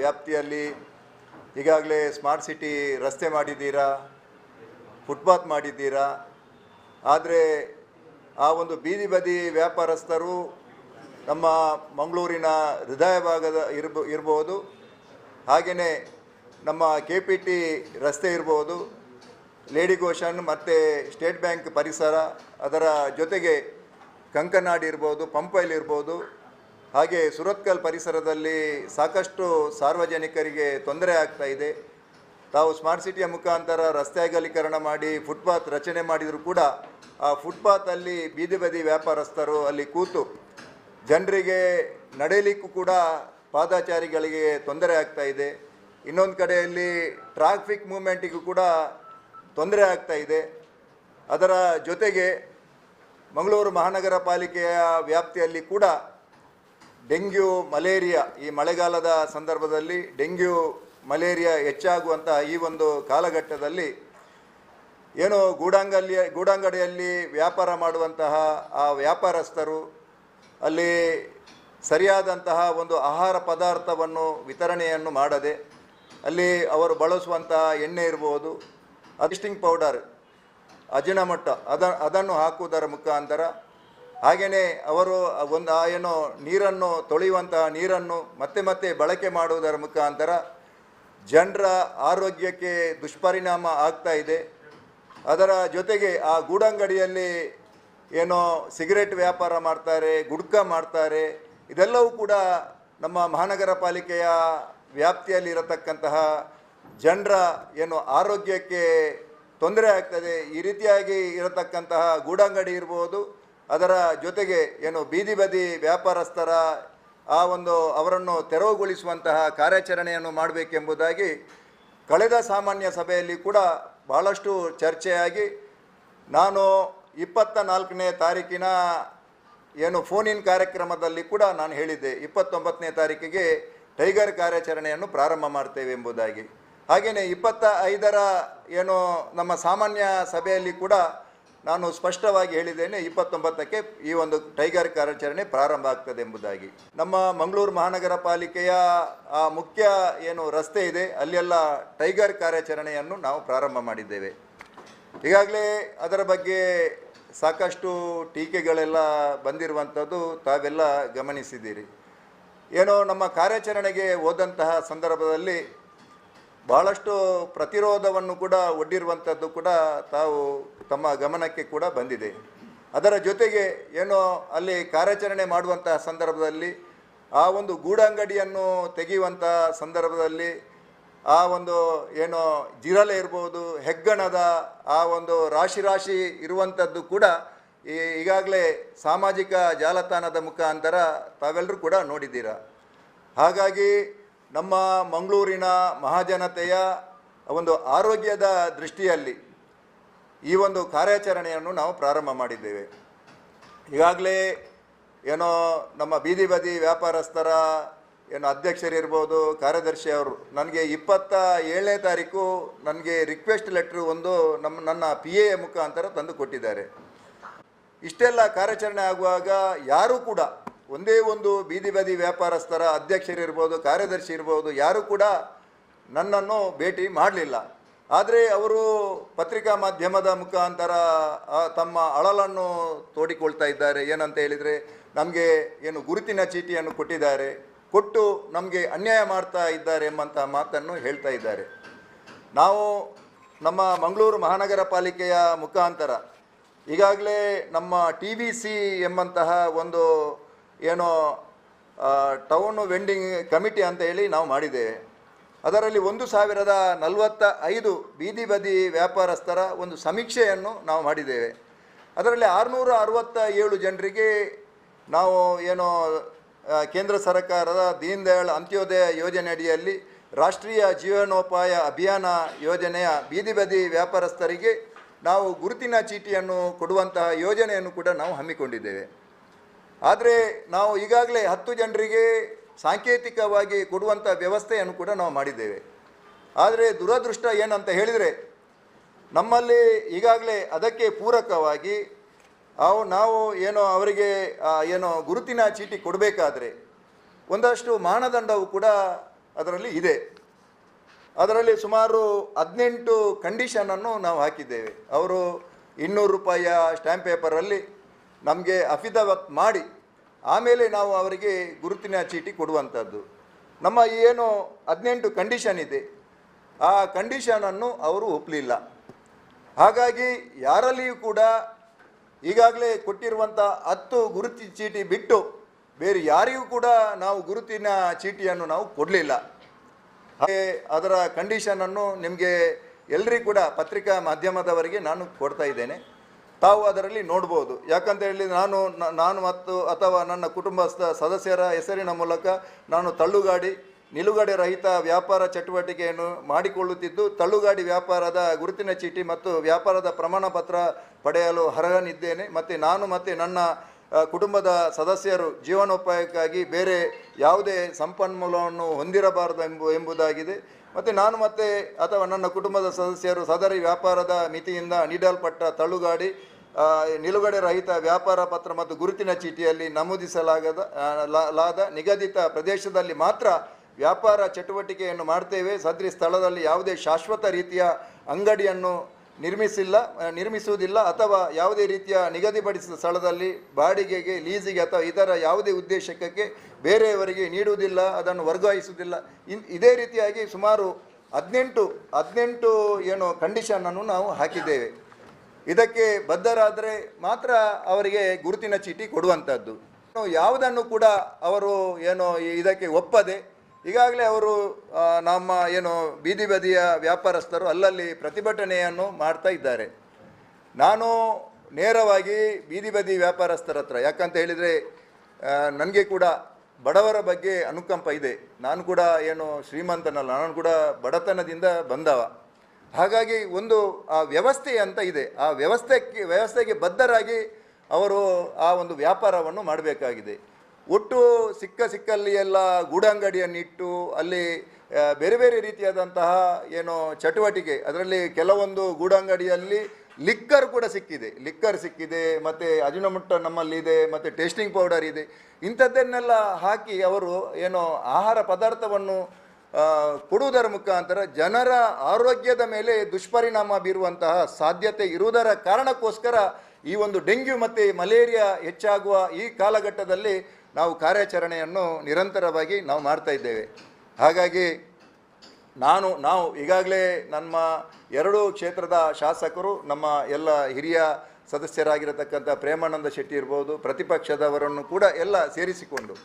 ವ್ಯಾಪ್ತಿಯಲ್ಲಿ ಈಗಾಗಲೇ smart city ರಸ್ತೆ ಮಾಡಿದ್ದೀರಾ, ಫುಟ್ಪಾತ್ ಮಾಡಿದ್ದೀರಾ. ಆದರೆ ಆ ಒಂದು ಬೀದಿ ಬದಿ ವ್ಯಾಪಾರಸ್ಥರು ನಮ್ಮ ಮಂಗಳೂರಿನ ಹೃದಯ ಭಾಗದ ಇರ್ಬೋದು, ಹಾಗೆಯೇ ನಮ್ಮ KPT ರಸ್ತೆ ಇರ್ಬೋದು, ಲೇಡಿ ಗೋಶನ್ ಮತ್ತು ಸ್ಟೇಟ್ ಬ್ಯಾಂಕ್ ಪರಿಸರ, ಅದರ ಜೊತೆಗೆ ಕಂಕನಾಡಿ ಇರ್ಬೋದು, ಪಂಪೈಲ್ ಇರ್ಬೋದು, ಹಾಗೆ ಸುರತ್ಕಲ್ ಪರಿಸರದಲ್ಲಿ ಸಾಕಷ್ಟು ಸಾರ್ವಜನಿಕರಿಗೆ ತೊಂದರೆ ಆಗ್ತಾ ಇದೆ. ತಾವು ಸ್ಮಾರ್ಟ್ ಸಿಟಿಯ ಮುಖಾಂತರ ರಸ್ತೆ ಅಗಲೀಕರಣ ಮಾಡಿ ಫುಟ್ಪಾತ್ ರಚನೆ ಮಾಡಿದರೂ ಕೂಡ ಆ ಫುಟ್ಪಾತಲ್ಲಿ ಬೀದಿ ಬದಿ ವ್ಯಾಪಾರಸ್ಥರು ಅಲ್ಲಿ ಕೂತು ಜನರಿಗೆ ನಡೆಯಲಿಕ್ಕೂ ಕೂಡ ಪಾದಚಾರಿಗಳಿಗೆ ತೊಂದರೆ ಆಗ್ತಾ ಇದೆ. ಇನ್ನೊಂದು ಕಡೆಯಲ್ಲಿ ಟ್ರಾಫಿಕ್ ಮೂವ್ಮೆಂಟಿಗೂ ಕೂಡ ತೊಂದರೆ ಆಗ್ತಾ ಇದೆ. ಅದರ ಜೊತೆಗೆ ಮಂಗಳೂರು ಮಹಾನಗರ ಪಾಲಿಕೆಯ ವ್ಯಾಪ್ತಿಯಲ್ಲಿ ಕೂಡ ಡೆಂಗ್ಯೂ ಮಲೇರಿಯಾ, ಈ ಮಳೆಗಾಲದ ಸಂದರ್ಭದಲ್ಲಿ ಡೆಂಗ್ಯೂ ಮಲೇರಿಯಾ ಹೆಚ್ಚಾಗುವಂಥ ಈ ಒಂದು ಕಾಲಘಟ್ಟದಲ್ಲಿ ಏನು ಗೂಡಂಗಡಿಯಲ್ಲಿ ವ್ಯಾಪಾರ ಮಾಡುವಂತಹ ಆ ವ್ಯಾಪಾರಸ್ಥರು ಅಲ್ಲಿ ಸರಿಯಾದಂತಹ ಒಂದು ಆಹಾರ ಪದಾರ್ಥವನ್ನು ವಿತರಣೆಯನ್ನು ಮಾಡದೆ ಅಲ್ಲಿ ಅವರು ಬಳಸುವಂತಹ ಎಣ್ಣೆ ಇರ್ಬೋದು, ಅಜಿಸ್ಟಿಂಗ್ ಪೌಡರ್, ಅಜಿನಮಟ್ಟ ಅದನ್ನು ಹಾಕುವುದರ ಮುಖಾಂತರ, ಹಾಗೆಯೇ ಅವರು ಒಂದು ಏನು ನೀರನ್ನು ತೊಳೆಯುವಂತಹ ನೀರನ್ನು ಮತ್ತೆ ಮತ್ತೆ ಬಳಕೆ ಮಾಡುವುದರ ಮುಖಾಂತರ ಜನರ ಆರೋಗ್ಯಕ್ಕೆ ದುಷ್ಪರಿಣಾಮ ಆಗ್ತಾ ಇದೆ. ಅದರ ಜೊತೆಗೆ ಆ ಗೂಡಂಗಡಿಯಲ್ಲಿ ಏನೋ ಸಿಗರೇಟ್ ವ್ಯಾಪಾರ ಮಾಡ್ತಾರೆ, ಗುಡ್ಕಾ ಮಾಡ್ತಾರೆ. ಇದೆಲ್ಲವೂ ಕೂಡ ನಮ್ಮ ಮಹಾನಗರ ಪಾಲಿಕೆಯ ವ್ಯಾಪ್ತಿಯಲ್ಲಿ ಇರತಕ್ಕಂತಹ ಜನರ ಏನು ಆರೋಗ್ಯಕ್ಕೆ ತೊಂದರೆ ಆಗ್ತದೆ. ಈ ರೀತಿಯಾಗಿ ಇರತಕ್ಕಂತಹ ಗೂಡಂಗಡಿ ಇರ್ಬೋದು, ಅದರ ಜೊತೆಗೆ ಏನು ಬೀದಿ ಬದಿ ವ್ಯಾಪಾರಸ್ಥರ ಆ ಒಂದು ಅವರನ್ನು ತೆರವುಗೊಳಿಸುವಂತಹ ಕಾರ್ಯಾಚರಣೆಯನ್ನು ಮಾಡಬೇಕೆಂಬುದಾಗಿ ಕಳೆದ ಸಾಮಾನ್ಯ ಸಭೆಯಲ್ಲಿ ಕೂಡ ಭಾಳಷ್ಟು ಚರ್ಚೆಯಾಗಿ ನಾನು 24ನೇ ತಾರೀಕಿನ ಏನು ಫೋನ್ ಕಾರ್ಯಕ್ರಮದಲ್ಲಿ ಕೂಡ ನಾನು ಹೇಳಿದ್ದೆ 29ನೇ ತಾರೀಕಿಗೆ ಟೈಗರ್ ಕಾರ್ಯಾಚರಣೆಯನ್ನು ಪ್ರಾರಂಭ ಮಾಡ್ತೇವೆ ಎಂಬುದಾಗಿ. ಹಾಗೆಯೇ 25ರ ಏನು ನಮ್ಮ ಸಾಮಾನ್ಯ ಸಭೆಯಲ್ಲಿ ಕೂಡ ನಾನು ಸ್ಪಷ್ಟವಾಗಿ ಹೇಳಿದ್ದೇನೆ, 29ಕ್ಕೆ ಈ ಒಂದು ಟೈಗರ್ ಕಾರ್ಯಾಚರಣೆ ಪ್ರಾರಂಭ ಆಗ್ತದೆ ಎಂಬುದಾಗಿ. ನಮ್ಮ ಮಂಗಳೂರು ಮಹಾನಗರ ಪಾಲಿಕೆಯ ಆ ಮುಖ್ಯ ಏನು ರಸ್ತೆ ಇದೆ ಅಲ್ಲೆಲ್ಲ ಟೈಗರ್ ಕಾರ್ಯಾಚರಣೆಯನ್ನು ನಾವು ಪ್ರಾರಂಭ ಮಾಡಿದ್ದೇವೆ. ಈಗಾಗಲೇ ಅದರ ಬಗ್ಗೆ ಸಾಕಷ್ಟು ಟೀಕೆಗಳೆಲ್ಲ ಬಂದಿರುವಂಥದ್ದು ತಾವೆಲ್ಲ ಗಮನಿಸಿದ್ದೀರಿ. ಏನೋ ನಮ್ಮ ಕಾರ್ಯಾಚರಣೆಗೆ ಹೋದಂತಹ ಸಂದರ್ಭದಲ್ಲಿ ಭಾಳಷ್ಟು ಪ್ರತಿರೋಧವನ್ನು ಕೂಡ ಒಡ್ಡಿರುವಂಥದ್ದು ಕೂಡ ತಾವು ತಮ್ಮ ಗಮನಕ್ಕೆ ಕೂಡ ಬಂದಿದೆ. ಅದರ ಜೊತೆಗೆ ಏನೋ ಅಲ್ಲಿ ಕಾರ್ಯಾಚರಣೆ ಮಾಡುವಂತಹ ಸಂದರ್ಭದಲ್ಲಿ ಆ ಒಂದು ಗೂಡಂಗಡಿಯನ್ನು ತೆಗೆಯುವಂಥ ಸಂದರ್ಭದಲ್ಲಿ ಆ ಒಂದು ಏನೋ ಜಿರಲೆ ಇರ್ಬೋದು, ಹೆಗ್ಗಣದ ಆ ಒಂದು ರಾಶಿ ಇರುವಂಥದ್ದು ಕೂಡ ಈಗಾಗಲೇ ಸಾಮಾಜಿಕ ಜಾಲತಾಣದ ಮುಖಾಂತರ ತಾವೆಲ್ಲರೂ ಕೂಡ ನೋಡಿದ್ದೀರ. ಹಾಗಾಗಿ ನಮ್ಮ ಮಂಗಳೂರಿನ ಮಹಾಜನತೆಯ ಒಂದು ಆರೋಗ್ಯದ ದೃಷ್ಟಿಯಲ್ಲಿ ಈ ಒಂದು ಕಾರ್ಯಾಚರಣೆಯನ್ನು ನಾವು ಪ್ರಾರಂಭ ಮಾಡಿದ್ದೇವೆ. ಈಗಾಗಲೇ ಏನೋ ನಮ್ಮ ಬೀದಿ ಬದಿ ವ್ಯಾಪಾರಸ್ಥರ ಏನು ಅಧ್ಯಕ್ಷರಿರ್ಬೋದು, ಕಾರ್ಯದರ್ಶಿ ಅವರು ನನಗೆ 27ನೇ ತಾರೀಕು ನನಗೆ ರಿಕ್ವೆಸ್ಟ್ ಲೆಟ್ರು ಒಂದು ನನ್ನ PA ಮುಖಾಂತರ ತಂದು ಕೊಟ್ಟಿದ್ದಾರೆ. ಇಷ್ಟೆಲ್ಲ ಕಾರ್ಯಾಚರಣೆ ಆಗುವಾಗ ಯಾರೂ ಕೂಡ ಒಂದೇ ಒಂದು ಬೀದಿ ಬದಿ ವ್ಯಾಪಾರಸ್ಥರ ಅಧ್ಯಕ್ಷರಿರ್ಬೋದು, ಕಾರ್ಯದರ್ಶಿ ಇರ್ಬೋದು, ಯಾರೂ ಕೂಡ ನನ್ನನ್ನು ಭೇಟಿ ಮಾಡಲಿಲ್ಲ. ಆದರೆ ಅವರು ಪತ್ರಿಕಾ ಮಾಧ್ಯಮದ ಮುಖಾಂತರ ತಮ್ಮ ಅಳಲನ್ನು ತೋಡಿಕೊಳ್ತಾ ಇದ್ದಾರೆ. ಏನಂತ ಹೇಳಿದರೆ, ನಮಗೆ ಏನು ಗುರುತಿನ ಚೀಟಿಯನ್ನು ಕೊಟ್ಟಿದ್ದಾರೆ, ಕೊಟ್ಟು ನಮಗೆ ಅನ್ಯಾಯ ಮಾಡ್ತಾ ಇದ್ದಾರೆ ಎಂಬಂತಹ ಮಾತನ್ನು ಹೇಳ್ತಾ ಇದ್ದಾರೆ. ನಾವು ನಮ್ಮ ಮಂಗಳೂರು ಮಹಾನಗರ ಪಾಲಿಕೆಯ ಮುಖಾಂತರ ಈಗಾಗಲೇ ನಮ್ಮ TVC ಎಂಬಂತಹ ಒಂದು ಏನೋ ಟೌನ್ ವೆಂಡಿಂಗ್ ಕಮಿಟಿ ಅಂತ ಹೇಳಿ ನಾವು ಮಾಡಿದ್ದೇವೆ. ಅದರಲ್ಲಿ 1045 ಬೀದಿ ಬದಿ ವ್ಯಾಪಾರಸ್ಥರ ಒಂದು ಸಮೀಕ್ಷೆಯನ್ನು ನಾವು ಮಾಡಿದ್ದೇವೆ. ಅದರಲ್ಲಿ 667 ಜನರಿಗೆ ನಾವು ಏನೋ ಕೇಂದ್ರ ಸರ್ಕಾರದ ದೀನ್ ದಯಾಳ್ ಅಂತ್ಯೋದಯ ಯೋಜನೆ ಅಡಿಯಲ್ಲಿ ರಾಷ್ಟ್ರೀಯ ಜೀವನೋಪಾಯ ಅಭಿಯಾನ ಯೋಜನೆಯ ಬೀದಿ ಬದಿ ವ್ಯಾಪಾರಸ್ಥರಿಗೆ ನಾವು ಗುರುತಿನ ಚೀಟಿಯನ್ನು ಕೊಡುವಂತಹ ಯೋಜನೆಯನ್ನು ಕೂಡ ನಾವು ಹಮ್ಮಿಕೊಂಡಿದ್ದೇವೆ. ಆದರೆ ನಾವು ಈಗಾಗಲೇ 10 ಜನರಿಗೆ ಸಾಂಕೇತಿಕವಾಗಿ ಕೊಡುವಂಥ ವ್ಯವಸ್ಥೆಯನ್ನು ಕೂಡ ನಾವು ಮಾಡಿದ್ದೇವೆ. ಆದರೆ ದುರದೃಷ್ಟ ಏನಂತ ಹೇಳಿದರೆ, ನಮ್ಮಲ್ಲಿ ಈಗಾಗಲೇ ಅದಕ್ಕೆ ಪೂರಕವಾಗಿ ನಾವು ಏನೋ ಅವರಿಗೆ ಏನೋ ಗುರುತಿನ ಚೀಟಿ ಕೊಡಬೇಕಾದ್ರೆ ಒಂದಷ್ಟು ಮಾನದಂಡವು ಕೂಡ ಅದರಲ್ಲಿ ಇದೆ. ಅದರಲ್ಲಿ ಸುಮಾರು 18 ಕಂಡೀಷನನ್ನು ನಾವು ಹಾಕಿದ್ದೇವೆ. ಅವರು 200 ರೂಪಾಯಿಯ ಸ್ಟ್ಯಾಂಪ್ ಪೇಪರಲ್ಲಿ ನಮಗೆ ಅಫಿದಾವತ್ ಮಾಡಿ ಆಮೇಲೆ ನಾವು ಅವರಿಗೆ ಗುರುತಿನ ಚೀಟಿ ಕೊಡುವಂಥದ್ದು. ನಮ್ಮ ಏನು 18 ಕಂಡೀಷನ್ ಇದೆ ಆ ಕಂಡೀಷನನ್ನು ಅವರು ಒಪ್ಪಲಿಲ್ಲ. ಹಾಗಾಗಿ ಯಾರಲ್ಲಿಯೂ ಕೂಡ ಈಗಾಗಲೇ ಕೊಟ್ಟಿರುವಂಥ 10 ಗುರುತಿನ ಚೀಟಿ ಬಿಟ್ಟು ಬೇರೆ ಯಾರಿಗೂ ಕೂಡ ನಾವು ಗುರುತಿನ ಚೀಟಿಯನ್ನು ನಾವು ಕೊಡಲಿಲ್ಲ. ಹಾಗೆ ಅದರ ಕಂಡೀಷನನ್ನು ನಿಮಗೆ ಎಲ್ಲರಿಗೂ ಕೂಡ ಪತ್ರಿಕಾ ಮಾಧ್ಯಮದವರಿಗೆ ನಾನು ಕೊಡ್ತಾ ಇದ್ದೇನೆ. ತಾವು ಅದರಲ್ಲಿ ನೋಡ್ಬೋದು. ಯಾಕಂತ ಹೇಳಿ ನಾನು ಮತ್ತು ಅಥವಾ ನನ್ನ ಕುಟುಂಬಸ್ಥ ಸದಸ್ಯರ ಹೆಸರಿನ ಮೂಲಕ ನಾನು ತಳ್ಳುಗಾಡಿ ನಿಲುಗಡೆ ರಹಿತ ವ್ಯಾಪಾರ ಚಟುವಟಿಕೆಯನ್ನು ಮಾಡಿಕೊಳ್ಳುತ್ತಿದ್ದು ತಳ್ಳುಗಾಡಿ ವ್ಯಾಪಾರದ ಗುರುತಿನ ಚೀಟಿ ಮತ್ತು ವ್ಯಾಪಾರದ ಪ್ರಮಾಣ ಪತ್ರ ಪಡೆಯಲು ಅರ್ಹನಿದ್ದೇನೆ. ಮತ್ತು ನಾನು ಮತ್ತು ನನ್ನ ಕುಟುಂಬದ ಸದಸ್ಯರು ಜೀವನೋಪಾಯಕ್ಕಾಗಿ ಬೇರೆ ಯಾವುದೇ ಸಂಪನ್ಮೂಲವನ್ನು ಹೊಂದಿರಬಾರದು ಎಂಬುದಾಗಿದೆ. ಮತ್ತು ನಾನು ಮತ್ತು ಅಥವಾ ನನ್ನ ಕುಟುಂಬದ ಸದಸ್ಯರು ಸದರಿ ವ್ಯಾಪಾರದ ಮಿತಿಯಿಂದ ನೀಡಲ್ಪಟ್ಟ ತಳ್ಳುಗಾಡಿ ನಿಲುಗಡೆ ರಹಿತ ವ್ಯಾಪಾರ ಪತ್ರ ಮತ್ತು ಗುರುತಿನ ಚೀಟಿಯಲ್ಲಿ ನಮೂದಿಸಲಾದ ನಿಗದಿತ ಪ್ರದೇಶದಲ್ಲಿ ಮಾತ್ರ ವ್ಯಾಪಾರ ಚಟುವಟಿಕೆಯನ್ನು ಮಾಡ್ತೇವೆ. ಸದರಿ ಸ್ಥಳದಲ್ಲಿ ಯಾವುದೇ ಶಾಶ್ವತ ರೀತಿಯ ಅಂಗಡಿಯನ್ನು ನಿರ್ಮಿಸುವುದಿಲ್ಲ ಅಥವಾ ಯಾವುದೇ ರೀತಿಯ ನಿಗದಿಪಡಿಸಿದ ಸ್ಥಳದಲ್ಲಿ ಬಾಡಿಗೆಗೆ, ಲೀಸಿಗೆ ಅಥವಾ ಇತರ ಯಾವುದೇ ಉದ್ದೇಶಕ್ಕೆ ಬೇರೆಯವರಿಗೆ ನೀಡುವುದಿಲ್ಲ, ಅದನ್ನು ವರ್ಗಾಯಿಸುವುದಿಲ್ಲ. ಇದೇ ರೀತಿಯಾಗಿ ಸುಮಾರು 18 ಏನು ಕಂಡೀಷನನ್ನು ನಾವು ಹಾಕಿದ್ದೇವೆ. ಇದಕ್ಕೆ ಬದ್ಧರಾದರೆ ಮಾತ್ರ ಅವರಿಗೆ ಗುರುತಿನ ಚೀಟಿ ಕೊಡುವಂಥದ್ದು. ಯಾವುದನ್ನು ಕೂಡ ಅವರು ಏನು ಇದಕ್ಕೆ ಒಪ್ಪದೆ ಈಗಾಗಲೇ ಅವರು ನಮ್ಮ ಏನು ಬೀದಿ ಬದಿಯ ವ್ಯಾಪಾರಸ್ಥರು ಅಲ್ಲಲ್ಲಿ ಪ್ರತಿಭಟನೆಯನ್ನು ಮಾಡ್ತಾ ಇದ್ದಾರೆ. ನಾನು ನೇರವಾಗಿ ಬೀದಿ ಬದಿ ವ್ಯಾಪಾರಸ್ಥರ ಹತ್ರ, ಯಾಕಂತ ಹೇಳಿದರೆ ನನಗೆ ಕೂಡ ಬಡವರ ಬಗ್ಗೆ ಅನುಕಂಪ ಇದೆ. ನಾನು ಕೂಡ ಏನು ಶ್ರೀಮಂತನಲ್ಲ, ನಾನು ಕೂಡ ಬಡತನದಿಂದ ಬಂದವ. ಹಾಗಾಗಿ ಒಂದು ಆ ವ್ಯವಸ್ಥೆ ಅಂತ ಇದೆ, ಆ ವ್ಯವಸ್ಥೆಗೆ ಬದ್ಧರಾಗಿ ಅವರು ಆ ಒಂದು ವ್ಯಾಪಾರವನ್ನು ಮಾಡಬೇಕಾಗಿದೆ. ಒಟ್ಟು ಸಿಕ್ಕಲ್ಲಿ ಎಲ್ಲ ಗೂಡಂಗಡಿಯನ್ನಿಟ್ಟು ಅಲ್ಲಿ ಬೇರೆ ಬೇರೆ ರೀತಿಯಾದಂತಹ ಏನು ಚಟುವಟಿಕೆ, ಅದರಲ್ಲಿ ಕೆಲವೊಂದು ಗೂಡಂಗಡಿಯಲ್ಲಿ ಲಿಕ್ಕರ್ ಕೂಡ ಸಿಕ್ಕಿದೆ, ಮತ್ತು ಅಜಿನೋಮೋಟೊ ನಮ್ಮಲ್ಲಿದೆ, ಮತ್ತು ಟೇಸ್ಟಿಂಗ್ ಪೌಡರ್ ಇದೆ. ಇಂಥದ್ದನ್ನೆಲ್ಲ ಹಾಕಿ ಅವರು ಏನು ಆಹಾರ ಪದಾರ್ಥವನ್ನು ಕೊಡುವುದರ ಮುಖಾಂತರ ಜನರ ಆರೋಗ್ಯದ ಮೇಲೆ ದುಷ್ಪರಿಣಾಮ ಬೀರುವಂತಹ ಸಾಧ್ಯತೆ ಇರುವುದರ ಕಾರಣಕ್ಕೋಸ್ಕರ ಈ ಒಂದು ಡೆಂಗ್ಯೂ ಮತ್ತು ಮಲೇರಿಯಾ ಹೆಚ್ಚಾಗುವ ಈ ಕಾಲಘಟ್ಟದಲ್ಲಿ ನಾವು ಕಾರ್ಯಾಚರಣೆಯನ್ನು ನಿರಂತರವಾಗಿ ನಾವು ಮಾಡ್ತಾ ಇದ್ದೇವೆ. ಹಾಗಾಗಿ ನಾವು ಈಗಾಗಲೇ ನಮ್ಮ 2 ಕ್ಷೇತ್ರದ ಶಾಸಕರು, ನಮ್ಮ ಎಲ್ಲ ಹಿರಿಯ ಸದಸ್ಯರಾಗಿರತಕ್ಕಂಥ ಪ್ರೇಮಾನಂದ ಶೆಟ್ಟಿ ಇರ್ಬೋದು, ಪ್ರತಿಪಕ್ಷದವರನ್ನು ಕೂಡ ಎಲ್ಲ ಸೇರಿಸಿಕೊಂಡು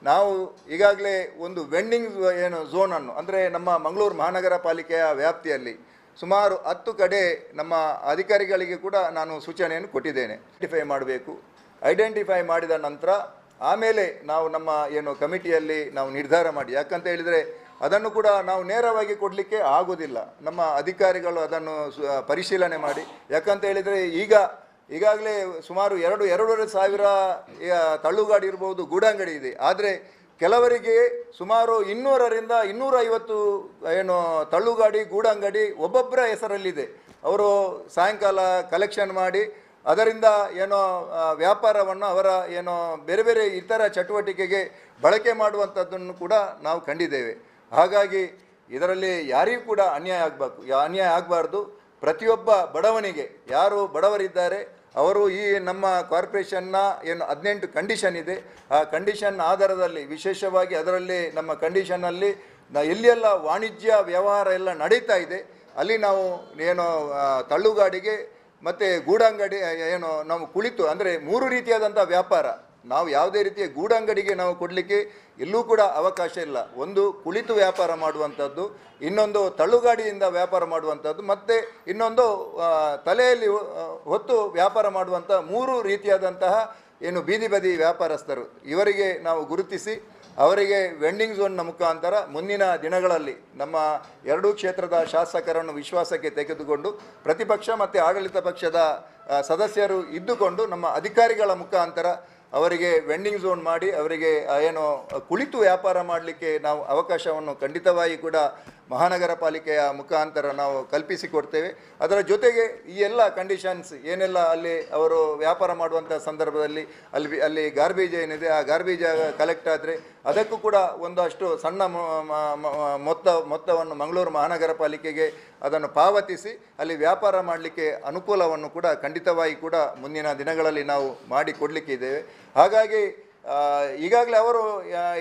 ನಾವು ಈಗಾಗಲೇ ಒಂದು ವೆಂಡಿಂಗ್ ಏನು ಝೋನನ್ನು, ಅಂದರೆ ನಮ್ಮ ಮಂಗಳೂರು ಮಹಾನಗರ ಪಾಲಿಕೆಯ ವ್ಯಾಪ್ತಿಯಲ್ಲಿ ಸುಮಾರು 10 ಕಡೆ ನಮ್ಮ ಅಧಿಕಾರಿಗಳಿಗೆ ಕೂಡ ನಾನು ಸೂಚನೆಯನ್ನು ಕೊಟ್ಟಿದ್ದೇನೆ. ಐಡೆಂಟಿಫೈ ಮಾಡಿದ ನಂತರ ಆಮೇಲೆ ನಾವು ನಮ್ಮ ಏನು ಕಮಿಟಿಯಲ್ಲಿ ನಾವು ನಿರ್ಧಾರ ಮಾಡಿ, ಯಾಕಂತ ಹೇಳಿದರೆ ಅದನ್ನು ಕೂಡ ನಾವು ನೇರವಾಗಿ ಕೊಡಲಿಕ್ಕೆ ಆಗೋದಿಲ್ಲ. ನಮ್ಮ ಅಧಿಕಾರಿಗಳು ಅದನ್ನು ಪರಿಶೀಲನೆ ಮಾಡಿ, ಯಾಕಂತ ಹೇಳಿದರೆ ಈಗಾಗಲೇ ಸುಮಾರು 2-2.5 ಸಾವಿರ ತಳ್ಳುಗಾಡಿ ಇರ್ಬೋದು, ಗೂಡಂಗಡಿ ಇದೆ. ಆದರೆ ಕೆಲವರಿಗೆ ಸುಮಾರು 200ರಿಂದ 250 ಏನು ತಳ್ಳುಗಾಡಿ, ಗೂಡಂಗಡಿ ಒಬ್ಬೊಬ್ಬರ ಹೆಸರಲ್ಲಿದೆ. ಅವರು ಸಾಯಂಕಾಲ ಕಲೆಕ್ಷನ್ ಮಾಡಿ ಅದರಿಂದ ಏನೋ ವ್ಯಾಪಾರವನ್ನು ಅವರ ಏನೋ ಬೇರೆ ಬೇರೆ ಇತರ ಚಟುವಟಿಕೆಗೆ ಬಳಕೆ ಮಾಡುವಂಥದ್ದನ್ನು ಕೂಡ ನಾವು ಕಂಡಿದ್ದೇವೆ. ಹಾಗಾಗಿ ಇದರಲ್ಲಿ ಯಾರಿಗೂ ಕೂಡ ಅನ್ಯಾಯ ಆಗಬಾರ್ದು. ಪ್ರತಿಯೊಬ್ಬ ಬಡವನಿಗೆ, ಯಾರು ಬಡವರಿದ್ದಾರೆ ಅವರು ಈ ನಮ್ಮ ಕಾರ್ಪೊರೇಷನ್ನ ಏನು 18 ಕಂಡೀಷನ್ ಇದೆ, ಆ ಕಂಡೀಷನ್ ಆಧಾರದಲ್ಲಿ ವಿಶೇಷವಾಗಿ ಅದರಲ್ಲಿ ನಮ್ಮ ಕಂಡೀಷನ್ನಲ್ಲಿ ಎಲ್ಲೆಲ್ಲ ವಾಣಿಜ್ಯ ವ್ಯವಹಾರ ಎಲ್ಲ ನಡೀತಾ ಇದೆ ಅಲ್ಲಿ ನಾವು ಏನು ತಳ್ಳುಗಾಡಿಗೆ ಮತ್ತು ಗೂಡಂಗಡಿ ಏನು ನಾವು ಕುಳಿತು, ಅಂದರೆ 3 ರೀತಿಯಾದಂಥ ವ್ಯಾಪಾರ ನಾವು ಯಾವುದೇ ರೀತಿಯ ಗೂಡಂಗಡಿಗೆ ನಾವು ಕೊಡಲಿಕ್ಕೆ ಎಲ್ಲೂ ಕೂಡ ಅವಕಾಶ ಇಲ್ಲ. ಒಂದು ಕುಳಿತು ವ್ಯಾಪಾರ ಮಾಡುವಂಥದ್ದು, ಇನ್ನೊಂದು ತಳ್ಳುಗಾಡಿಯಿಂದ ವ್ಯಾಪಾರ ಮಾಡುವಂಥದ್ದು, ಮತ್ತು ಇನ್ನೊಂದು ತಲೆಯಲ್ಲಿ ಹೊತ್ತು ವ್ಯಾಪಾರ ಮಾಡುವಂಥ 3 ರೀತಿಯಾದಂತಹ ಏನು ಬೀದಿ ಬದಿ ವ್ಯಾಪಾರಸ್ಥರು, ಇವರಿಗೆ ನಾವು ಗುರುತಿಸಿ ಅವರಿಗೆ ವೆಂಡಿಂಗ್ ಝೋನ್ನ ಮುಖಾಂತರ ಮುಂದಿನ ದಿನಗಳಲ್ಲಿ ನಮ್ಮ 2 ಕ್ಷೇತ್ರದ ಶಾಸಕರನ್ನು ವಿಶ್ವಾಸಕ್ಕೆ ತೆಗೆದುಕೊಂಡು ಪ್ರತಿಪಕ್ಷ ಮತ್ತು ಆಡಳಿತ ಪಕ್ಷದ ಸದಸ್ಯರು ಇದ್ದುಕೊಂಡು ನಮ್ಮ ಅಧಿಕಾರಿಗಳ ಮುಖಾಂತರ ಅವರಿಗೆ ವೆಂಡಿಂಗ್ ಝೋನ್ ಮಾಡಿ ಅವರಿಗೆ ಏನು ಕುಳಿತು ವ್ಯಾಪಾರ ಮಾಡಲಿಕ್ಕೆ ನಾವು ಅವಕಾಶವನ್ನು ಖಂಡಿತವಾಗಿ ಕೂಡ ಮಹಾನಗರ ಪಾಲಿಕೆಯ ಮುಖಾಂತರ ನಾವು ಕಲ್ಪಿಸಿಕೊಡ್ತೇವೆ. ಅದರ ಜೊತೆಗೆ ಈ ಎಲ್ಲ ಕಂಡೀಷನ್ಸ್ ಏನೆಲ್ಲ ಅಲ್ಲಿ ಅವರು ವ್ಯಾಪಾರ ಮಾಡುವಂಥ ಸಂದರ್ಭದಲ್ಲಿ ಅಲ್ಲಿ ಗಾರ್ಬೇಜ್ ಏನಿದೆ, ಆ ಗಾರ್ಬೇಜ್ ಕಲೆಕ್ಟ್ ಆದರೆ ಅದಕ್ಕೂ ಕೂಡ ಒಂದಷ್ಟು ಸಣ್ಣ ಮೊತ್ತವನ್ನು ಮಂಗಳೂರು ಮಹಾನಗರ ಪಾಲಿಕೆಗೆ ಅದನ್ನು ಪಾವತಿಸಿ ಅಲ್ಲಿ ವ್ಯಾಪಾರ ಮಾಡಲಿಕ್ಕೆ ಅನುಕೂಲವನ್ನು ಕೂಡ ಖಂಡಿತವಾಗಿ ಕೂಡ ಮುಂದಿನ ದಿನಗಳಲ್ಲಿ ನಾವು ಮಾಡಿಕೊಡಲಿಕ್ಕೆ ಇದ್ದೇವೆ. ಹಾಗಾಗಿ ಈಗಾಗಲೇ ಅವರು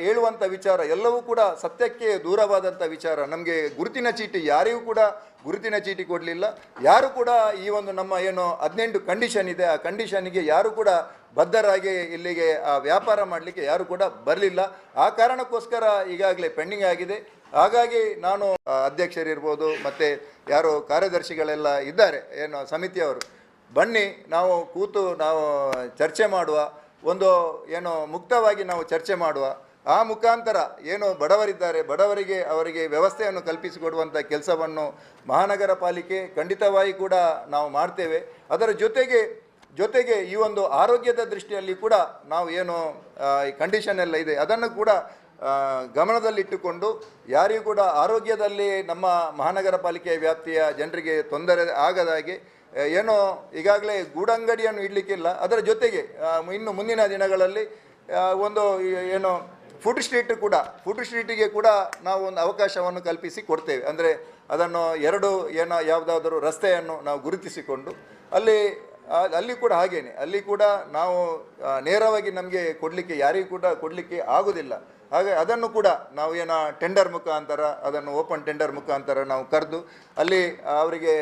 ಹೇಳುವಂಥ ವಿಚಾರ ಎಲ್ಲವೂ ಕೂಡ ಸತ್ಯಕ್ಕೆ ದೂರವಾದಂಥ ವಿಚಾರ. ನಮಗೆ ಗುರುತಿನ ಚೀಟಿ ಯಾರಿಗೂ ಕೂಡ ಗುರುತಿನ ಚೀಟಿ ಕೊಡಲಿಲ್ಲ. ಯಾರು ಕೂಡ ಈ ಒಂದು ನಮ್ಮ ಏನು 18 ಕಂಡೀಷನ್ ಇದೆ ಆ ಕಂಡೀಷನ್ಗೆ ಯಾರು ಕೂಡ ಬದ್ಧರಾಗಿ ಇಲ್ಲಿಗೆ ವ್ಯಾಪಾರ ಮಾಡಲಿಕ್ಕೆ ಯಾರು ಕೂಡ ಬರಲಿಲ್ಲ. ಆ ಕಾರಣಕ್ಕೋಸ್ಕರ ಈಗಾಗಲೇ ಪೆಂಡಿಂಗ್ ಆಗಿದೆ. ಹಾಗಾಗಿ ನಾನು ಅಧ್ಯಕ್ಷರಿರ್ಬೋದು ಮತ್ತು ಯಾರು ಕಾರ್ಯದರ್ಶಿಗಳೆಲ್ಲ ಇದ್ದಾರೆ ಏನು ಸಮಿತಿಯವರು, ಬನ್ನಿ ನಾವು ಕೂತು ನಾವು ಚರ್ಚೆ ಮಾಡುವ, ಒಂದು ಏನು ಮುಕ್ತವಾಗಿ ನಾವು ಚರ್ಚೆ ಮಾಡುವ. ಆ ಮುಖಾಂತರ ಏನು ಬಡವರಿದ್ದಾರೆ ಬಡವರಿಗೆ ಅವರಿಗೆ ವ್ಯವಸ್ಥೆಯನ್ನು ಕಲ್ಪಿಸಿಕೊಡುವಂಥ ಕೆಲಸವನ್ನು ಮಹಾನಗರ ಪಾಲಿಕೆ ಖಂಡಿತವಾಗಿ ಕೂಡ ನಾವು ಮಾಡ್ತೇವೆ. ಅದರ ಜೊತೆಗೆ ಈ ಒಂದು ಆರೋಗ್ಯದ ದೃಷ್ಟಿಯಲ್ಲಿ ಕೂಡ ನಾವು ಏನು ಈ ಕಂಡೀಷನ್ ಎಲ್ಲ ಇದೆ ಅದನ್ನು ಕೂಡ ಗಮನದಲ್ಲಿಟ್ಟುಕೊಂಡು ಯಾರಿಗೂ ಕೂಡ ಆರೋಗ್ಯದಲ್ಲಿ ನಮ್ಮ ಮಹಾನಗರ ಪಾಲಿಕೆಯ ವ್ಯಾಪ್ತಿಯ ಜನರಿಗೆ ತೊಂದರೆ ಆಗದಾಗೆ ಏನೋ ಈಗಾಗಲೇ ಗೂಡಂಗಡಿಯನ್ನು ಇಡಲಿಕ್ಕಿಲ್ಲ. ಅದರ ಜೊತೆಗೆ ಇನ್ನು ಮುಂದಿನ ದಿನಗಳಲ್ಲಿ ಒಂದು ಏನು ಫುಡ್ ಸ್ಟ್ರೀಟಿಗೆ ಕೂಡ ನಾವು ಒಂದು ಅವಕಾಶವನ್ನು ಕಲ್ಪಿಸಿ ಕೊಡ್ತೇವೆ. ಅಂದರೆ ಅದನ್ನು ಯಾವುದಾದರೂ ರಸ್ತೆಯನ್ನು ನಾವು ಗುರುತಿಸಿಕೊಂಡು ಅಲ್ಲಿ ಕೂಡ ಹಾಗೇನೆ ಅಲ್ಲಿ ಕೂಡ ನಾವು ನೇರವಾಗಿ ನಮಗೆ ಕೊಡಲಿಕ್ಕೆ ಯಾರಿಗೂ ಕೂಡ ಕೊಡಲಿಕ್ಕೆ ಆಗೋದಿಲ್ಲ. ಹಾಗೆ ಅದನ್ನು ಕೂಡ ನಾವು ಟೆಂಡರ್ ಮುಖಾಂತರ ಅದನ್ನು ಓಪನ್ ಟೆಂಡರ್ ಮುಖಾಂತರ ನಾವು ಕರೆದು ಅಲ್ಲಿ ಅವರಿಗೆ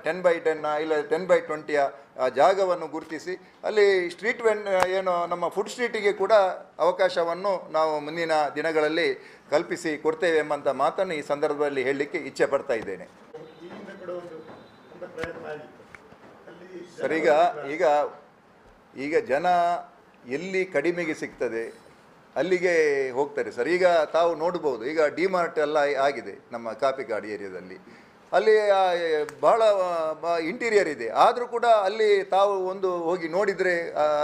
10x10 ಇಲ್ಲ 10x20 ಜಾಗವನ್ನು ಗುರುತಿಸಿ ಅಲ್ಲಿ ಸ್ಟ್ರೀಟ್ ನಮ್ಮ ಫುಡ್ ಸ್ಟ್ರೀಟಿಗೆ ಕೂಡ ಅವಕಾಶವನ್ನು ನಾವು ಮುಂದಿನ ದಿನಗಳಲ್ಲಿ ಕಲ್ಪಿಸಿ ಕೊಡ್ತೇವೆ ಎಂಬಂಥ ಮಾತನ್ನು ಈ ಸಂದರ್ಭದಲ್ಲಿ ಹೇಳಲಿಕ್ಕೆ ಇಚ್ಛೆ ಪಡ್ತಾ ಇದ್ದೇನೆ. ಸರ್, ಈಗ ಜನ ಎಲ್ಲಿ ಕಡಿಮೆಗೆ ಸಿಗ್ತದೆ ಅಲ್ಲಿಗೆ ಹೋಗ್ತಾರೆ ಸರ್. ಈಗ ತಾವು ನೋಡ್ಬೋದು, ಈಗ ಡಿಮಾರ್ಟ್ ಎಲ್ಲ ಆಗಿದೆ ನಮ್ಮ ಕಾಪಿಕಾಡು ಏರಿಯಾದಲ್ಲಿ. ಅಲ್ಲಿ ಬಹಳ ಇಂಟೀರಿಯರ್ ಇದೆ. ಆದರೂ ಕೂಡ ಅಲ್ಲಿ ತಾವು ಒಂದು ಹೋಗಿ ನೋಡಿದರೆ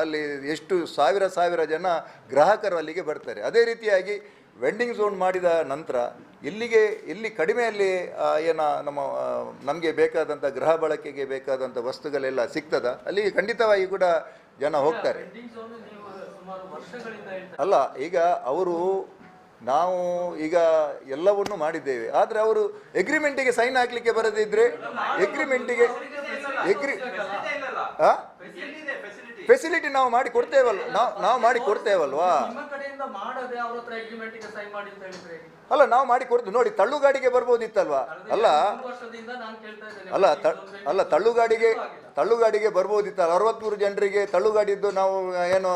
ಅಲ್ಲಿ ಎಷ್ಟು ಸಾವಿರ ಜನ ಗ್ರಾಹಕರು ಅಲ್ಲಿಗೆ ಬರ್ತಾರೆ. ಅದೇ ರೀತಿಯಾಗಿ ವೆಂಡಿಂಗ್ ಝೋನ್ ಮಾಡಿದ ನಂತರ ಎಲ್ಲಿ ಕಡಿಮೆಯಲ್ಲಿ ನಮಗೆ ಬೇಕಾದಂಥ ಗೃಹ ಬಳಕೆಗೆ ಬೇಕಾದಂಥ ವಸ್ತುಗಳೆಲ್ಲ ಸಿಗ್ತದ ಅಲ್ಲಿಗೆ ಖಂಡಿತವಾಗಿ ಕೂಡ ಜನ ಹೋಗ್ತಾರೆ. ಅಲ್ಲ, ಈಗ ನಾವು ಈಗ ಎಲ್ಲವನ್ನೂ ಮಾಡಿದ್ದೇವೆ. ಆದರೆ ಅವರು ಎಗ್ರಿಮೆಂಟಿಗೆ ಸೈನ್ ಹಾಕ್ಲಿಕ್ಕೆ ಬರದಿದ್ದರೆ ಫೆಸಿಲಿಟಿ ನಾವು ಮಾಡಿ ಕೊಡ್ತೇವಲ್ಲ, ನಾವು ಮಾಡಿ ಕೊಡ್ತೇವಲ್ವಾ? ಅಲ್ಲ, ನಾವು ಮಾಡಿ ಕೊಡ್ತೇವೆ. ನೋಡಿ, ತಳ್ಳುಗಾಡಿಗೆ ಬರ್ಬೋದಿತ್ತಲ್ವಾ? ಅಲ್ಲ ತಳ್ಳುಗಾಡಿಗೆ ಬರ್ಬೋದಿತ್ತಲ್ಲ. 63 ಜನರಿಗೆ ತಳ್ಳುಗಾಡಿದ್ದು ನಾವು ಏನು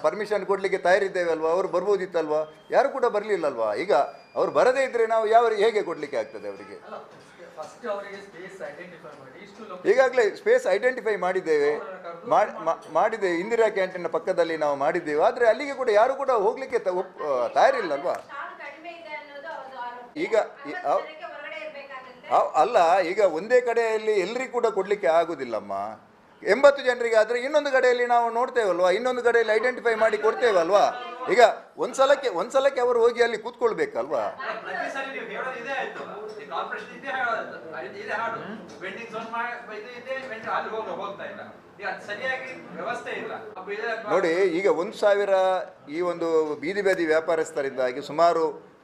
ಪರ್ಮಿಷನ್ ಕೊಡಲಿಕ್ಕೆ ತಯಾರಿದ್ದೇವೆ ಅಲ್ವಾ? ಅವರು ಬರ್ಬೋದಿತ್ತಲ್ವಾ? ಯಾರು ಕೂಡ ಬರಲಿಲ್ಲಲ್ವಾ? ಈಗ ಅವ್ರು ಬರದೇ ಇದ್ರೆ ನಾವು ಹೇಗೆ ಕೊಡಲಿಕ್ಕೆ ಆಗ್ತದೆ ಅವರಿಗೆ? ಈಗಾಗಲೇ ಸ್ಪೇಸ್ ಐಡೆಂಟಿಫೈ ಮಾಡಿದ್ದೇವೆ. ಇಂದಿರಾ ಕ್ಯಾಂಟೀನ್ ಪಕ್ಕದಲ್ಲಿ ನಾವು ಮಾಡಿದ್ದೇವೆ. ಆದರೆ ಅಲ್ಲಿಗೆ ಕೂಡ ಯಾರು ಕೂಡ ಹೋಗ್ಲಿಕ್ಕೆ ತಯಾರಿಲ್ಲಲ್ವಾ? ಈಗ ಅಲ್ಲ, ಈಗ ಒಂದೇ ಕಡೆಯಲ್ಲಿ ಎಲ್ಲರಿಗೂ ಕೂಡ ಕೊಡಲಿಕ್ಕೆ ಆಗೋದಿಲ್ಲಮ್ಮ. 80 ಜನರಿಗೆ ಆದರೆ ಇನ್ನೊಂದು ಕಡೆಯಲ್ಲಿ ನಾವು ನೋಡ್ತೇವಲ್ವಾ, ಇನ್ನೊಂದು ಕಡೆಯಲ್ಲಿ ಐಡೆಂಟಿಫೈ ಮಾಡಿ ಕೊಡ್ತೇವಲ್ವಾ? ಈಗ ಒಂದ್ಸಲಕ್ಕೆ ಅವರು ಹೋಗಿ ಅಲ್ಲಿ ಕೂತ್ಕೊಳ್ಬೇಕಲ್ವಾ? ನೋಡಿ, ಈಗ 1,000 ಈ ಒಂದು ಬೀದಿ ವ್ಯಾಪಾರಸ್ಥರಿಂದಾಗಿ ಸುಮಾರು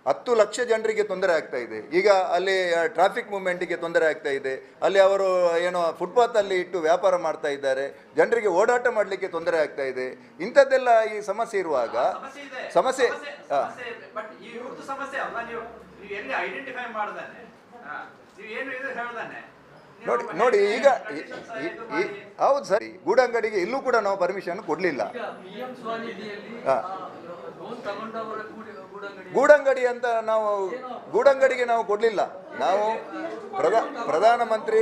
10 ಲಕ್ಷ ಜನರಿಗೆ ತೊಂದರೆ ಆಗ್ತಾ ಇದೆ. ಈಗ ಅಲ್ಲಿ ಟ್ರಾಫಿಕ್ ಮೂವ್ಮೆಂಟಿಗೆ ತೊಂದರೆ ಆಗ್ತಾ ಇದೆ. ಅಲ್ಲಿ ಅವರು ಫುಟ್ಪಾತ್ ಅಲ್ಲಿ ಇಟ್ಟು ವ್ಯಾಪಾರ ಮಾಡ್ತಾ ಇದ್ದಾರೆ. ಜನರಿಗೆ ಓಡಾಟ ಮಾಡಲಿಕ್ಕೆ ತೊಂದರೆ ಆಗ್ತಾ ಇದೆ. ಇಂಥದ್ದೆಲ್ಲ ಈ ಸಮಸ್ಯೆ ಇರುವಾಗ ಸಮಸ್ಯೆ ನೋಡಿ ಈಗ ಹೌದು ಸರಿ, ಗೂಡಂಗಡಿಗೆ ಇಲ್ಲೂ ಕೂಡ ನಾವು ಪರ್ಮಿಷನ್ ಕೊಡಲಿಲ್ಲ. ಗೂಡಂಗಡಿ ಅಂತ ಗೂಡಂಗಡಿಗೆ ನಾವು ಕೊಡಲಿಲ್ಲ. ನಾವು ಪ್ರಧಾನಮಂತ್ರಿ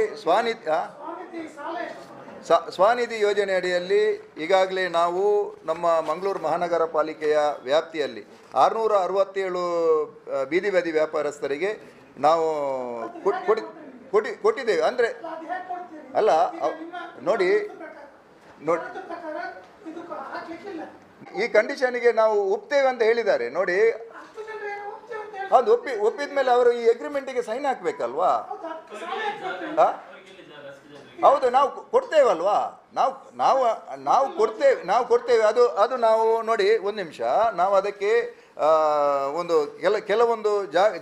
ಸ್ವಾನಿಧಿ ಯೋಜನೆ ಅಡಿಯಲ್ಲಿ ಈಗಾಗಲೇ ನಾವು ನಮ್ಮ ಮಂಗಳೂರು ಮಹಾನಗರ ಪಾಲಿಕೆಯ ವ್ಯಾಪ್ತಿಯಲ್ಲಿ 667 ಬೀದಿ ವ್ಯಾಪಾರಸ್ಥರಿಗೆ ನಾವು ಕೊಟ್ಟಿದ್ದೇವೆ. ಅಂದರೆ ಅಲ್ಲ, ನೋಡಿ ಈ ಕಂಡೀಷನ್ಗೆ ನಾವು ಒಪ್ತೇವೆ ಅಂತ ಹೇಳಿದ್ದಾರೆ. ನೋಡಿ, ಅದು ಒಪ್ಪಿದ ಮೇಲೆ ಅವರು ಈ ಅಗ್ರಿಮೆಂಟಿಗೆ ಸೈನ್ ಹಾಕ್ಬೇಕಲ್ವಾ? ಹೌದು, ನಾವು ಕೊಡ್ತೇವಲ್ವಾ? ನಾವು ಕೊಡ್ತೇವೆ. ಅದು ನಾವು ನೋಡಿ, ಒಂದು ನಿಮಿಷ, ನಾವು ಅದಕ್ಕೆ ಒಂದು ಕೆಲವೊಂದು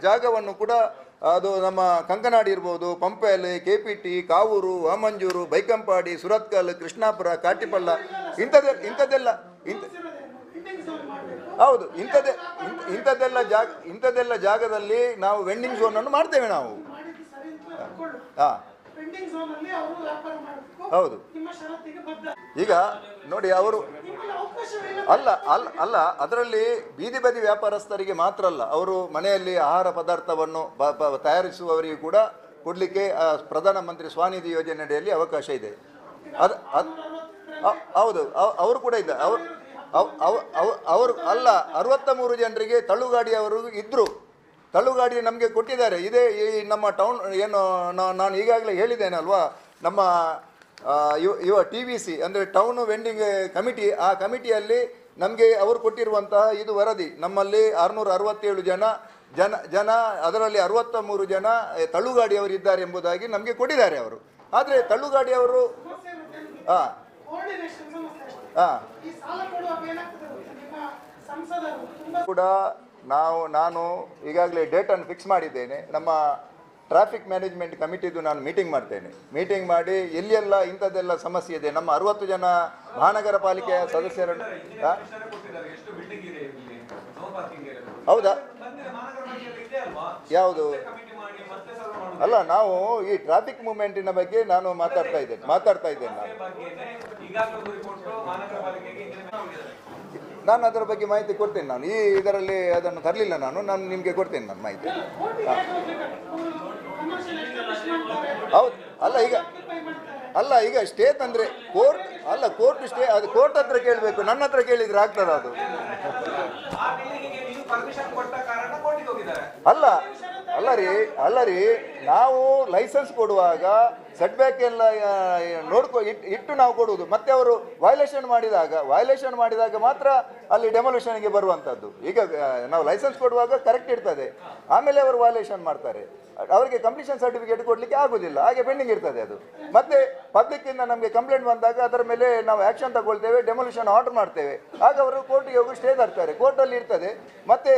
ಜಾಗವನ್ನು ಕೂಡ ಅದು ನಮ್ಮ ಕಂಕನಾಡಿ ಇರ್ಬೋದು, ಪಂಪೆಲ್, KPT, ಕಾವೂರು, ವಾಮಂಜೂರು, ಬೈಕಂಪಾಡಿ, ಸುರತ್ಕಲ್, ಕೃಷ್ಣಾಪುರ, ಕಾಟಿಪಳ್ಳ ಇಂಥದ್ದೆಲ್ಲ ಹೌದು ಇಂಥದ್ದೆಲ್ಲ ಜಾಗದಲ್ಲಿ ನಾವು ವೆಂಡಿಂಗ್ ಝೋನನ್ನು ಮಾಡ್ತೇವೆ ನಾವು. ಹಾಂ ಹೌದು. ಈಗ ನೋಡಿ ಅವರು ಅಲ್ಲ ಅದರಲ್ಲಿ ಬೀದಿ ಬದಿ ವ್ಯಾಪಾರಸ್ಥರಿಗೆ ಮಾತ್ರ ಅಲ್ಲ, ಅವರು ಮನೆಯಲ್ಲಿ ಆಹಾರ ಪದಾರ್ಥವನ್ನು ತಯಾರಿಸುವವರಿಗೂ ಕೂಡ ಕೊಡಲಿಕ್ಕೆ ಪ್ರಧಾನಮಂತ್ರಿ ಸ್ವಾನಿಧಿ ಯೋಜನೆಯಡಿಯಲ್ಲಿ ಅವಕಾಶ ಇದೆ. ಹೌದು ಅವರು ಕೂಡ ಇದ್ದ ಅವರು ಅಲ್ಲ 63 ಜನರಿಗೆ ತಳ್ಳುಗಾಡಿಯವರು ಇದ್ದರು. ತಳ್ಳುಗಾಡಿ ನಮಗೆ ಕೊಟ್ಟಿದ್ದಾರೆ. ಇದೇ ಈ ನಮ್ಮ ಟೌನ್ ಏನು ನಾನು ಈಗಾಗಲೇ ಹೇಳಿದ್ದೇನಲ್ವಾ, ನಮ್ಮ TVC ಅಂದರೆ ಟೌನ್ ವೆಂಡಿಂಗ್ ಕಮಿಟಿ, ಆ ಕಮಿಟಿಯಲ್ಲಿ ನಮಗೆ ಅವರು ಕೊಟ್ಟಿರುವಂತಹ ಇದು ವರದಿ. ನಮ್ಮಲ್ಲಿ 667 ಜನ ಅದರಲ್ಲಿ 63 ಜನ ತಳ್ಳುಗಾಡಿಯವರು ಇದ್ದಾರೆ ಎಂಬುದಾಗಿ ನಮಗೆ ಕೊಟ್ಟಿದ್ದಾರೆ ಅವರು. ಆದರೆ ತಳ್ಳುಗಾಡಿಯವರು ಕೂಡ ನಾನು ಈಗಾಗಲೇ ಡೇಟನ್ನು ಫಿಕ್ಸ್ ಮಾಡಿದ್ದೇನೆ. ನಮ್ಮ ಟ್ರಾಫಿಕ್ ಮ್ಯಾನೇಜ್ಮೆಂಟ್ ಕಮಿಟಿದು ನಾನು ಮೀಟಿಂಗ್ ಮಾಡಿ ಎಲ್ಲಿಯೆಲ್ಲ ಇಂಥದ್ದೆಲ್ಲ ಸಮಸ್ಯೆ ಇದೆ, ನಮ್ಮ 60 ಜನ ಮಹಾನಗರ ಪಾಲಿಕೆಯ ಸದಸ್ಯರನ್ನು ಹೌದಾ ಯಾವುದು ಅಲ್ಲ, ನಾವು ಈ ಟ್ರಾಫಿಕ್ ಮೂವ್ಮೆಂಟಿನ ಬಗ್ಗೆ ನಾನು ಮಾತಾಡ್ತಾ ಇದ್ದೇನೆ ನಾನು ಅದರ ಬಗ್ಗೆ ಮಾಹಿತಿ ಕೊಡ್ತೇನೆ. ನಾನು ಈ ಇದರಲ್ಲಿ ಅದನ್ನು ತರಲಿಲ್ಲ, ನಾನು ನಿಮಗೆ ಕೊಡ್ತೇನೆ ನಾನು ಮಾಹಿತಿ. ಹೌದು ಈಗ ಸ್ಟೇ ತಂದರೆ ಕೋರ್ಟ್ ಸ್ಟೇ, ಅದು ಕೋರ್ಟ್ ಹತ್ರ ಕೇಳಬೇಕು, ನನ್ನ ಹತ್ರ ಕೇಳಿದ್ರೆ ಆಗ್ತದ ಅದು? ಅಲ್ಲ ರೀ ನಾವು ಲೈಸೆನ್ಸ್ ಕೊಡುವಾಗ ಸೆಟ್ ಬ್ಯಾಕ್ ಎಲ್ಲ ಇಟ್ಟು ನಾವು ಕೊಡುವುದು. ಮತ್ತೆ ಅವರು ವೈಲೇಷನ್ ಮಾಡಿದಾಗ ಮಾತ್ರ ಅಲ್ಲಿ ಡೆಮೊಲ್ಯೂಷನ್ಗೆ ಬರುವಂಥದ್ದು. ಈಗ ನಾವು ಲೈಸೆನ್ಸ್ ಕೊಡುವಾಗ ಕರೆಕ್ಟ್ ಇರ್ತದೆ, ಆಮೇಲೆ ಅವರು ವೈಲೇಷನ್ ಮಾಡ್ತಾರೆ, ಅವರಿಗೆ ಕಂಪ್ಲೀಷನ್ ಸರ್ಟಿಫಿಕೇಟ್ ಕೊಡಲಿಕ್ಕೆ ಆಗೋದಿಲ್ಲ, ಹಾಗೆ ಪೆಂಡಿಂಗ್ ಇರ್ತದೆ ಅದು. ಮತ್ತೆ ಪಬ್ಲಿಕ್ಕಿಂದ ನಮಗೆ ಕಂಪ್ಲೇಂಟ್ ಬಂದಾಗ ಅದರ ಮೇಲೆ ನಾವು ಆ್ಯಕ್ಷನ್ ತಗೊಳ್ತೇವೆ, ಡೆಮೊಲ್ಯೂಷನ್ ಆರ್ಡರ್ ಮಾಡ್ತೇವೆ. ಆಗ ಅವರು ಕೋರ್ಟಿಗೆ ಹೋಗಿ ಸ್ಟೇ ತರ್ತಾರೆ, ಕೋರ್ಟಲ್ಲಿ ಇರ್ತದೆ. ಮತ್ತೆ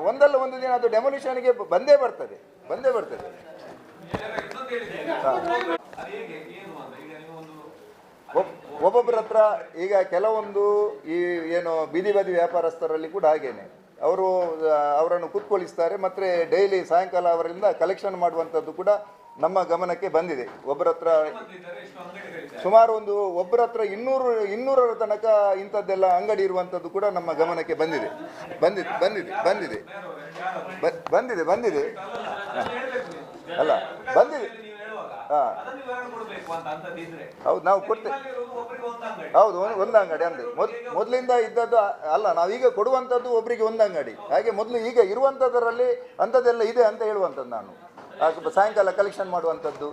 ಒಂದಲ್ಲ ಒಂದು ದಿನ ಅದು ಡೆಮೊಲ್ಯೂಷನ್ಗೆ ಬಂದೇ ಬರ್ತದೆ. ಒಬ್ಬೊಬ್ಬರ ಹತ್ರ ಈಗ ಕೆಲವೊಂದು ಈ ಏನು ಬೀದಿ ಬದಿ ವ್ಯಾಪಾರಸ್ಥರಲ್ಲಿ ಕೂಡ ಹಾಗೇನೆ, ಅವರನ್ನು ಕೂತ್ಕೊಳ್ಳಿಸ್ತಾರೆ. ಮತ್ತು ಡೈಲಿ ಸಾಯಂಕಾಲ ಅವರಿಂದ ಕಲೆಕ್ಷನ್ ಮಾಡುವಂಥದ್ದು ಕೂಡ ನಮ್ಮ ಗಮನಕ್ಕೆ ಬಂದಿದೆ. ಒಬ್ಬರ ಹತ್ರ ಸುಮಾರು ಒಬ್ಬರ ಹತ್ರ 200 ತನಕ ಇಂಥದ್ದೆಲ್ಲ ಅಂಗಡಿ ಇರುವಂಥದ್ದು ಕೂಡ ನಮ್ಮ ಗಮನಕ್ಕೆ ಬಂದಿದೆ. ಅಲ್ಲ ಬಂದಿದೆ. ಹೌದು ನಾವು ಕೊಡ್ತೇವೆ. ಹೌದು ಒಂದು ಅಂಗಡಿ ಅಂದ್ರೆ ಮೊದಲಿಂದ ಇದ್ದದ್ದು ಅಲ್ಲ, ನಾವೀಗ ಕೊಡುವಂಥದ್ದು ಒಬ್ಬರಿಗೆ ಒಂದು ಅಂಗಡಿ. ಹಾಗೆ ಮೊದಲು ಈಗ ಇರುವಂಥದ್ದರಲ್ಲಿ ಅಂಥದ್ದೆಲ್ಲ ಇದೆ ಅಂತ ಹೇಳುವಂಥದ್ದು ನಾನು. ಸಾಯಂಕಾಲ ಕಲೆಕ್ಷನ್ ಮಾಡುವಂಥದ್ದು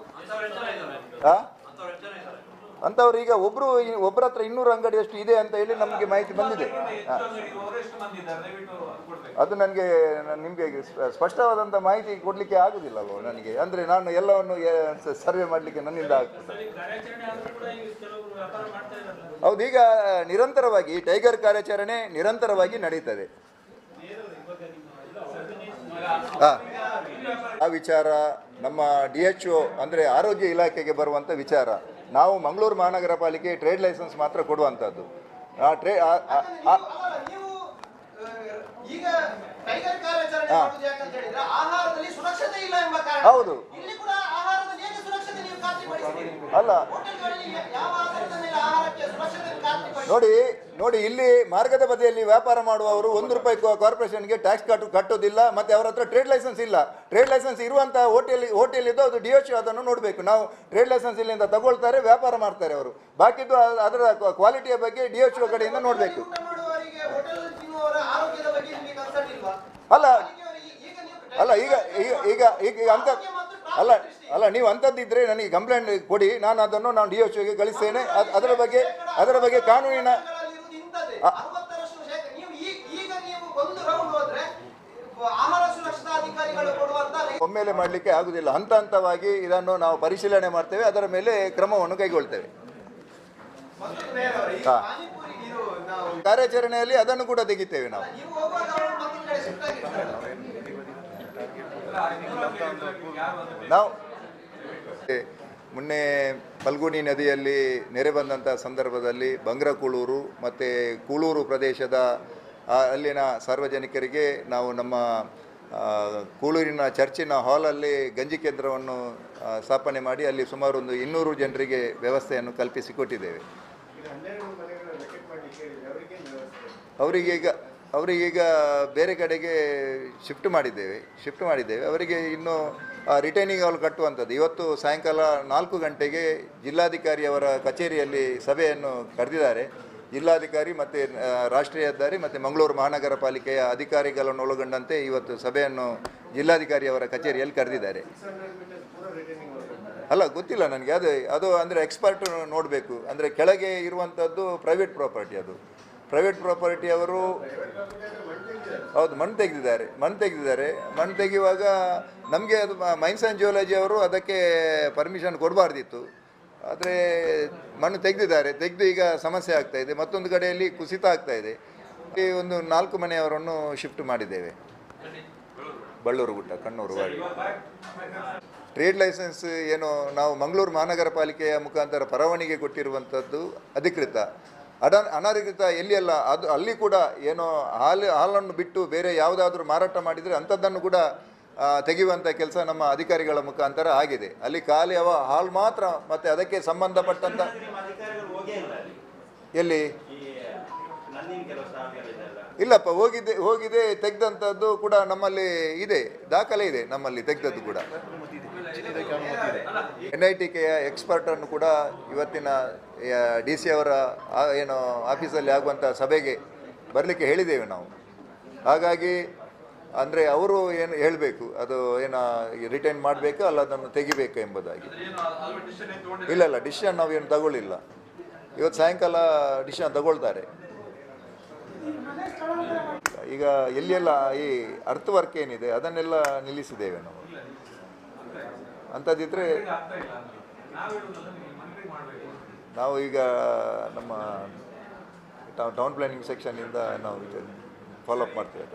ಅಂಥವ್ರು ಈಗ ಒಬ್ಬರ ಹತ್ರ 200 ಅಂಗಡಿಯಷ್ಟು ಇದೆ ಅಂತ ಹೇಳಿ ನಮಗೆ ಮಾಹಿತಿ ಬಂದಿದೆ. ಅದು ನಿಮಗೆ ಸ್ಪಷ್ಟವಾದಂಥ ಮಾಹಿತಿ ಕೊಡಲಿಕ್ಕೆ ಆಗುದಿಲ್ಲವೋ ನನಗೆ, ಅಂದರೆ ನಾನು ಎಲ್ಲವನ್ನು ಸರ್ವೆ ಮಾಡಲಿಕ್ಕೆ ನನ್ನಿಂದ ಆಗ್ತದೆ. ಹೌದು, ಈಗ ನಿರಂತರವಾಗಿ ಟೈಗರ್ ಕಾರ್ಯಾಚರಣೆ ನಿರಂತರವಾಗಿ ನಡೀತದೆ. ಆ ವಿಚಾರ ನಮ್ಮ DHO ಅಂದರೆ ಆರೋಗ್ಯ ಇಲಾಖೆಗೆ ಬರುವಂಥ ವಿಚಾರ. ನಾವು ಮಂಗಳೂರು ಮಹಾನಗರ ಪಾಲಿಕೆ ಟ್ರೇಡ್ ಲೈಸೆನ್ಸ್ ಮಾತ್ರ ಕೊಡುವಂಥದ್ದು. ಹೌದು ಅಲ್ಲ ನೋಡಿ ಇಲ್ಲಿ ಮಾರ್ಗದ ಬದಿಯಲ್ಲಿ ವ್ಯಾಪಾರ ಮಾಡುವವರು ₹1 ಕಾರ್ಪೊರೇಷನ್ಗೆ ಟ್ಯಾಕ್ಸ್ ಕಟ್ಟೋದಿಲ್ಲ. ಮತ್ತೆ ಅವರ ಹತ್ರ ಟ್ರೇಡ್ ಲೈಸೆನ್ಸ್ ಇಲ್ಲ. ಟ್ರೇಡ್ ಲೈಸೆನ್ಸ್ ಇರುವಂತಹ ಹೋಟೆಲ್ ಇದ್ದು ಅದು DHO ಅದನ್ನು ನೋಡಬೇಕು. ನಾವು ಟ್ರೇಡ್ ಲೈಸೆನ್ಸ್ ಇಲ್ಲಿಂದ ತಗೊಳ್ತಾರೆ, ವ್ಯಾಪಾರ ಮಾಡ್ತಾರೆ ಅವರು. ಬಾಕಿದ್ದು ಅದರ ಕ್ವಾಲಿಟಿಯ ಬಗ್ಗೆ DHO ಕಡೆಯಿಂದ ನೋಡಬೇಕು. ಅಲ್ಲ ಈಗ ಅಂತ ಅಲ್ಲ ನೀವು ಅಂಥದ್ದಿದ್ರೆ ನನಗೆ ಕಂಪ್ಲೇಂಟ್ ಕೊಡಿ, ನಾನು ಅದನ್ನು DHOಗೆ ಕಳಿಸ್ತೇನೆ. ಅದರ ಬಗ್ಗೆ ಕಾನೂನಿನ ಒಮ್ಮೆಲೆ ಮಾಡಲಿಕ್ಕೆ ಆಗುದಿಲ್ಲ. ಹಂತವಾಗಿ ಇದನ್ನು ನಾವು ಪರಿಶೀಲನೆ ಮಾಡ್ತೇವೆ, ಅದರ ಮೇಲೆ ಕ್ರಮವನ್ನು ಕೈಗೊಳ್ತೇವೆ. ಹಾ. ಕಾರ್ಯಾಚರಣೆಯಲ್ಲಿ ಅದನ್ನು ಕೂಡ ತೆಗಿತೇವೆ ನಾವು. ನಾವು ಮೊನ್ನೆ ಫಲ್ಗುಣಿ ನದಿಯಲ್ಲಿ ನೆರೆ ಬಂದಂಥ ಸಂದರ್ಭದಲ್ಲಿ ಬಂಗ್ರಕೂಳೂರು ಮತ್ತು ಕೂಳೂರು ಪ್ರದೇಶದ ಅಲ್ಲಿನ ಸಾರ್ವಜನಿಕರಿಗೆ ನಾವು ನಮ್ಮ ಕೂಳೂರಿನ ಚರ್ಚಿನ ಹಾಲಲ್ಲಿ ಗಂಜಿ ಕೇಂದ್ರವನ್ನು ಸ್ಥಾಪನೆ ಮಾಡಿ ಅಲ್ಲಿ ಸುಮಾರು ಒಂದು 200 ಜನರಿಗೆ ವ್ಯವಸ್ಥೆಯನ್ನು ಕಲ್ಪಿಸಿಕೊಟ್ಟಿದ್ದೇವೆ. ಅವರಿಗೀಗ ಬೇರೆ ಕಡೆಗೆ ಶಿಫ್ಟ್ ಮಾಡಿದ್ದೇವೆ. ಅವರಿಗೆ ಇನ್ನೂ ರಿಟೈನಿಂಗ್ ಹಾಲ್ ಕಟ್ಟುವಂಥದ್ದು. ಇವತ್ತು ಸಾಯಂಕಾಲ 4 ಗಂಟೆಗೆ ಜಿಲ್ಲಾಧಿಕಾರಿಯವರ ಕಚೇರಿಯಲ್ಲಿ ಸಭೆಯನ್ನು ಕರೆದಿದ್ದಾರೆ. ಜಿಲ್ಲಾಧಿಕಾರಿ ಮತ್ತು ರಾಷ್ಟ್ರೀಯ ಹೆದ್ದಾರಿ ಮತ್ತು ಮಂಗಳೂರು ಮಹಾನಗರ ಪಾಲಿಕೆಯ ಅಧಿಕಾರಿಗಳನ್ನು ಒಳಗೊಂಡಂತೆ ಇವತ್ತು ಸಭೆಯನ್ನು ಜಿಲ್ಲಾಧಿಕಾರಿಯವರ ಕಚೇರಿಯಲ್ಲಿ ಕರೆದಿದ್ದಾರೆ. ಅಲ್ಲ, ಗೊತ್ತಿಲ್ಲ ನನಗೆ. ಅದು ಅಂದರೆ ಎಕ್ಸ್ಪರ್ಟ್ ನೋಡಬೇಕು. ಅಂದರೆ ಕೆಳಗೆ ಇರುವಂಥದ್ದು ಪ್ರೈವೇಟ್ ಪ್ರಾಪರ್ಟಿ. ಅದು ಪ್ರೈವೇಟ್ ಪ್ರಾಪರ್ಟಿ. ಅವರು ಹೌದು ಮಣ್ಣು ತೆಗೆದಿದ್ದಾರೆ. ಮಣ್ಣು ತೆಗೆಯುವಾಗ ನಮಗೆ ಅದು ಮೈನ್ಸ್ ಆ್ಯಂಡ್ ಜಿಯೋಲಜಿ ಅವರು ಅದಕ್ಕೆ ಪರ್ಮಿಷನ್ ಕೊಡಬಾರ್ದಿತ್ತು. ಆದರೆ ಮಣ್ಣು ತೆಗೆದು ಈಗ ಸಮಸ್ಯೆ ಆಗ್ತಾಯಿದೆ. ಮತ್ತೊಂದು ಕಡೆಯಲ್ಲಿ ಕುಸಿತ ಆಗ್ತಾಯಿದೆ. ಒಂದು 4 ಮನೆಯವರನ್ನು ಶಿಫ್ಟ್ ಮಾಡಿದ್ದೇವೆ. ಬಳ್ಳೂರು ಗುಟ್ಟ, ಕಣ್ಣೂರು ವಾಡಿ. ಟ್ರೇಡ್ ಲೈಸೆನ್ಸ್ ಏನು ನಾವು ಮಂಗಳೂರು ಮಹಾನಗರ ಪಾಲಿಕೆಯ ಮುಖಾಂತರ ಪರವಾನಿಗೆ ಕೊಟ್ಟಿರುವಂಥದ್ದು ಅಧಿಕೃತ. ಅನಧಿಕೃತ ಎಲ್ಲಿಯಲ್ಲ ಅದು ಅಲ್ಲಿ ಕೂಡ ಏನೋ ಹಾಲನ್ನು ಬಿಟ್ಟು ಬೇರೆ ಯಾವುದಾದ್ರೂ ಮಾರಾಟ ಮಾಡಿದರೆ ಅಂಥದ್ದನ್ನು ಕೂಡ ತೆಗೆಯುವಂಥ ಕೆಲಸ ನಮ್ಮ ಅಧಿಕಾರಿಗಳ ಮುಖಾಂತರ ಆಗಿದೆ. ಅಲ್ಲಿ ಖಾಲಿ ಹಾಲು ಮಾತ್ರ, ಮತ್ತು ಅದಕ್ಕೆ ಸಂಬಂಧಪಟ್ಟಂಥ ಎಲ್ಲಿ ಇಲ್ಲಪ್ಪ ಹೋಗಿದೆ ತೆಗೆದಂಥದ್ದು ಕೂಡ ನಮ್ಮಲ್ಲಿ ಇದೆ, ದಾಖಲೆ ಇದೆ ನಮ್ಮಲ್ಲಿ ತೆಗೆದದ್ದು ಕೂಡ. NITKಯ ಎಕ್ಸ್ಪರ್ಟನ್ನು ಕೂಡ ಇವತ್ತಿನ DC ಅವರ ಏನು ಆಫೀಸಲ್ಲಿ ಆಗುವಂಥ ಸಭೆಗೆ ಬರಲಿಕ್ಕೆ ಹೇಳಿದ್ದೇವೆ ನಾವು. ಹಾಗಾಗಿ ಅಂದರೆ ಅವರು ಏನು ಹೇಳಬೇಕು, ಅದು ಏನು ರಿಟೈನ್ ಮಾಡಬೇಕಾ ಅಲ್ಲ ಅದನ್ನು ತೆಗಿಬೇಕಾ ಎಂಬುದಾಗಿ. ಇಲ್ಲ ಡಿಸಿಷನ್ ನಾವೇನು ತಗೊಳ್ಳಿಲ್ಲ. ಇವತ್ತು ಸಾಯಂಕಾಲ ಡಿಸಿಷನ್ ತಗೊಳ್ತಾರೆ. ಈಗ ಎಲ್ಲೆಲ್ಲ ಈ ಅರ್ತ್ ವರ್ಕ್ ಏನಿದೆ ಅದನ್ನೆಲ್ಲ ನಿಲ್ಲಿಸಿದ್ದೇವೆ ನಾವು. ಅಂಥದ್ದಿದ್ರೆ ನಾವು ಈಗ ನಮ್ಮ ಟೌನ್ ಪ್ಲಾನಿಂಗ್ ಸೆಕ್ಷನ್ನಿಂದ ನಾವು ಫಾಲೋಅಪ್ ಮಾಡ್ತೇವೆ.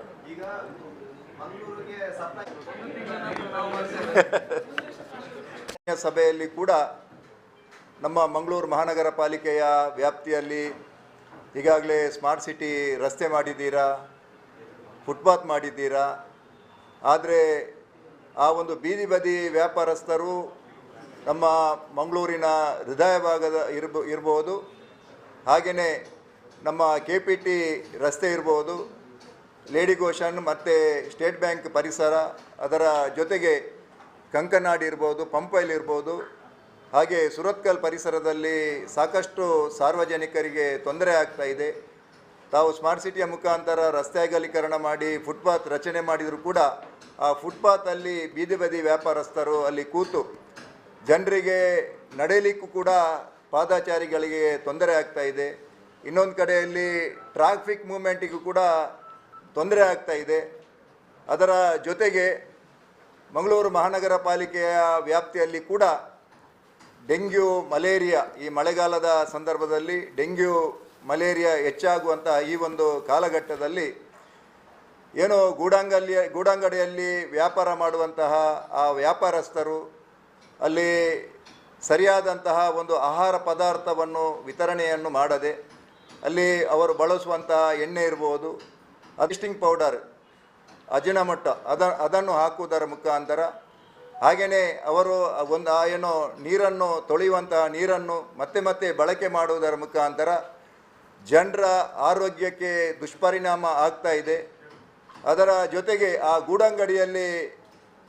ಸಭೆಯಲ್ಲಿ ಕೂಡ ನಮ್ಮ ಮಂಗಳೂರು ಮಹಾನಗರ ಪಾಲಿಕೆಯ ವ್ಯಾಪ್ತಿಯಲ್ಲಿ ಈಗಾಗಲೇ ಸ್ಮಾರ್ಟ್ ಸಿಟಿ ರಸ್ತೆ ಮಾಡಿದ್ದೀರಾ, ಫುಟ್ಪಾತ್ ಮಾಡಿದ್ದೀರಾ. ಆದರೆ ಆ ಒಂದು ಬೀದಿ ಬದಿ ವ್ಯಾಪಾರಸ್ಥರು ನಮ್ಮ ಮಂಗಳೂರಿನ ಹೃದಯ ಭಾಗದ ಇರ್ಬೋದು, ಹಾಗೆಯೇ ನಮ್ಮ KPT ರಸ್ತೆ ಇರ್ಬೋದು, ಲೇಡಿ ಗೋಶನ್ ಮತ್ತು ಸ್ಟೇಟ್ ಬ್ಯಾಂಕ್ ಪರಿಸರ, ಅದರ ಜೊತೆಗೆ ಕಂಕನಾಡಿ ಇರ್ಬೋದು, ಪಂಪೈಲ್ ಇರ್ಬೋದು, ಹಾಗೆ ಸುರತ್ಕಲ್ ಪರಿಸರದಲ್ಲಿ ಸಾಕಷ್ಟು ಸಾರ್ವಜನಿಕರಿಗೆ ತೊಂದರೆ ಆಗ್ತಾಯಿದೆ. ತಾವು ಸ್ಮಾರ್ಟ್ ಸಿಟಿಯ ಮುಖಾಂತರ ರಸ್ತೆ ಅಗಲೀಕರಣ ಮಾಡಿ ಫುಟ್ಪಾತ್ ರಚನೆ ಮಾಡಿದರೂ ಕೂಡ ಆ ಫುಟ್ಪಾತಲ್ಲಿ ಬೀದಿ ಬದಿ ವ್ಯಾಪಾರಸ್ಥರು ಅಲ್ಲಿ ಕೂತು ಜನರಿಗೆ ನಡೆಯಲಿಕ್ಕೂ ಕೂಡ ಪಾದಚಾರಿಗಳಿಗೆ ತೊಂದರೆ ಆಗ್ತಾಯಿದೆ. ಇನ್ನೊಂದು ಕಡೆಯಲ್ಲಿ ಟ್ರಾಫಿಕ್ ಮೂವ್ಮೆಂಟಿಗೂ ಕೂಡ ತೊಂದರೆ ಆಗ್ತಾಯಿದೆ. ಅದರ ಜೊತೆಗೆ ಮಂಗಳೂರು ಮಹಾನಗರ ಪಾಲಿಕೆಯ ವ್ಯಾಪ್ತಿಯಲ್ಲಿ ಕೂಡ ಡೆಂಗ್ಯೂ ಮಲೇರಿಯಾ, ಈ ಮಳೆಗಾಲದ ಸಂದರ್ಭದಲ್ಲಿ ಡೆಂಗ್ಯೂ ಮಲೇರಿಯಾ ಹೆಚ್ಚಾಗುವಂಥ ಈ ಒಂದು ಕಾಲಘಟ್ಟದಲ್ಲಿ ಏನೋ ಗೂಡಂಗಡಿಯಲ್ಲಿ ವ್ಯಾಪಾರ ಮಾಡುವಂತಹ ಆ ವ್ಯಾಪಾರಸ್ಥರು ಅಲ್ಲಿ ಸರಿಯಾದಂತಹ ಒಂದು ಆಹಾರ ಪದಾರ್ಥವನ್ನು ವಿತರಣೆಯನ್ನು ಮಾಡದೆ ಅಲ್ಲಿ ಅವರು ಬಳಸುವಂತಹ ಎಣ್ಣೆ ಇರ್ಬೋದು, ಅಜಿಸ್ಟಿಂಗ್ ಪೌಡರ್, ಅಜಿನಮೊಟ್ಟ ಅದನ್ನು ಹಾಕುವುದರ ಮುಖಾಂತರ, ಹಾಗೆಯೇ ಅವರು ಒಂದು ಏನೋ ನೀರನ್ನು ತೊಳೆಯುವಂತಹ ನೀರನ್ನು ಮತ್ತೆ ಬಳಕೆ ಮಾಡುವುದರ ಮುಖಾಂತರ ಜನರ ಆರೋಗ್ಯಕ್ಕೆ ದುಷ್ಪರಿಣಾಮ ಆಗ್ತಾ ಇದೆ. ಅದರ ಜೊತೆಗೆ ಆ ಗೂಡಂಗಡಿಯಲ್ಲಿ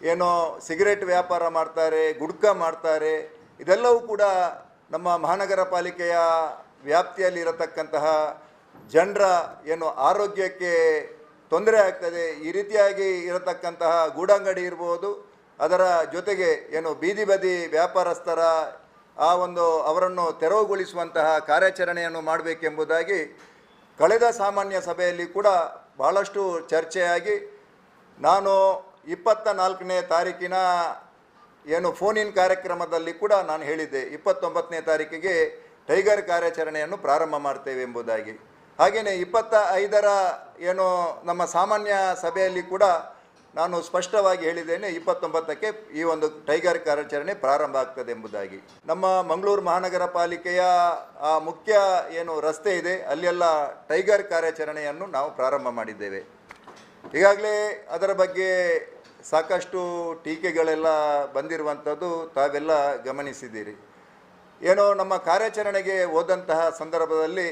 ಏನೋ ಸಿಗರೇಟ್ ವ್ಯಾಪಾರ ಮಾಡ್ತಾರೆ, ಗುಡ್ಕಾ ಮಾಡ್ತಾರೆ. ಇದೆಲ್ಲವೂ ಕೂಡ ನಮ್ಮ ಮಹಾನಗರ ಪಾಲಿಕೆಯ ವ್ಯಾಪ್ತಿಯಲ್ಲಿ ಇರತಕ್ಕಂತಹ ಜನರ ಏನು ಆರೋಗ್ಯಕ್ಕೆ ತೊಂದರೆ ಆಗ್ತದೆ. ಈ ರೀತಿಯಾಗಿ ಇರತಕ್ಕಂತಹ ಗೂಡಂಗಡಿ ಇರ್ಬೋದು, ಅದರ ಜೊತೆಗೆ ಏನು ಬೀದಿ ಬದಿ ವ್ಯಾಪಾರಸ್ಥರ ಆ ಒಂದು ಅವರನ್ನು ತೆರವುಗೊಳಿಸುವಂತಹ ಕಾರ್ಯಾಚರಣೆಯನ್ನು ಮಾಡಬೇಕೆಂಬುದಾಗಿ ಕಳೆದ ಸಾಮಾನ್ಯ ಸಭೆಯಲ್ಲಿ ಕೂಡ ಭಾಳಷ್ಟು ಚರ್ಚೆಯಾಗಿ ನಾನು 24ನೇ ತಾರೀಕಿನ ಏನು ಫೋನ್ ಇನ್ ಕಾರ್ಯಕ್ರಮದಲ್ಲಿ ಕೂಡ ನಾನು ಹೇಳಿದ್ದೆ, 29ನೇ ತಾರೀಕಿಗೆ ಟೈಗರ್ ಕಾರ್ಯಾಚರಣೆಯನ್ನು ಪ್ರಾರಂಭ ಮಾಡ್ತೇವೆ ಎಂಬುದಾಗಿ. ಹಾಗೆಯೇ 25ರ ಏನು ನಮ್ಮ ಸಾಮಾನ್ಯ ಸಭೆಯಲ್ಲಿ ಕೂಡ ನಾನು ಸ್ಪಷ್ಟವಾಗಿ ಹೇಳಿದ್ದೇನೆ, 29ಕ್ಕೆ ಈ ಒಂದು ಟೈಗರ್ ಕಾರ್ಯಾಚರಣೆ ಪ್ರಾರಂಭ ಆಗ್ತದೆ ಎಂಬುದಾಗಿ. ನಮ್ಮ ಮಂಗಳೂರು ಮಹಾನಗರ ಪಾಲಿಕೆಯ ಮುಖ್ಯ ಏನು ರಸ್ತೆ ಇದೆ ಅಲ್ಲೆಲ್ಲ ಟೈಗರ್ ಕಾರ್ಯಾಚರಣೆಯನ್ನು ನಾವು ಪ್ರಾರಂಭ ಮಾಡಿದ್ದೇವೆ. ಈಗಾಗಲೇ ಅದರ ಬಗ್ಗೆ ಸಾಕಷ್ಟು ಟೀಕೆಗಳೆಲ್ಲ ಬಂದಿರುವಂಥದ್ದು ತಾವೆಲ್ಲ ಗಮನಿಸಿದ್ದೀರಿ. ಏನೋ ನಮ್ಮ ಕಾರ್ಯಾಚರಣೆಗೆ ಹೋದಂತಹ ಸಂದರ್ಭದಲ್ಲಿ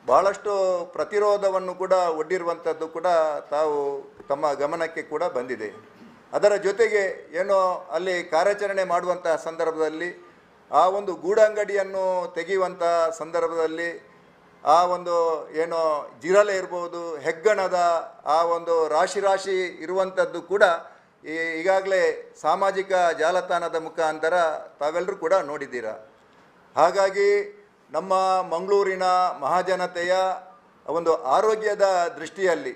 ಭಾಳಷ್ಟು ಪ್ರತಿರೋಧವನ್ನು ಕೂಡ ಒಡ್ಡಿರುವಂಥದ್ದು ಕೂಡ ತಾವು ತಮ್ಮ ಗಮನಕ್ಕೆ ಕೂಡ ಬಂದಿದೆ. ಅದರ ಜೊತೆಗೆ ಏನೋ ಅಲ್ಲಿ ಕಾರ್ಯಾಚರಣೆ ಮಾಡುವಂತಹ ಸಂದರ್ಭದಲ್ಲಿ ಆ ಒಂದು ಗೂಡಂಗಡಿಯನ್ನು ತೆಗೆಯುವಂಥ ಸಂದರ್ಭದಲ್ಲಿ ಆ ಒಂದು ಏನೋ ಜಿರಲೆ ಇರ್ಬೋದು, ಹೆಗ್ಗಣದ ಆ ಒಂದು ರಾಶಿ ಇರುವಂಥದ್ದು ಕೂಡ ಈಗಾಗಲೇ ಸಾಮಾಜಿಕ ಜಾಲತಾಣದ ಮುಖಾಂತರ ತಾವೆಲ್ಲರೂ ಕೂಡ ನೋಡಿದ್ದೀರ. ಹಾಗಾಗಿ ನಮ್ಮ ಮಂಗಳೂರಿನ ಮಹಾಜನತೆಯ ಒಂದು ಆರೋಗ್ಯದ ದೃಷ್ಟಿಯಲ್ಲಿ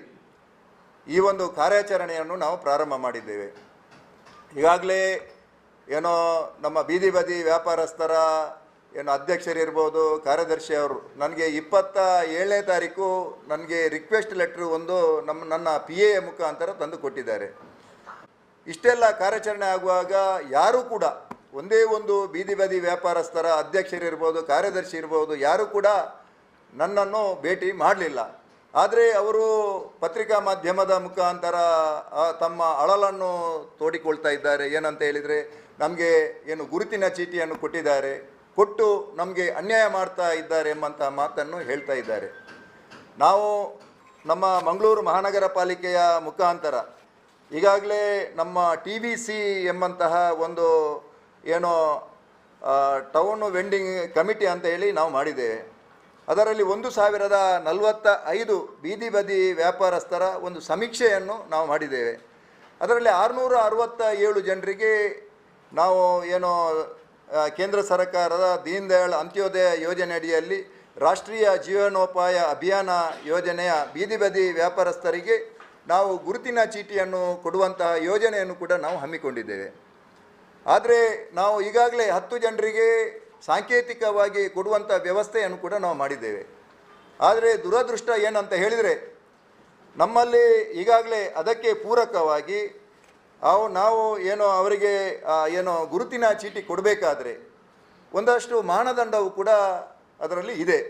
ಈ ಒಂದು ಕಾರ್ಯಾಚರಣೆಯನ್ನು ನಾವು ಪ್ರಾರಂಭ ಮಾಡಿದ್ದೇವೆ. ಈಗಾಗಲೇ ಏನೋ ನಮ್ಮ ಬೀದಿ ಬದಿ ವ್ಯಾಪಾರಸ್ಥರ ಏನು ಅಧ್ಯಕ್ಷರಿರ್ಬೋದು, ಕಾರ್ಯದರ್ಶಿ ಅವರು ನನಗೆ 27ನೇ ತಾರೀಕು ನನಗೆ ರಿಕ್ವೆಸ್ಟ್ ಲೆಟ್ರು ಒಂದು ನನ್ನ PA ಮುಖಾಂತರ ತಂದು ಕೊಟ್ಟಿದ್ದಾರೆ. ಇಷ್ಟೆಲ್ಲ ಕಾರ್ಯಾಚರಣೆ ಆಗುವಾಗ ಯಾರೂ ಕೂಡ ಒಂದೇ ಒಂದು ಬೀದಿ ಬದಿ ವ್ಯಾಪಾರಸ್ಥರ ಅಧ್ಯಕ್ಷರಿರ್ಬೋದು, ಕಾರ್ಯದರ್ಶಿ ಇರ್ಬೋದು, ಯಾರೂ ಕೂಡ ನನ್ನನ್ನು ಭೇಟಿ ಮಾಡಲಿಲ್ಲ. ಆದರೆ ಅವರು ಪತ್ರಿಕಾ ಮಾಧ್ಯಮದ ಮುಖಾಂತರ ತಮ್ಮ ಅಳಲನ್ನು ತೋಡಿಕೊಳ್ತಾ ಇದ್ದಾರೆ. ಏನಂತ ಹೇಳಿದರೆ, ನಮಗೆ ಏನು ಗುರುತಿನ ಚೀಟಿಯನ್ನು ಕೊಟ್ಟು ನಮಗೆ ಅನ್ಯಾಯ ಮಾಡ್ತಾ ಇದ್ದಾರೆ ಎಂಬಂಥ ಮಾತನ್ನು ಹೇಳ್ತಾ ಇದ್ದಾರೆ. ನಾವು ನಮ್ಮ ಮಂಗಳೂರು ಮಹಾನಗರ ಪಾಲಿಕೆಯ ಮುಖಾಂತರ ಈಗಾಗಲೇ ನಮ್ಮ TVC ಎಂಬಂತಹ ಒಂದು ಏನೋ ಟೌನ್ ವೆಂಡಿಂಗ್ ಕಮಿಟಿ ಅಂತ ಹೇಳಿ ನಾವು ಮಾಡಿದ್ದೇವೆ. ಅದರಲ್ಲಿ 1045 ಬೀದಿ ಬದಿ ವ್ಯಾಪಾರಸ್ಥರ ಒಂದು ಸಮೀಕ್ಷೆಯನ್ನು ನಾವು ಮಾಡಿದ್ದೇವೆ. ಅದರಲ್ಲಿ 667 ಜನರಿಗೆ ನಾವು ಏನೋ ಕೇಂದ್ರ ಸರ್ಕಾರದ ದೀನ್ ದಯಾಳ್ ಅಂತ್ಯೋದಯ ಯೋಜನೆ ಅಡಿಯಲ್ಲಿ ರಾಷ್ಟ್ರೀಯ ಜೀವನೋಪಾಯ ಅಭಿಯಾನ ಯೋಜನೆಯ ಬೀದಿ ಬದಿ ವ್ಯಾಪಾರಸ್ಥರಿಗೆ ನಾವು ಗುರುತಿನ ಚೀಟಿಯನ್ನು ಕೊಡುವಂತಹ ಯೋಜನೆಯನ್ನು ಕೂಡ ನಾವು ಹಮ್ಮಿಕೊಂಡಿದ್ದೇವೆ. ಆದರೆ ನಾವು ಈಗಾಗಲೇ 10 ಜನರಿಗೆ ಸಾಂಕೇತಿಕವಾಗಿ ಕೊಡುವಂಥ ವ್ಯವಸ್ಥೆಯನ್ನು ಕೂಡ ನಾವು ಮಾಡಿದ್ದೇವೆ. ಆದರೆ ದುರದೃಷ್ಟ ಏನಂತ ಹೇಳಿದರೆ, ನಮ್ಮಲ್ಲಿ ಈಗಾಗಲೇ ಅದಕ್ಕೆ ಪೂರಕವಾಗಿ ನಾವು ಏನೋ ಅವರಿಗೆ ಏನೋ ಗುರುತಿನ ಚೀಟಿ ಕೊಡಬೇಕಾದ್ರೆ ಒಂದಷ್ಟು ಮಾನದಂಡವು ಕೂಡ ಅದರಲ್ಲಿ ಇದೆ.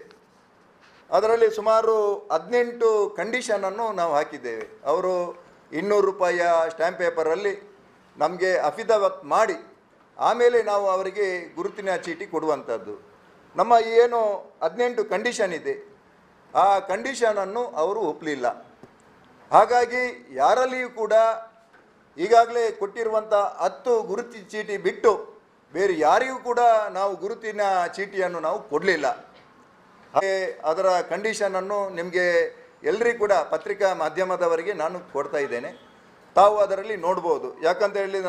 ಅದರಲ್ಲಿ ಸುಮಾರು 18 ಕಂಡೀಷನನ್ನು ನಾವು ಹಾಕಿದ್ದೇವೆ. ಅವರು 200 ರೂಪಾಯಿಯ ಸ್ಟ್ಯಾಂಪ್ ಪೇಪರಲ್ಲಿ ನಮಗೆ ಅಫಿದವತ್ ಮಾಡಿ ಆಮೇಲೆ ನಾವು ಅವರಿಗೆ ಗುರುತಿನ ಚೀಟಿ ಕೊಡುವಂಥದ್ದು. ನಮ್ಮ ಏನು 18 ಕಂಡೀಷನ್ ಇದೆ, ಆ ಕಂಡೀಷನನ್ನು ಅವರು ಒಪ್ಪಲಿಲ್ಲ. ಹಾಗಾಗಿ ಯಾರಲ್ಲಿಯೂ ಕೂಡ ಈಗಾಗಲೇ ಕೊಟ್ಟಿರುವಂಥ 10 ಗುರುತಿನ ಚೀಟಿ ಬಿಟ್ಟು ಬೇರೆ ಯಾರಿಗೂ ಕೂಡ ನಾವು ಗುರುತಿನ ಚೀಟಿಯನ್ನು ನಾವು ಕೊಡಲಿಲ್ಲ. ಹಾಗೆ ಅದರ ಕಂಡೀಷನನ್ನು ನಿಮಗೆ ಎಲ್ಲರಿಗೂ ಕೂಡ ಪತ್ರಿಕಾ ಮಾಧ್ಯಮದವರಿಗೆ ನಾನು ಕೊಡ್ತಾ ಇದ್ದೇನೆ. ತಾವು ಅದರಲ್ಲಿ ನೋಡ್ಬೋದು. ಯಾಕಂತ ಹೇಳಿ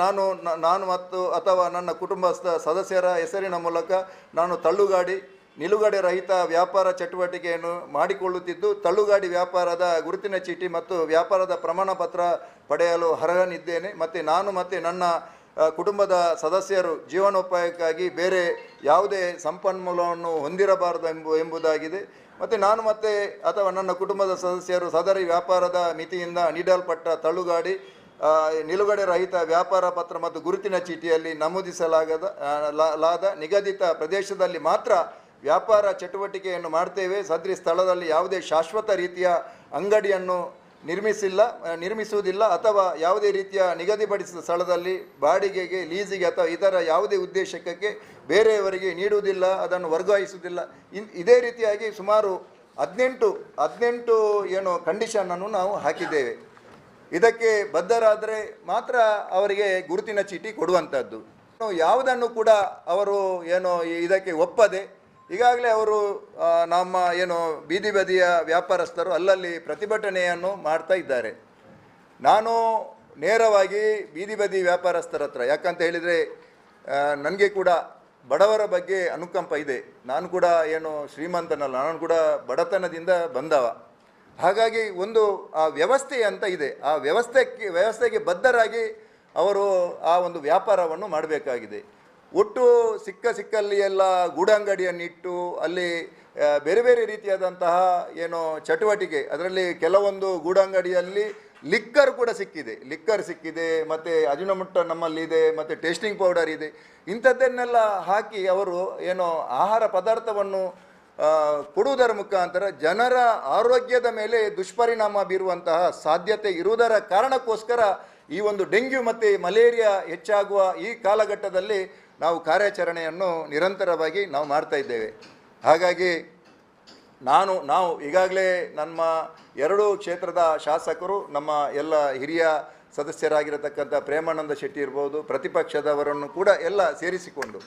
ನಾನು ಮತ್ತು ಅಥವಾ ನನ್ನ ಕುಟುಂಬಸ್ಥ ಸದಸ್ಯರ ಹೆಸರಿನ ಮೂಲಕ ನಾನು ತಳ್ಳುಗಾಡಿ ನಿಲುಗಡೆ ರಹಿತ ವ್ಯಾಪಾರ ಚಟುವಟಿಕೆಯನ್ನು ಮಾಡಿಕೊಳ್ಳುತ್ತಿದ್ದು, ತಳ್ಳುಗಾಡಿ ವ್ಯಾಪಾರದ ಗುರುತಿನ ಚೀಟಿ ಮತ್ತು ವ್ಯಾಪಾರದ ಪ್ರಮಾಣ ಪತ್ರ ಪಡೆಯಲು ಅರ್ಹನಿದ್ದೇನೆ. ಮತ್ತು ನಾನು ಮತ್ತು ನನ್ನ ಕುಟುಂಬದ ಸದಸ್ಯರು ಜೀವನೋಪಾಯಕ್ಕಾಗಿ ಬೇರೆ ಯಾವುದೇ ಸಂಪನ್ಮೂಲವನ್ನು ಹೊಂದಿರಬಾರದು ಎಂಬುದಾಗಿದೆ. ಮತ್ತು ನಾನು ಮತ್ತು ಅಥವಾ ನನ್ನ ಕುಟುಂಬದ ಸದಸ್ಯರು ಸದರಿ ವ್ಯಾಪಾರದ ಮಿತಿಯಿಂದ ನೀಡಲ್ಪಟ್ಟ ತಳ್ಳುಗಾಡಿ ನಿಲುಗಡೆ ರಹಿತ ವ್ಯಾಪಾರ ಪತ್ರ ಮತ್ತು ಗುರುತಿನ ಚೀಟಿಯಲ್ಲಿ ನಮೂದಿಸಲಾದ ನಿಗದಿತ ಪ್ರದೇಶದಲ್ಲಿ ಮಾತ್ರ ವ್ಯಾಪಾರ ಚಟುವಟಿಕೆಯನ್ನು ಮಾಡ್ತೇವೆ. ಸದರಿ ಸ್ಥಳದಲ್ಲಿ ಯಾವುದೇ ಶಾಶ್ವತ ರೀತಿಯ ಅಂಗಡಿಯನ್ನು ನಿರ್ಮಿಸುವುದಿಲ್ಲ ಅಥವಾ ಯಾವುದೇ ರೀತಿಯ ನಿಗದಿಪಡಿಸಿದ ಸ್ಥಳದಲ್ಲಿ ಬಾಡಿಗೆಗೆ, ಲೀಸಿಗೆ ಅಥವಾ ಇತರ ಯಾವುದೇ ಉದ್ದೇಶಕ್ಕೆ ಬೇರೆಯವರಿಗೆ ನೀಡುವುದಿಲ್ಲ, ಅದನ್ನು ವರ್ಗಾಯಿಸುವುದಿಲ್ಲ. ಇದೇ ರೀತಿಯಾಗಿ ಸುಮಾರು 18 ಏನು ಕಂಡೀಷನನ್ನು ನಾವು ಹಾಕಿದ್ದೇವೆ. ಇದಕ್ಕೆ ಬದ್ಧರಾದರೆ ಮಾತ್ರ ಅವರಿಗೆ ಗುರುತಿನ ಚೀಟಿ ಕೊಡುವಂಥದ್ದು. ಯಾವುದನ್ನು ಕೂಡ ಅವರು ಏನೋ ಇದಕ್ಕೆ ಒಪ್ಪದೆ ಈಗಾಗಲೇ ಅವರು ನಮ್ಮ ಏನು ಬೀದಿ ಬದಿಯ ವ್ಯಾಪಾರಸ್ಥರು ಅಲ್ಲಲ್ಲಿ ಪ್ರತಿಭಟನೆಯನ್ನು ಮಾಡ್ತಾ ಇದ್ದಾರೆ. ನಾನು ನೇರವಾಗಿ ಬೀದಿ ಬದಿ ವ್ಯಾಪಾರಸ್ಥರ ಹತ್ರ, ಯಾಕಂತ ಹೇಳಿದರೆ ನನಗೆ ಕೂಡ ಬಡವರ ಬಗ್ಗೆ ಅನುಕಂಪ ಇದೆ. ನಾನು ಕೂಡ ಏನು ಶ್ರೀಮಂತನಲ್ಲ, ನಾನು ಕೂಡ ಬಡತನದಿಂದ ಬಂದವ. ಹಾಗಾಗಿ ಒಂದು ಆ ವ್ಯವಸ್ಥೆ ಅಂತ ಇದೆ, ಆ ವ್ಯವಸ್ಥೆಗೆ ಬದ್ಧರಾಗಿ ಅವರು ಆ ಒಂದು ವ್ಯಾಪಾರವನ್ನು ಮಾಡಬೇಕಾಗಿದೆ. ಒಟ್ಟು ಸಿಕ್ಕಲ್ಲಿ ಎಲ್ಲ ಗೂಡಂಗಡಿಯನ್ನಿಟ್ಟು ಅಲ್ಲಿ ಬೇರೆ ಬೇರೆ ರೀತಿಯಾದಂತಹ ಏನೋ ಚಟುವಟಿಕೆ, ಅದರಲ್ಲಿ ಕೆಲವೊಂದು ಗೂಡಂಗಡಿಯಲ್ಲಿ ಲಿಕ್ಕರ್ ಕೂಡ ಸಿಕ್ಕಿದೆ, ಮತ್ತು ಅಜಿನೋಮೋಟೊ ನಮ್ಮಲ್ಲಿದೆ, ಮತ್ತು ಟೇಸ್ಟಿಂಗ್ ಪೌಡರ್ ಇದೆ. ಇಂಥದ್ದನ್ನೆಲ್ಲ ಹಾಕಿ ಅವರು ಏನೋ ಆಹಾರ ಪದಾರ್ಥವನ್ನು ಕೊಡುವುದರ ಮುಖಾಂತರ ಜನರ ಆರೋಗ್ಯದ ಮೇಲೆ ದುಷ್ಪರಿಣಾಮ ಬೀರುವಂತಹ ಸಾಧ್ಯತೆ ಇರುವುದರ ಕಾರಣಕ್ಕೋಸ್ಕರ ಈ ಒಂದು ಡೆಂಗ್ಯೂ ಮತ್ತು ಮಲೇರಿಯಾ ಹೆಚ್ಚಾಗುವ ಈ ಕಾಲಘಟ್ಟದಲ್ಲಿ ನಾವು ಕಾರ್ಯಾಚರಣೆಯನ್ನು ನಿರಂತರವಾಗಿ ನಾವು ಮಾಡ್ತಾ ಇದ್ದೇವೆ. ಹಾಗಾಗಿ ನಾವು ಈಗಾಗಲೇ ನಮ್ಮ 2 ಕ್ಷೇತ್ರದ ಶಾಸಕರು, ನಮ್ಮ ಎಲ್ಲ ಹಿರಿಯ ಸದಸ್ಯರಾಗಿರತಕ್ಕಂಥ ಪ್ರೇಮಾನಂದ ಶೆಟ್ಟಿ ಇರ್ಬೋದು, ಪ್ರತಿಪಕ್ಷದವರನ್ನು ಕೂಡ ಎಲ್ಲ ಸೇರಿಸಿಕೊಂಡು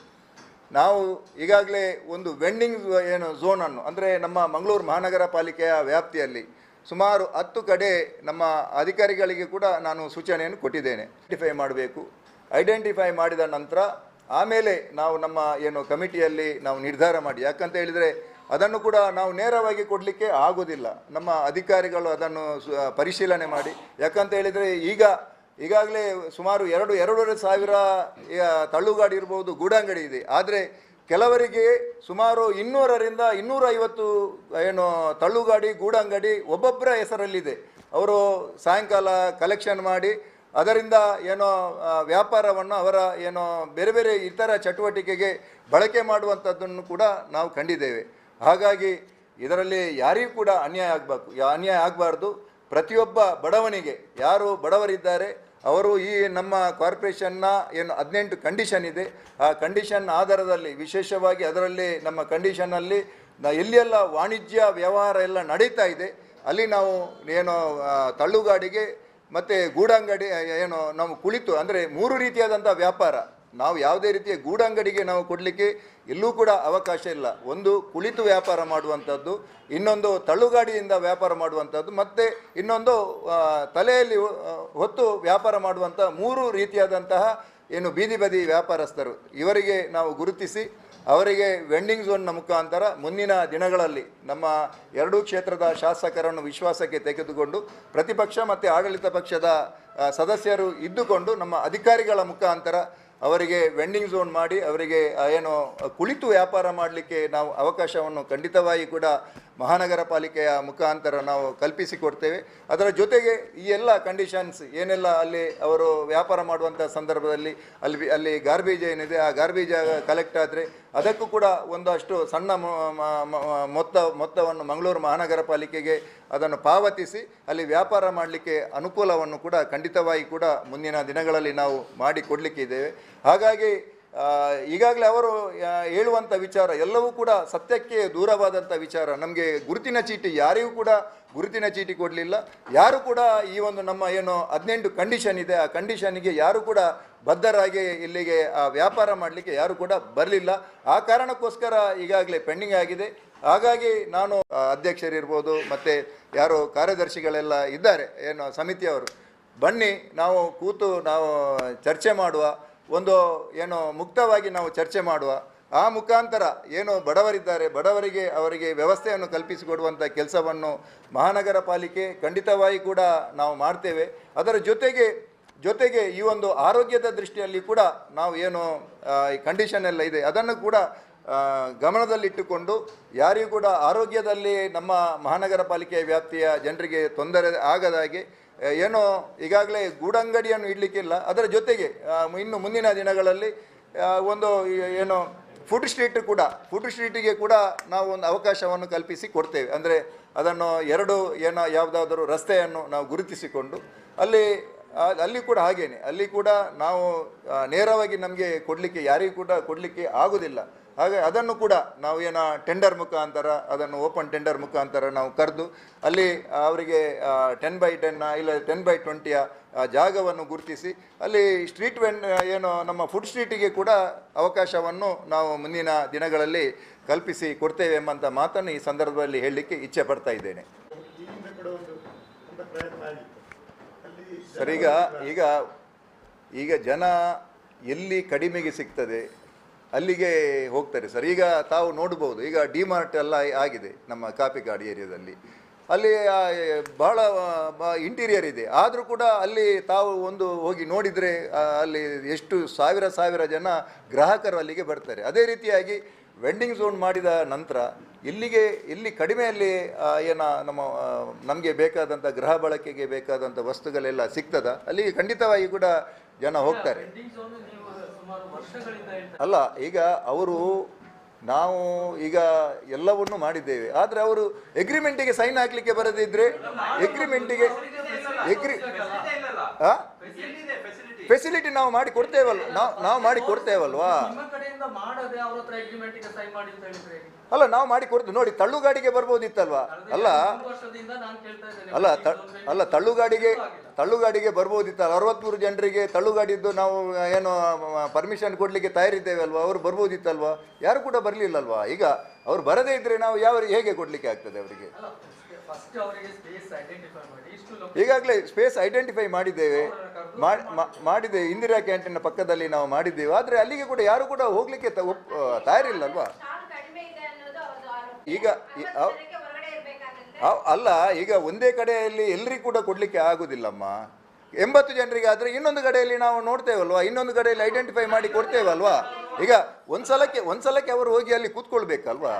ನಾವು ಈಗಾಗಲೇ ಒಂದು ವೆಂಡಿಂಗ್ ಝೋನನ್ನು, ಅಂದರೆ ನಮ್ಮ ಮಂಗಳೂರು ಮಹಾನಗರ ಪಾಲಿಕೆಯ ವ್ಯಾಪ್ತಿಯಲ್ಲಿ ಸುಮಾರು 10 ಕಡೆ ನಮ್ಮ ಅಧಿಕಾರಿಗಳಿಗೆ ಕೂಡ ನಾನು ಸೂಚನೆಯನ್ನು ಕೊಟ್ಟಿದ್ದೇನೆ. ಐಡೆಂಟಿಫೈ ಮಾಡಿದ ನಂತರ ಆಮೇಲೆ ನಾವು ನಮ್ಮ ಕಮಿಟಿಯಲ್ಲಿ ನಾವು ನಿರ್ಧಾರ ಮಾಡಿ, ಯಾಕಂತ ಹೇಳಿದರೆ ಅದನ್ನು ಕೂಡ ನಾವು ನೇರವಾಗಿ ಕೊಡಲಿಕ್ಕೆ ಆಗೋದಿಲ್ಲ. ನಮ್ಮ ಅಧಿಕಾರಿಗಳು ಅದನ್ನು ಪರಿಶೀಲನೆ ಮಾಡಿ, ಯಾಕಂತ ಹೇಳಿದರೆ ಈಗಾಗಲೇ ಸುಮಾರು 2,500 ತಳ್ಳುಗಾಡಿ ಇರ್ಬೋದು, ಗೂಡಂಗಡಿ ಇದೆ. ಆದರೆ ಕೆಲವರಿಗೆ ಸುಮಾರು 200ರಿಂದ 250 ತಳ್ಳುಗಾಡಿ ಗೂಡಂಗಡಿ ಒಬ್ಬೊಬ್ಬರ ಹೆಸರಲ್ಲಿದೆ. ಅವರು ಸಾಯಂಕಾಲ ಕಲೆಕ್ಷನ್ ಮಾಡಿ ಅದರಿಂದ ವ್ಯಾಪಾರವನ್ನು ಅವರ ಬೇರೆ ಬೇರೆ ಇತರ ಚಟುವಟಿಕೆಗೆ ಬಳಕೆ ಮಾಡುವಂಥದ್ದನ್ನು ಕೂಡ ನಾವು ಕಂಡಿದ್ದೇವೆ. ಹಾಗಾಗಿ ಇದರಲ್ಲಿ ಯಾರಿಗೂ ಕೂಡ ಅನ್ಯಾಯ ಆಗಬಾರ್ದು. ಪ್ರತಿಯೊಬ್ಬ ಬಡವನಿಗೆ, ಯಾರು ಬಡವರಿದ್ದಾರೆ ಅವರು ಈ ನಮ್ಮ ಕಾರ್ಪೊರೇಷನ್ನ 18 ಕಂಡೀಷನ್ ಇದೆ, ಆ ಕಂಡೀಷನ್ ಆಧಾರದಲ್ಲಿ ವಿಶೇಷವಾಗಿ ಅದರಲ್ಲಿ ನಮ್ಮ ಕಂಡೀಷನ್ನಲ್ಲಿ ಎಲ್ಲೆಲ್ಲ ವಾಣಿಜ್ಯ ವ್ಯವಹಾರ ಎಲ್ಲ ನಡೀತಾ ಇದೆ ಅಲ್ಲಿ ನಾವು ತಳ್ಳುಗಾಡಿಗೆ ಮತ್ತು ಗೂಡಂಗಡಿ ನಾವು ಕುಳಿತು, ಅಂದರೆ 3 ರೀತಿಯಾದಂಥ ವ್ಯಾಪಾರ ನಾವು ಯಾವುದೇ ರೀತಿಯ ಗೂಡಂಗಡಿಗೆ ನಾವು ಕೊಡಲಿಕ್ಕೆ ಎಲ್ಲೂ ಕೂಡ ಅವಕಾಶ ಇಲ್ಲ. ಒಂದು ಕುಳಿತು ವ್ಯಾಪಾರ ಮಾಡುವಂಥದ್ದು, ಇನ್ನೊಂದು ತಳ್ಳುಗಾಡಿಯಿಂದ ವ್ಯಾಪಾರ ಮಾಡುವಂಥದ್ದು, ಮತ್ತು ಇನ್ನೊಂದು ತಲೆಯಲ್ಲಿ ಹೊತ್ತು ವ್ಯಾಪಾರ ಮಾಡುವಂಥ 3 ರೀತಿಯಾದಂತಹ ಬೀದಿ ಬದಿ ವ್ಯಾಪಾರಸ್ಥರು. ಇವರಿಗೆ ನಾವು ಗುರುತಿಸಿ ಅವರಿಗೆ ವೆಂಡಿಂಗ್ ಝೋನ್ನ ಮುಖಾಂತರ ಮುಂದಿನ ದಿನಗಳಲ್ಲಿ ನಮ್ಮ 2 ಕ್ಷೇತ್ರದ ಶಾಸಕರನ್ನು ವಿಶ್ವಾಸಕ್ಕೆ ತೆಗೆದುಕೊಂಡು ಪ್ರತಿಪಕ್ಷ ಮತ್ತು ಆಡಳಿತ ಪಕ್ಷದ ಸದಸ್ಯರು ಇದ್ದುಕೊಂಡು ನಮ್ಮ ಅಧಿಕಾರಿಗಳ ಮುಖಾಂತರ ಅವರಿಗೆ ವೆಂಡಿಂಗ್ ಝೋನ್ ಮಾಡಿ ಅವರಿಗೆ ಕುಳಿತು ವ್ಯಾಪಾರ ಮಾಡಲಿಕ್ಕೆ ನಾವು ಅವಕಾಶವನ್ನು ಖಂಡಿತವಾಗಿ ಕೂಡ ಮಹಾನಗರ ಪಾಲಿಕೆಯ ಮುಖಾಂತರ ನಾವು ಕಲ್ಪಿಸಿಕೊಡ್ತೇವೆ. ಅದರ ಜೊತೆಗೆ ಈ ಎಲ್ಲ ಕಂಡೀಷನ್ಸ್ ಏನೆಲ್ಲ ಅಲ್ಲಿ ಅವರು ವ್ಯಾಪಾರ ಮಾಡುವಂಥ ಸಂದರ್ಭದಲ್ಲಿ ಅಲ್ಲಿ ಗಾರ್ಬೇಜ್ ಏನಿದೆ, ಆ ಗಾರ್ಬೇಜ್ ಕಲೆಕ್ಟ್ ಆದರೆ ಅದಕ್ಕೂ ಕೂಡ ಒಂದಷ್ಟು ಸಣ್ಣ ಮೊತ್ತವನ್ನು ಮಂಗಳೂರು ಮಹಾನಗರ ಪಾಲಿಕೆಗೆ ಅದನ್ನು ಪಾವತಿಸಿ ಅಲ್ಲಿ ವ್ಯಾಪಾರ ಮಾಡಲಿಕ್ಕೆ ಅನುಕೂಲವನ್ನು ಕೂಡ ಖಂಡಿತವಾಗಿ ಕೂಡ ಮುಂದಿನ ದಿನಗಳಲ್ಲಿ ನಾವು ಮಾಡಿಕೊಡಲಿಕ್ಕಿದ್ದೇವೆ. ಹಾಗಾಗಿ ಈಗಾಗಲೇ ಅವರು ಹೇಳುವಂಥ ವಿಚಾರ ಎಲ್ಲವೂ ಕೂಡ ಸತ್ಯಕ್ಕೆ ದೂರವಾದಂಥ ವಿಚಾರ. ನಮಗೆ ಗುರುತಿನ ಚೀಟಿ, ಯಾರಿಗೂ ಕೂಡ ಗುರುತಿನ ಚೀಟಿ ಕೊಡಲಿಲ್ಲ. ಯಾರು ಕೂಡ ಈ ಒಂದು ನಮ್ಮ 18 ಕಂಡೀಷನ್ ಇದೆ, ಆ ಕಂಡೀಷನ್ಗೆ ಯಾರು ಕೂಡ ಬದ್ಧರಾಗಿ ಇಲ್ಲಿಗೆ ವ್ಯಾಪಾರ ಮಾಡಲಿಕ್ಕೆ ಯಾರು ಕೂಡ ಬರಲಿಲ್ಲ. ಆ ಕಾರಣಕ್ಕೋಸ್ಕರ ಈಗಾಗಲೇ ಪೆಂಡಿಂಗ್ ಆಗಿದೆ. ಹಾಗಾಗಿ ನಾನು ಅಧ್ಯಕ್ಷರಿರ್ಬೋದು ಮತ್ತು ಯಾರು ಕಾರ್ಯದರ್ಶಿಗಳೆಲ್ಲ ಇದ್ದಾರೆ ಸಮಿತಿಯವರು, ಬನ್ನಿ ನಾವು ಕೂತು ನಾವು ಚರ್ಚೆ ಮಾಡುವ, ಒಂದು ಮುಕ್ತವಾಗಿ ನಾವು ಚರ್ಚೆ ಮಾಡುವ. ಆ ಮುಖಾಂತರ ಬಡವರಿದ್ದಾರೆ, ಬಡವರಿಗೆ ಅವರಿಗೆ ವ್ಯವಸ್ಥೆಯನ್ನು ಕಲ್ಪಿಸಿಕೊಡುವಂಥ ಕೆಲಸವನ್ನು ಮಹಾನಗರ ಪಾಲಿಕೆ ಖಂಡಿತವಾಗಿ ಕೂಡ ನಾವು ಮಾಡ್ತೇವೆ. ಅದರ ಜೊತೆಗೆ ಈ ಒಂದು ಆರೋಗ್ಯದ ದೃಷ್ಟಿಯಲ್ಲಿ ಕೂಡ ನಾವು ಈ ಕಂಡೀಷನ್ ಎಲ್ಲ ಇದೆ ಅದನ್ನು ಕೂಡ ಗಮನದಲ್ಲಿಟ್ಟುಕೊಂಡು ಯಾರಿಗೂ ಕೂಡ ಆರೋಗ್ಯದಲ್ಲಿ ನಮ್ಮ ಮಹಾನಗರ ಪಾಲಿಕೆಯ ವ್ಯಾಪ್ತಿಯ ಜನರಿಗೆ ತೊಂದರೆ ಆಗದಾಗೆ ಈಗಾಗಲೇ ಗೂಡಂಗಡಿಯನ್ನು ಇಡಲಿಕ್ಕಿಲ್ಲ. ಅದರ ಜೊತೆಗೆ ಇನ್ನು ಮುಂದಿನ ದಿನಗಳಲ್ಲಿ ಒಂದು ಫುಡ್ ಸ್ಟ್ರೀಟಿಗೆ ಕೂಡ ನಾವು ಒಂದು ಅವಕಾಶವನ್ನು ಕಲ್ಪಿಸಿ ಕೊಡ್ತೇವೆ. ಅಂದರೆ ಅದನ್ನು 2 ಯಾವುದಾದರೂ ರಸ್ತೆಯನ್ನು ನಾವು ಗುರುತಿಸಿಕೊಂಡು ಅಲ್ಲಿ ಕೂಡ ಹಾಗೇನೆ, ಅಲ್ಲಿ ಕೂಡ ನಾವು ನೇರವಾಗಿ ನಮಗೆ ಕೊಡಲಿಕ್ಕೆ ಯಾರಿಗೂ ಕೂಡ ಕೊಡಲಿಕ್ಕೆ ಆಗೋದಿಲ್ಲ. ಹಾಗೆ ಅದನ್ನು ಕೂಡ ನಾವು ಟೆಂಡರ್ ಮುಖಾಂತರ, ಅದನ್ನು ಓಪನ್ ಟೆಂಡರ್ ಮುಖಾಂತರ ನಾವು ಕರೆದು ಅಲ್ಲಿ ಅವರಿಗೆ 10x10 ಇಲ್ಲ 10x20 ಜಾಗವನ್ನು ಗುರುತಿಸಿ ಅಲ್ಲಿ ಸ್ಟ್ರೀಟ್ ನಮ್ಮ ಫುಡ್ ಸ್ಟ್ರೀಟಿಗೆ ಕೂಡ ಅವಕಾಶವನ್ನು ನಾವು ಮುಂದಿನ ದಿನಗಳಲ್ಲಿ ಕಲ್ಪಿಸಿ ಕೊಡ್ತೇವೆ ಎಂಬಂಥ ಮಾತನ್ನು ಈ ಸಂದರ್ಭದಲ್ಲಿ ಹೇಳಲಿಕ್ಕೆ ಇಚ್ಛೆ ಪಡ್ತಾ ಇದ್ದೇನೆ. ಸರ್, ಈಗ ಜನ ಎಲ್ಲಿ ಕಡಿಮೆಗೆ ಸಿಗ್ತದೆ ಅಲ್ಲಿಗೆ ಹೋಗ್ತಾರೆ ಸರ್. ಈಗ ತಾವು ನೋಡ್ಬೋದು, ಈಗ ಡಿಮಾರ್ಟ್ ಎಲ್ಲ ಆಗಿದೆ ನಮ್ಮ ಕಾಪಿಕಾಡು ಏರಿಯಾದಲ್ಲಿ. ಅಲ್ಲಿ ಬಹಳ ಇಂಟೀರಿಯರ್ ಇದೆ. ಆದರೂ ಕೂಡ ಅಲ್ಲಿ ತಾವು ಒಂದು ಹೋಗಿ ನೋಡಿದರೆ ಅಲ್ಲಿ ಎಷ್ಟು ಸಾವಿರ ಜನ ಗ್ರಾಹಕರು ಅಲ್ಲಿಗೆ ಬರ್ತಾರೆ. ಅದೇ ರೀತಿಯಾಗಿ ವೆಂಡಿಂಗ್ ಝೋನ್ ಮಾಡಿದ ನಂತರ ಇಲ್ಲಿ ಕಡಿಮೆಯಲ್ಲಿ ನಮಗೆ ಬೇಕಾದಂಥ ಗೃಹ ಬಳಕೆಗೆ ಬೇಕಾದಂಥ ವಸ್ತುಗಳೆಲ್ಲ ಸಿಗ್ತದ, ಅಲ್ಲಿಗೆ ಖಂಡಿತವಾಗಿ ಕೂಡ ಜನ ಹೋಗ್ತಾರೆ. ಅಲ್ಲ, ಈಗ ನಾವು ಈಗ ಎಲ್ಲವನ್ನೂ ಮಾಡಿದ್ದೇವೆ, ಆದರೆ ಅವರು ಎಗ್ರಿಮೆಂಟಿಗೆ ಸೈನ್ ಹಾಕ್ಲಿಕ್ಕೆ ಬರದಿದ್ರೆ ಫೆಸಿಲಿಟಿ ನಾವು ಮಾಡಿ ಕೊಡ್ತೇವಲ್ವಾ. ಅಲ್ಲ, ನಾವು ಮಾಡಿ ಕೊಡ್ತೇವೆ. ನೋಡಿ, ತಳ್ಳುಗಾಡಿಗೆ ಬರ್ಬೋದಿತ್ತಲ್ವಾ. ಅಲ್ಲ ತಳ್ಳುಗಾಡಿಗೆ ಬರ್ಬೋದಿತ್ತಲ್ಲ. 63 ಜನರಿಗೆ ತಳ್ಳುಗಾಡಿದ್ದು ನಾವು ಏನು ಪರ್ಮಿಷನ್ ಕೊಡ್ಲಿಕ್ಕೆ ತಯಾರಿದ್ದೇವೆ ಅಲ್ವಾ, ಅವರು ಬರ್ಬೋದಿತ್ತಲ್ವಾ. ಯಾರು ಕೂಡ ಬರಲಿಲ್ಲಲ್ವಾ. ಈಗ ಅವ್ರು ಬರದೇ ಇದ್ರೆ ನಾವು ಹೇಗೆ ಕೊಡ್ಲಿಕ್ಕೆ ಆಗ್ತದೆ ಅವರಿಗೆ? ಈಗಾಗಲೇ ಸ್ಪೇಸ್ ಐಡೆಂಟಿಫೈ ಮಾಡಿದ್ದೇವೆ. ಇಂದಿರಾ ಕ್ಯಾಂಟೀನ್ ಪಕ್ಕದಲ್ಲಿ ನಾವು ಮಾಡಿದ್ದೇವೆ. ಆದರೆ ಅಲ್ಲಿಗೆ ಕೂಡ ಯಾರು ಕೂಡ ಹೋಗ್ಲಿಕ್ಕೆ ತಯಾರಿಲ್ಲಲ್ವಾ. ಈಗ ಅಲ್ಲ, ಈಗ ಒಂದೇ ಕಡೆಯಲ್ಲಿ ಎಲ್ಲರಿಗೂ ಕೂಡ ಕೊಡ್ಲಿಕ್ಕೆ ಆಗುದಿಲ್ಲಮ್ಮ. 80 ಜನರಿಗೆ ಆದರೆ ಇನ್ನೊಂದು ಕಡೆಯಲ್ಲಿ ನಾವು ನೋಡ್ತೇವಲ್ವಾ, ಇನ್ನೊಂದು ಕಡೆಯಲ್ಲಿ ಐಡೆಂಟಿಫೈ ಮಾಡಿ ಕೊಡ್ತೇವಲ್ವಾ. ಈಗ ಒಂದ್ಸಲಕ್ಕೆ ಅವರು ಹೋಗಿ ಅಲ್ಲಿ ಕೂತ್ಕೊಳ್ಬೇಕಲ್ವಾ.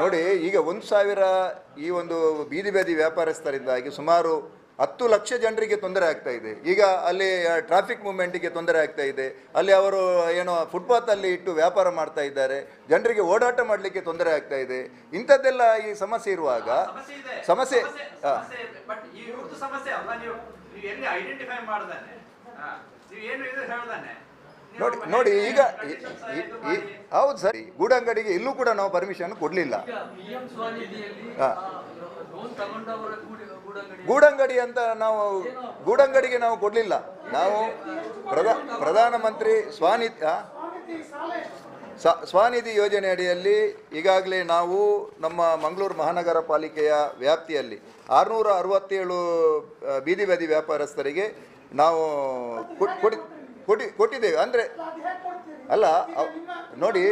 ನೋಡಿ, ಈಗ 1,000 ಈ ಒಂದು ಬೀದಿ ವ್ಯಾಪಾರಸ್ಥರಿಂದಾಗಿ ಸುಮಾರು 10 ಲಕ್ಷ ಜನರಿಗೆ ತೊಂದರೆ ಆಗ್ತಾ ಇದೆ. ಈಗ ಅಲ್ಲಿ ಟ್ರಾಫಿಕ್ ಮೂವ್ಮೆಂಟಿಗೆ ತೊಂದರೆ ಆಗ್ತಾ ಇದೆ. ಅಲ್ಲಿ ಅವರು ಫುಟ್ಪಾತ್ ಅಲ್ಲಿ ಇಟ್ಟು ವ್ಯಾಪಾರ ಮಾಡ್ತಾ ಇದ್ದಾರೆ. ಜನರಿಗೆ ಓಡಾಟ ಮಾಡಲಿಕ್ಕೆ ತೊಂದರೆ ಆಗ್ತಾ ಇದೆ. ಇಂಥದ್ದೆಲ್ಲ ಈ ಸಮಸ್ಯೆ ಇರುವಾಗ ಸಮಸ್ಯೆ ನೋಡಿ ಈಗ ಹೌದು ಸರಿ, ಗೂಡಂಗಡಿಗೆ ಇಲ್ಲೂ ಕೂಡ ನಾವು ಪರ್ಮಿಷನ್ ಕೊಡಲಿಲ್ಲ. ಗೂಡಂಗಡಿಗೆ ನಾವು ಕೊಡಲಿಲ್ಲ. ನಾವು ಪ್ರಧಾನಮಂತ್ರಿ ಸ್ವಾನಿಧಿ ಯೋಜನೆ ಅಡಿಯಲ್ಲಿ ಈಗಾಗಲೇ ನಾವು ನಮ್ಮ ಮಂಗಳೂರು ಮಹಾನಗರ ಪಾಲಿಕೆಯ ವ್ಯಾಪ್ತಿಯಲ್ಲಿ 667 ಬೀದಿ ವ್ಯಾಪಾರಸ್ಥರಿಗೆ ನಾವು ಕೊಟ್ಟಿದ್ದೇವೆ. ಅಂದರೆ ಅಲ್ಲ, ನೋಡಿ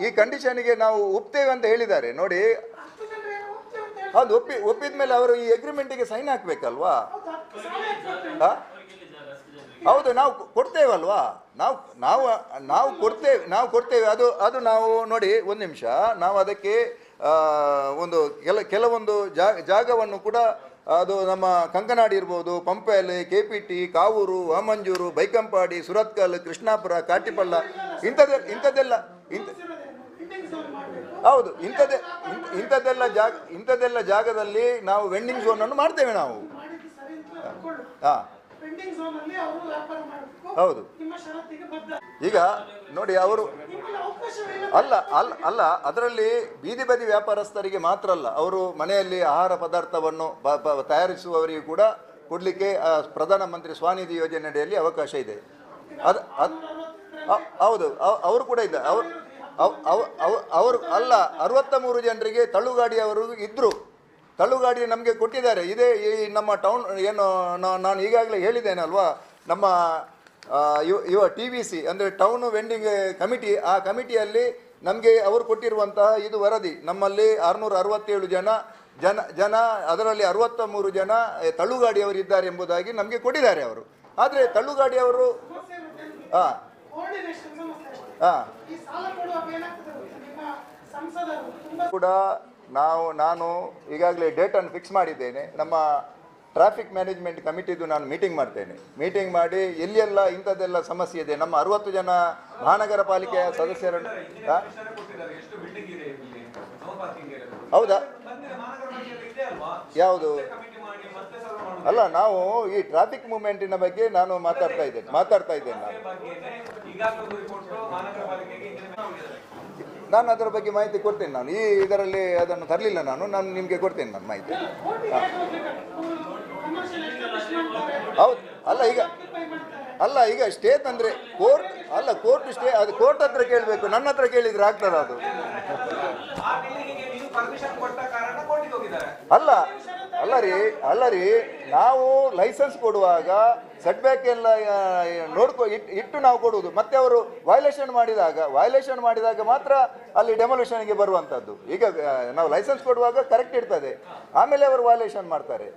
ಈ ಕಂಡೀಷನ್ಗೆ ನಾವು ಒಪ್ತೇವೆ ಅಂತ ಹೇಳಿದ್ದಾರೆ. ನೋಡಿ, ಹೌದು, ಒಪ್ಪಿದ ಮೇಲೆ ಅವರು ಈ ಅಗ್ರಿಮೆಂಟಿಗೆ ಸೈನ್ ಹಾಕ್ಬೇಕಲ್ವಾ. ಹೌದು, ನಾವು ಕೊಡ್ತೇವಲ್ವಾ. ನಾವು ಕೊಡ್ತೇವೆ. ಅದು ನಾವು ನೋಡಿ, ಒಂದು ನಿಮಿಷ, ನಾವು ಅದಕ್ಕೆ ಒಂದು ಕೆಲವೊಂದು ಜಾಗವನ್ನು ಕೂಡ, ಅದು ನಮ್ಮ ಕಂಕನಾಡಿ ಇರ್ಬೋದು, ಪಂಪೆಲ್, KPT, ಕಾವೂರು, ವಾಮಂಜೂರು, ಬೈಕಂಪಾಡಿ, ಸುರತ್ಕಲ್, ಕೃಷ್ಣಾಪುರ, ಕಾಟಿಪಳ್ಳ, ಇಂಥದ್ದೆಲ್ಲ ಹೌದು, ಇಂಥದ್ದೆಲ್ಲ ಜಾಗದಲ್ಲಿ ನಾವು ವೆಂಡಿಂಗ್ ಝೋನ್ ಅನ್ನು ಮಾಡ್ತೇವೆ ನಾವು. ಹೌದು, ಈಗ ನೋಡಿ, ಅವರು ಅಲ್ಲ ಅದರಲ್ಲಿ ಬೀದಿ ವ್ಯಾಪಾರಸ್ಥರಿಗೆ ಮಾತ್ರ ಅಲ್ಲ, ಅವರು ಮನೆಯಲ್ಲಿ ಆಹಾರ ಪದಾರ್ಥವನ್ನು ತಯಾರಿಸುವವರಿಗೂ ಕೂಡ ಕೊಡಲಿಕ್ಕೆ ಪ್ರಧಾನಮಂತ್ರಿ ಸ್ವಾನಿಧಿ ಯೋಜನೆ ಅಡಿಯಲ್ಲಿ ಅವಕಾಶ ಇದೆ. ಹೌದು, ಅವರು ಕೂಡ ಇದ್ದಾರೆ. ಅವರು ಅಲ್ಲ, 63 ಜನರಿಗೆ ತಳ್ಳುಗಾಡಿಯವರು ಇದ್ದರು. ತಳ್ಳುಗಾಡಿ ನಮಗೆ ಕೊಟ್ಟಿದ್ದಾರೆ. ಇದೇ ಈ ನಮ್ಮ ಟೌನ್ ನಾನು ಈಗಾಗಲೇ ಹೇಳಿದ್ದೇನಲ್ವಾ, ನಮ್ಮ TVC ಅಂದರೆ ಟೌನ್ ವೆಂಡಿಂಗ್ ಕಮಿಟಿ, ಆ ಕಮಿಟಿಯಲ್ಲಿ ನಮಗೆ ಅವರು ಕೊಟ್ಟಿರುವಂತಹ ಇದು ವರದಿ. ನಮ್ಮಲ್ಲಿ 667 ಜನ ಅದರಲ್ಲಿ 63 ಜನ ತಳ್ಳುಗಾಡಿಯವರು ಇದ್ದಾರೆ ಎಂಬುದಾಗಿ ನಮಗೆ ಕೊಟ್ಟಿದ್ದಾರೆ ಅವರು. ಆದರೆ ತಳ್ಳುಗಾಡಿಯವರು ಕೂಡ ನಾನು ಈಗಾಗಲೇ ಡೇಟನ್ನು ಫಿಕ್ಸ್ ಮಾಡಿದ್ದೇನೆ. ನಮ್ಮ ಟ್ರಾಫಿಕ್ ಮ್ಯಾನೇಜ್ಮೆಂಟ್ ಕಮಿಟಿದು ನಾನು ಮೀಟಿಂಗ್ ಮಾಡಿ ಎಲ್ಲಿಯೆಲ್ಲ ಇಂಥದ್ದೆಲ್ಲ ಸಮಸ್ಯೆ ಇದೆ, ನಮ್ಮ 60 ಜನ ಮಹಾನಗರ ಪಾಲಿಕೆಯ ಸದಸ್ಯರನ್ನು ಹೌದಾ, ಯಾವುದು ಅಲ್ಲ, ನಾವು ಈ ಟ್ರಾಫಿಕ್ ಮೂವ್ಮೆಂಟಿನ ಬಗ್ಗೆ ನಾನು ಮಾತಾಡ್ತಾ ಇದ್ದೇನೆ ನಾನು ಅದರ ಬಗ್ಗೆ ಮಾಹಿತಿ ಕೊಡ್ತೇನೆ. ನಾನು ಇದರಲ್ಲಿ ಅದನ್ನು ತರಲಿಲ್ಲ, ನಾನು ನಿಮಗೆ ಕೊಡ್ತೇನೆ ನಾನು ಮಾಹಿತಿ. ಹೌದು, ಈಗ ಸ್ಟೇ ತಂದರೆ ಕೋರ್ಟ್ ಸ್ಟೇ, ಅದು ಕೋರ್ಟ್ ಹತ್ರ ಕೇಳಬೇಕು, ನನ್ನ ಹತ್ರ ಕೇಳಿದ್ರೆ ಆಗ್ತದ ಅದು? ಅಲ್ಲ ರೀ ನಾವು ಲೈಸೆನ್ಸ್ ಕೊಡುವಾಗ ಸೆಟ್ ಬ್ಯಾಕ್ ಎಲ್ಲ ಇಟ್ಟು ನಾವು ಕೊಡುವುದು. ಮತ್ತೆ ಅವರು ವೈಲೇಷನ್ ಮಾಡಿದಾಗ ಮಾತ್ರ ಅಲ್ಲಿ ಡೆಮೊಲಿಷನ್ಗೆ ಬರುವಂಥದ್ದು. ಈಗ ನಾವು ಲೈಸೆನ್ಸ್ ಕೊಡುವಾಗ ಕರೆಕ್ಟ್ ಇರ್ತದೆ, ಆಮೇಲೆ ಅವರು ವೈಲೇಷನ್ ಮಾಡ್ತಾರೆ,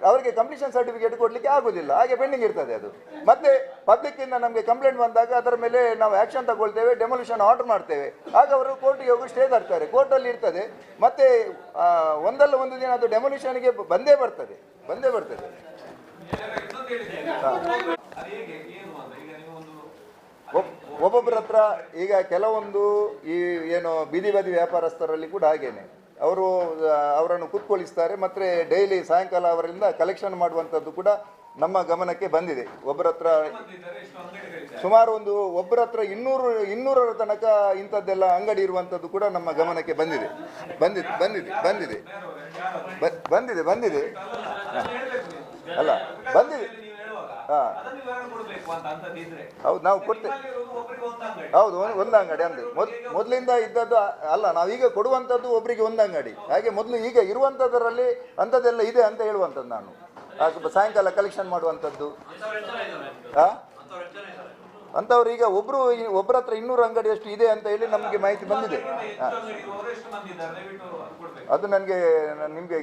ಅವರಿಗೆ ಕಂಪ್ಲೀಷನ್ ಸರ್ಟಿಫಿಕೇಟ್ ಕೊಡಲಿಕ್ಕೆ ಆಗೋದಿಲ್ಲ, ಹಾಗೆ ಪೆಂಡಿಂಗ್ ಇರ್ತದೆ ಅದು. ಮತ್ತೆ ಪಬ್ಲಿಕ್ಕಿಂದ ನಮಗೆ ಕಂಪ್ಲೇಂಟ್ ಬಂದಾಗ ಅದರ ಮೇಲೆ ನಾವು ಆ್ಯಕ್ಷನ್ ತಗೊಳ್ತೇವೆ, ಡೆಮೊಲಿಷನ್ ಆರ್ಡರ್ ಮಾಡ್ತೇವೆ. ಆಗ ಅವರು ಕೋರ್ಟಿಗೆ ಹೋಗಿ ಸ್ಟೇ ತರ್ತಾರೆ, ಕೋರ್ಟಲ್ಲಿ ಇರ್ತದೆ. ಮತ್ತೆ ಒಂದಲ್ಲ ಒಂದು ದಿನ ಅದು ಡೆಮೊಲಿಷನ್ಗೆ ಬಂದೇ ಬರ್ತದೆ. ಒಬ್ಬೊಬ್ಬರ ಹತ್ರ ಈಗ ಕೆಲವೊಂದು ಈ ಏನು ಬೀದಿ ಬದಿ ವ್ಯಾಪಾರಸ್ಥರಲ್ಲಿ ಕೂಡ ಹಾಗೇನೆ, ಅವರನ್ನು ಕೂತ್ಕೊಳ್ಳಿಸ್ತಾರೆ, ಮತ್ತು ಡೈಲಿ ಸಾಯಂಕಾಲ ಅವರಿಂದ ಕಲೆಕ್ಷನ್ ಮಾಡುವಂಥದ್ದು ಕೂಡ ನಮ್ಮ ಗಮನಕ್ಕೆ ಬಂದಿದೆ. ಒಬ್ಬರ ಹತ್ರ ಸುಮಾರು ಒಬ್ಬರ ಹತ್ರ 200ರ ತನಕ ಇಂಥದ್ದೆಲ್ಲ ಅಂಗಡಿ ಇರುವಂಥದ್ದು ಕೂಡ ನಮ್ಮ ಗಮನಕ್ಕೆ ಬಂದಿದೆ. ಅಲ್ಲ ಬಂದಿದೆ. ಹೌದು, ನಾವು ಕೊಡ್ತೇವೆ. ಹೌದು, ಒಂದು ಅಂಗಡಿ ಅಂದ್ರೆ ಮೊದಲಿಂದ ಇದ್ದದ್ದು ಅಲ್ಲ, ನಾವೀಗ ಕೊಡುವಂಥದ್ದು ಒಬ್ಬರಿಗೆ ಒಂದು ಅಂಗಡಿ. ಹಾಗೆ ಮೊದಲು ಈಗ ಇರುವಂಥದ್ದರಲ್ಲಿ ಅಂಥದ್ದೆಲ್ಲ ಇದೆ ಅಂತ ಹೇಳುವಂಥದ್ದು ನಾನು. ಸಾಯಂಕಾಲ ಕಲೆಕ್ಷನ್ ಮಾಡುವಂಥದ್ದು ಅಂಥವ್ರು ಈಗ ಒಬ್ಬರ ಹತ್ರ 200 ಅಂಗಡಿ ಅಷ್ಟು ಇದೆ ಅಂತ ಹೇಳಿ ನಮಗೆ ಮಾಹಿತಿ ಬಂದಿದೆ. ಅದು ನಿಮಗೆ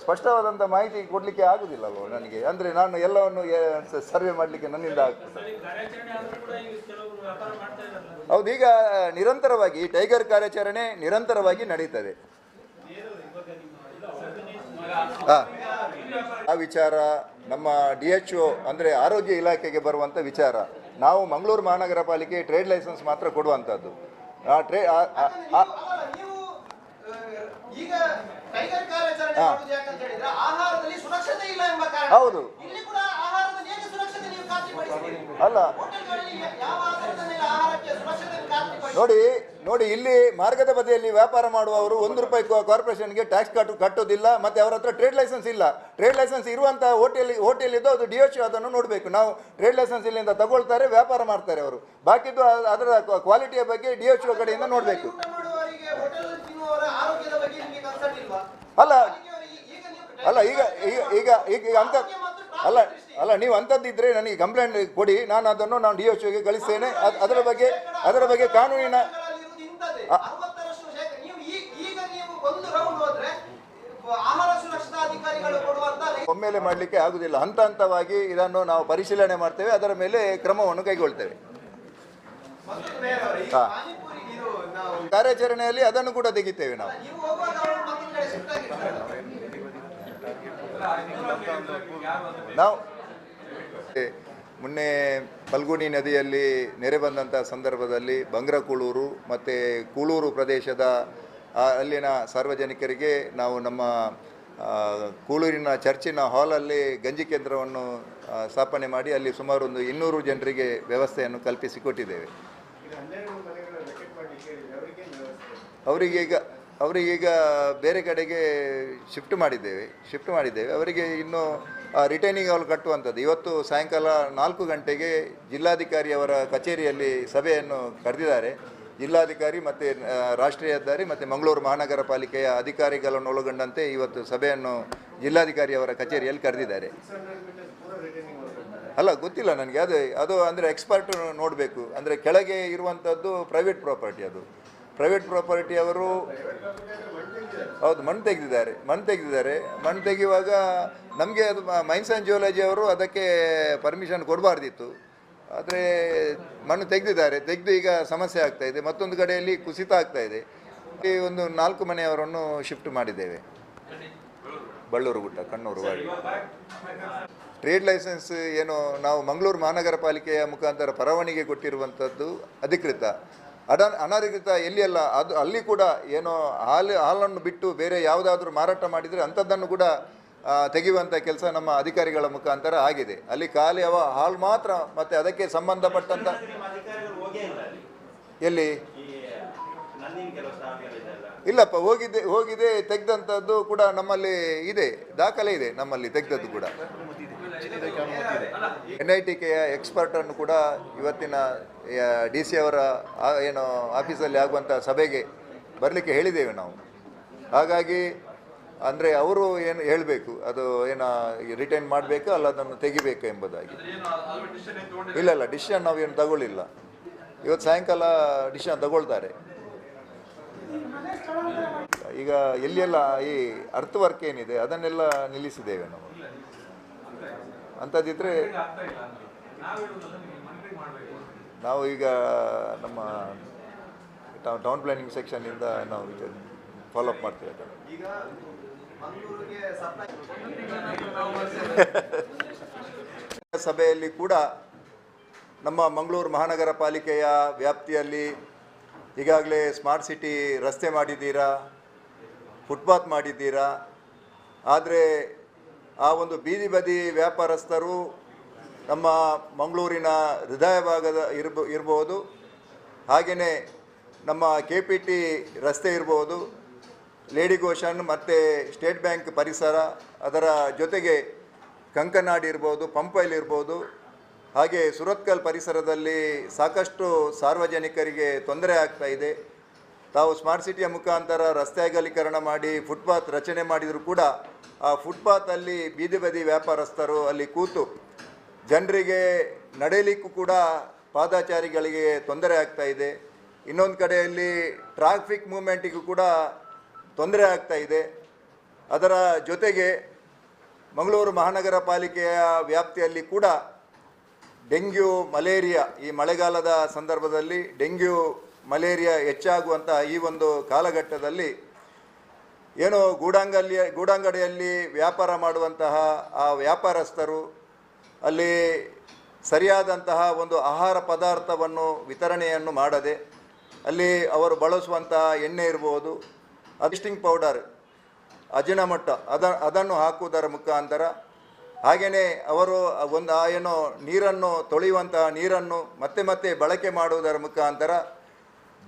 ಸ್ಪಷ್ಟವಾದಂಥ ಮಾಹಿತಿ ಕೊಡಲಿಕ್ಕೆ ಆಗುದಿಲ್ಲಲ್ವ ನನಗೆ, ಅಂದರೆ ನಾನು ಎಲ್ಲವನ್ನು ಸರ್ವೆ ಮಾಡಲಿಕ್ಕೆ ನನ್ನಿಂದ ಆಗ್ತದೆ. ಹೌದು, ಈಗ ನಿರಂತರವಾಗಿ ಟೈಗರ್ ಕಾರ್ಯಾಚರಣೆ ನಿರಂತರವಾಗಿ ನಡೀತದೆ. ಆ ವಿಚಾರ ನಮ್ಮ DHO ಅಂದರೆ ಆರೋಗ್ಯ ಇಲಾಖೆಗೆ ಬರುವಂಥ ವಿಚಾರ. ನಾವು ಮಂಗಳೂರು ಮಹಾನಗರ ಪಾಲಿಕೆ ಟ್ರೇಡ್ ಲೈಸೆನ್ಸ್ ಮಾತ್ರ ಕೊಡುವಂಥದ್ದು. ಹೌದು, ಅಲ್ಲ ನೋಡಿ ಇಲ್ಲಿ ಮಾರ್ಗದ ಬದಿಯಲ್ಲಿ ವ್ಯಾಪಾರ ಮಾಡುವವರು ₹1 ಕಾರ್ಪೊರೇಷನ್ಗೆ ಟ್ಯಾಕ್ಸ್ ಕಟ್ಟೋದಿಲ್ಲ, ಮತ್ತೆ ಅವರ ಹತ್ರ ಟ್ರೇಡ್ ಲೈಸೆನ್ಸ್ ಇಲ್ಲ. ಟ್ರೇಡ್ ಲೈಸೆನ್ಸ್ ಇರುವಂಥ ಹೋಟೆಲ್ ಇದ್ದು ಅದು DHO ಅದನ್ನು ನೋಡಬೇಕು. ನಾವು ಟ್ರೇಡ್ ಲೈಸೆನ್ಸ್ ಇಲ್ಲಿಂದ ತಗೊಳ್ತಾರೆ, ವ್ಯಾಪಾರ ಮಾಡ್ತಾರೆ ಅವರು. ಬಾಕಿದ್ದು ಅದರ ಕ್ವಾಲಿಟಿಯ ಬಗ್ಗೆ DHO ಕಡೆಯಿಂದ ನೋಡಬೇಕು. ಅಲ್ಲ ಈಗ ಅಲ್ಲ ನೀವು ಅಂಥದ್ದಿದ್ರೆ ನನಗೆ ಕಂಪ್ಲೇಂಟ್ ಕೊಡಿ, ನಾನು ಅದನ್ನು DHOಗೆ ಕಳಿಸ್ತೇನೆ. ಅದರ ಬಗ್ಗೆ ಕಾನೂನಿನ ಒಮ್ಮೆಲೆ ಮಾಡಲಿಕ್ಕೆ ಆಗುದಿಲ್ಲ. ಹಂತವಾಗಿ ಇದನ್ನು ನಾವು ಪರಿಶೀಲನೆ ಮಾಡ್ತೇವೆ, ಅದರ ಮೇಲೆ ಕ್ರಮವನ್ನು ಕೈಗೊಳ್ತೇವೆ. ಕಾರ್ಯಾಚರಣೆಯಲ್ಲಿ ಅದನ್ನು ಕೂಡ ತೆಗಿತೇವೆ ನಾವು. ಮೊನ್ನೆ ಫಲ್ಗುಣಿ ನದಿಯಲ್ಲಿ ನೆರೆ ಬಂದಂಥ ಸಂದರ್ಭದಲ್ಲಿ ಬಂಗ್ರಕೂಳೂರು ಮತ್ತು ಕೂಳೂರು ಪ್ರದೇಶದ ಅಲ್ಲಿನ ಸಾರ್ವಜನಿಕರಿಗೆ ನಾವು ನಮ್ಮ ಕೂಳೂರಿನ ಚರ್ಚಿನ ಹಾಲಲ್ಲಿ ಗಂಜಿ ಕೇಂದ್ರವನ್ನು ಸ್ಥಾಪನೆ ಮಾಡಿ ಅಲ್ಲಿ ಸುಮಾರು 200 ಜನರಿಗೆ ವ್ಯವಸ್ಥೆಯನ್ನು ಕಲ್ಪಿಸಿಕೊಟ್ಟಿದ್ದೇವೆ. ಅವರಿಗೀಗ ಬೇರೆ ಕಡೆಗೆ ಶಿಫ್ಟ್ ಮಾಡಿದ್ದೇವೆ. ಅವರಿಗೆ ಇನ್ನೂ ರಿಟೈನಿಂಗ್ ಹಾಲ್ ಕಟ್ಟುವಂಥದ್ದು. ಇವತ್ತು ಸಾಯಂಕಾಲ 4 ಗಂಟೆಗೆ ಜಿಲ್ಲಾಧಿಕಾರಿಯವರ ಕಚೇರಿಯಲ್ಲಿ ಸಭೆಯನ್ನು ಕರೆದಿದ್ದಾರೆ. ಜಿಲ್ಲಾಧಿಕಾರಿ ಮತ್ತು ರಾಷ್ಟ್ರೀಯ ಹೆದ್ದಾರಿ ಮತ್ತು ಮಂಗಳೂರು ಮಹಾನಗರ ಪಾಲಿಕೆಯ ಅಧಿಕಾರಿಗಳನ್ನು ಒಳಗೊಂಡಂತೆ ಇವತ್ತು ಸಭೆಯನ್ನು ಜಿಲ್ಲಾಧಿಕಾರಿಯವರ ಕಚೇರಿಯಲ್ಲಿ ಕರೆದಿದ್ದಾರೆ. ಅಲ್ಲ ಗೊತ್ತಿಲ್ಲ ನನಗೆ, ಅದು ಅಂದರೆ ಎಕ್ಸ್ಪರ್ಟ್ ನೋಡಬೇಕು. ಅಂದರೆ ಕೆಳಗೆ ಇರುವಂಥದ್ದು ಪ್ರೈವೇಟ್ ಪ್ರಾಪರ್ಟಿ ಅವರು ಹೌದು ಮಣ್ಣು ತೆಗೆದಿದ್ದಾರೆ. ಮಣ್ಣು ತೆಗೆಯುವಾಗ ನಮಗೆ ಅದು ಮೈನ್ಸ್ ಆ್ಯಂಡ್ ಜಿಯೋಲಜಿ ಅವರು ಅದಕ್ಕೆ ಪರ್ಮಿಷನ್ ಕೊಡಬಾರ್ದಿತ್ತು. ಆದರೆ ಮಣ್ಣು ತೆಗೆದು ಈಗ ಸಮಸ್ಯೆ ಆಗ್ತಾಯಿದೆ. ಮತ್ತೊಂದು ಕಡೆಯಲ್ಲಿ ಕುಸಿತ ಆಗ್ತಾಯಿದೆ. ಒಂದು 4 ಮನೆಯವರನ್ನು ಶಿಫ್ಟ್ ಮಾಡಿದ್ದೇವೆ. ಬಳ್ಳೂರು ಗುಟ್ಟ, ಕಣ್ಣೂರು ವಾಡಿ. ಟ್ರೇಡ್ ಲೈಸೆನ್ಸ್ ಏನು ನಾವು ಮಂಗಳೂರು ಮಹಾನಗರ ಪಾಲಿಕೆಯ ಮುಖಾಂತರ ಪರವಾನಗಿ ಕೊಟ್ಟಿರುವಂಥದ್ದು ಅಧಿಕೃತ. ಅನಧಿಕೃತ ಎಲ್ಲಿಯಲ್ಲ ಅಲ್ಲಿ ಕೂಡ ಏನೋ ಹಾಲನ್ನು ಬಿಟ್ಟು ಬೇರೆ ಯಾವುದಾದ್ರೂ ಮಾರಾಟ ಮಾಡಿದರೆ ಅಂಥದ್ದನ್ನು ಕೂಡ ತೆಗೆಯುವಂಥ ಕೆಲಸ ನಮ್ಮ ಅಧಿಕಾರಿಗಳ ಮುಖಾಂತರ ಆಗಿದೆ. ಅಲ್ಲಿ ಖಾಲಿ ಹಾಲು ಮಾತ್ರ, ಮತ್ತು ಅದಕ್ಕೆ ಸಂಬಂಧಪಟ್ಟಂಥ ಎಲ್ಲಿ ಇಲ್ಲಪ್ಪ ಹೋಗಿದೆ ತೆಗೆದಂಥದ್ದು ಕೂಡ ನಮ್ಮಲ್ಲಿ ಇದೆ, ದಾಖಲೆ ಇದೆ ನಮ್ಮಲ್ಲಿ ತೆಗೆದದ್ದು ಕೂಡ. NITKಯ ಎಕ್ಸ್ಪರ್ಟನ್ನು ಕೂಡ ಇವತ್ತಿನ DC ಅವರ ಏನು ಆಫೀಸಲ್ಲಿ ಆಗುವಂಥ ಸಭೆಗೆ ಬರಲಿಕ್ಕೆ ಹೇಳಿದ್ದೇವೆ ನಾವು. ಹಾಗಾಗಿ ಅಂದರೆ ಅವರು ಏನು ಹೇಳಬೇಕು, ಅದು ಏನೋ ರಿಟೈನ್ ಮಾಡಬೇಕಾ ಅಲ್ಲ ಅದನ್ನು ತೆಗಿಬೇಕಾ ಎಂಬುದಾಗಿ. ಇಲ್ಲ ಡಿಸಿಷನ್ ನಾವೇನು ತಗೊಳ್ಳಿಲ್ಲ. ಇವತ್ತು ಸಾಯಂಕಾಲ ಡಿಸಿಷನ್ ತಗೊಳ್ತಾರೆ. ಈಗ ಎಲ್ಲಿಯೆಲ್ಲ ಈ ಅರ್ತ್ ವರ್ಕ್ ಏನಿದೆ ಅದನ್ನೆಲ್ಲ ನಿಲ್ಲಿಸಿದ್ದೇವೆ ನಾವು. ಅಂಥದ್ದಿದ್ರೆ ನಾವು ಈಗ ನಮ್ಮ ಟೌನ್ ಪ್ಲಾನಿಂಗ್ ಸೆಕ್ಷನ್ನಿಂದ ನಾವು ಫಾಲೋಅಪ್ ಮಾಡ್ತೇವೆ ಅದನ್ನು. ಸಭೆಯಲ್ಲಿ ಕೂಡ ನಮ್ಮ ಮಂಗಳೂರು ಮಹಾನಗರ ಪಾಲಿಕೆಯ ವ್ಯಾಪ್ತಿಯಲ್ಲಿ ಈಗಾಗಲೇ ಸ್ಮಾರ್ಟ್ ಸಿಟಿ ರಸ್ತೆ ಮಾಡಿದ್ದೀರಾ, ಫುಟ್ಪಾತ್ ಮಾಡಿದ್ದೀರಾ. ಆದರೆ ಆ ಒಂದು ಬೀದಿ ಬದಿ ವ್ಯಾಪಾರಸ್ಥರು ನಮ್ಮ ಮಂಗಳೂರಿನ ಹೃದಯ ಭಾಗದ ಇರ್ಬೋದು, ಹಾಗೆಯೇ ನಮ್ಮ KPT ರಸ್ತೆ ಇರ್ಬೋದು, ಲೇಡಿ ಗೋಶನ್ ಮತ್ತು ಸ್ಟೇಟ್ ಬ್ಯಾಂಕ್ ಪರಿಸರ, ಅದರ ಜೊತೆಗೆ ಕಂಕನಾಡಿ ಇರ್ಬೋದು, ಪಂಪೈಲ್ ಇರ್ಬೋದು, ಹಾಗೆ ಸುರತ್ಕಲ್ ಪರಿಸರದಲ್ಲಿ ಸಾಕಷ್ಟು ಸಾರ್ವಜನಿಕರಿಗೆ ತೊಂದರೆ ಆಗ್ತಾ ಇದೆ. ತಾವು ಸ್ಮಾರ್ಟ್ ಸಿಟಿಯ ಮುಖಾಂತರ ರಸ್ತೆ ಅಗಲೀಕರಣ ಮಾಡಿ ಫುಟ್ಪಾತ್ ರಚನೆ ಮಾಡಿದರೂ ಕೂಡ ಆ ಫುಟ್ಪಾತಲ್ಲಿ ಬೀದಿ ಬದಿ ವ್ಯಾಪಾರಸ್ಥರು ಅಲ್ಲಿ ಕೂತು ಜನರಿಗೆ ನಡೆಯಲಿಕ್ಕೂ ಕೂಡ ಪಾದಚಾರಿಗಳಿಗೆ ತೊಂದರೆ ಆಗ್ತಾ ಇದೆ. ಇನ್ನೊಂದು ಕಡೆಯಲ್ಲಿ ಟ್ರಾಫಿಕ್ ಮೂವ್ಮೆಂಟಿಗೂ ಕೂಡ ತೊಂದರೆ ಆಗ್ತಾ ಇದೆ. ಅದರ ಜೊತೆಗೆ ಮಂಗಳೂರು ಮಹಾನಗರ ಪಾಲಿಕೆಯ ವ್ಯಾಪ್ತಿಯಲ್ಲಿ ಕೂಡ ಡೆಂಗ್ಯೂ ಮಲೇರಿಯಾ, ಈ ಮಳೆಗಾಲದ ಸಂದರ್ಭದಲ್ಲಿ ಡೆಂಗ್ಯೂ ಮಲೇರಿಯಾ ಹೆಚ್ಚಾಗುವಂಥ ಈ ಒಂದು ಕಾಲಘಟ್ಟದಲ್ಲಿ ಏನೋ ಗೂಡಂಗಡಿಯಲ್ಲಿ ವ್ಯಾಪಾರ ಮಾಡುವಂತಹ ಆ ವ್ಯಾಪಾರಸ್ಥರು ಅಲ್ಲಿ ಸರಿಯಾದಂತಹ ಒಂದು ಆಹಾರ ಪದಾರ್ಥವನ್ನು ವಿತರಣೆಯನ್ನು ಮಾಡದೆ ಅಲ್ಲಿ ಅವರು ಬಳಸುವಂತಹ ಎಣ್ಣೆ ಇರ್ಬೋದು, ಅಡಿಸ್ಟಿಂಗ್ ಪೌಡರ್, ಅಜಿನಮಟ್ಟ ಅದನ್ನು ಹಾಕುವುದರ ಮುಖಾಂತರ, ಹಾಗೆಯೇ ಅವರು ಒಂದು ಏನೋ ನೀರನ್ನು ತೊಳೆಯುವಂತಹ ನೀರನ್ನು ಮತ್ತೆ ಮತ್ತೆ ಬಳಕೆ ಮಾಡುವುದರ ಮುಖಾಂತರ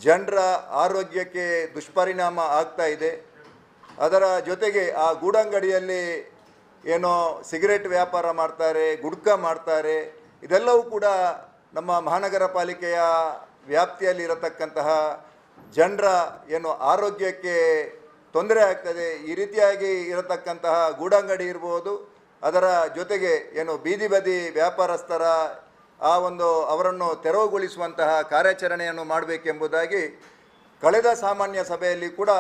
ಜನರ ಆರೋಗ್ಯಕ್ಕೆ ದುಷ್ಪರಿಣಾಮ ಆಗ್ತಾ ಇದೆ. ಅದರ ಜೊತೆಗೆ ಆ ಗೂಡಂಗಡಿಯಲ್ಲಿ ಏನೋ ಸಿಗರೇಟ್ ವ್ಯಾಪಾರ ಮಾಡ್ತಾರೆ, ಗುಡ್ಕಾ ಮಾಡ್ತಾರೆ. ಇದೆಲ್ಲವೂ ಕೂಡ ನಮ್ಮ ಮಹಾನಗರ ಪಾಲಿಕೆಯ ವ್ಯಾಪ್ತಿಯಲ್ಲಿ ಇರತಕ್ಕಂತಹ ಜನರ ಏನು ಆರೋಗ್ಯಕ್ಕೆ ತೊಂದರೆ ಆಗ್ತದೆ. ಈ ರೀತಿಯಾಗಿ ಇರತಕ್ಕಂತಹ ಗೂಡಂಗಡಿ ಇರ್ಬೋದು, ಅದರ ಜೊತೆಗೆ ಏನು ಬೀದಿ ಬದಿ ವ್ಯಾಪಾರಸ್ಥರ ಆ ಒಂದು ಅವರನ್ನು ತೆರವುಗೊಳಿಸುವಂತಹ ಕಾರ್ಯಾಚರಣೆಯನ್ನು ಮಾಡಬೇಕೆಂಬುದಾಗಿ ಕಳೆದ ಸಾಮಾನ್ಯ ಸಭೆಯಲ್ಲಿ ಕೂಡ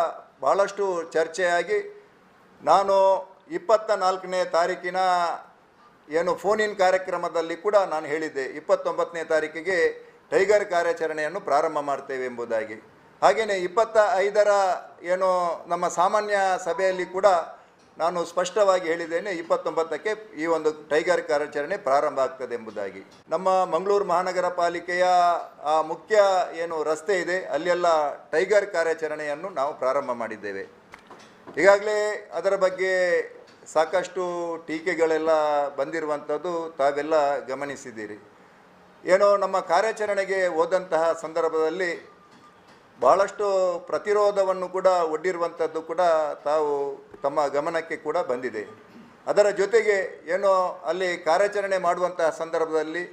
ಭಾಳಷ್ಟು ಚರ್ಚೆಯಾಗಿ ನಾನು 24ನೇ ತಾರೀಕಿನ ಏನು ಫೋನ್ ಇನ್ ಕಾರ್ಯಕ್ರಮದಲ್ಲಿ ಕೂಡ ನಾನು ಹೇಳಿದ್ದೆ 29ನೇ ತಾರೀಕಿಗೆ ಟೈಗರ್ ಕಾರ್ಯಾಚರಣೆಯನ್ನು ಪ್ರಾರಂಭ ಮಾಡ್ತೇವೆ ಎಂಬುದಾಗಿ. ಹಾಗೆಯೇ 25ರ ಏನು ನಮ್ಮ ಸಾಮಾನ್ಯ ಸಭೆಯಲ್ಲಿ ಕೂಡ ನಾನು ಸ್ಪಷ್ಟವಾಗಿ ಹೇಳಿದ್ದೇನೆ 29ಕ್ಕೆ ಈ ಒಂದು ಟೈಗರ್ ಕಾರ್ಯಾಚರಣೆ ಪ್ರಾರಂಭ ಆಗ್ತದೆ ಎಂಬುದಾಗಿ. ನಮ್ಮ ಮಂಗಳೂರು ಮಹಾನಗರ ಪಾಲಿಕೆಯ ಆ ಮುಖ್ಯ ಏನು ರಸ್ತೆ ಇದೆ ಅಲ್ಲೆಲ್ಲ ಟೈಗರ್ ಕಾರ್ಯಾಚರಣೆಯನ್ನು ನಾವು ಪ್ರಾರಂಭ ಮಾಡಿದ್ದೇವೆ. ಈಗಾಗಲೇ ಅದರ ಬಗ್ಗೆ ಸಾಕಷ್ಟು ಟೀಕೆಗಳೆಲ್ಲ ಬಂದಿರುವಂಥದ್ದು ತಾವೆಲ್ಲ ಗಮನಿಸಿದ್ದೀರಿ. ಏನೋ ನಮ್ಮ ಕಾರ್ಯಾಚರಣೆಗೆ ಹೋದಂತಹ ಸಂದರ್ಭದಲ್ಲಿ ಭಾಳಷ್ಟು ಪ್ರತಿರೋಧವನ್ನು ಕೂಡ ಒಡ್ಡಿರುವಂಥದ್ದು ಕೂಡ ತಾವು ತಮ್ಮ ಗಮನಕ್ಕೆ ಕೂಡ ಬಂದಿದೆ. ಅದರ ಜೊತೆಗೆ ಏನೋ ಅಲ್ಲಿ ಕಾರ್ಯಾಚರಣೆ ಮಾಡುವಂತಹ ಸಂದರ್ಭದಲ್ಲಿ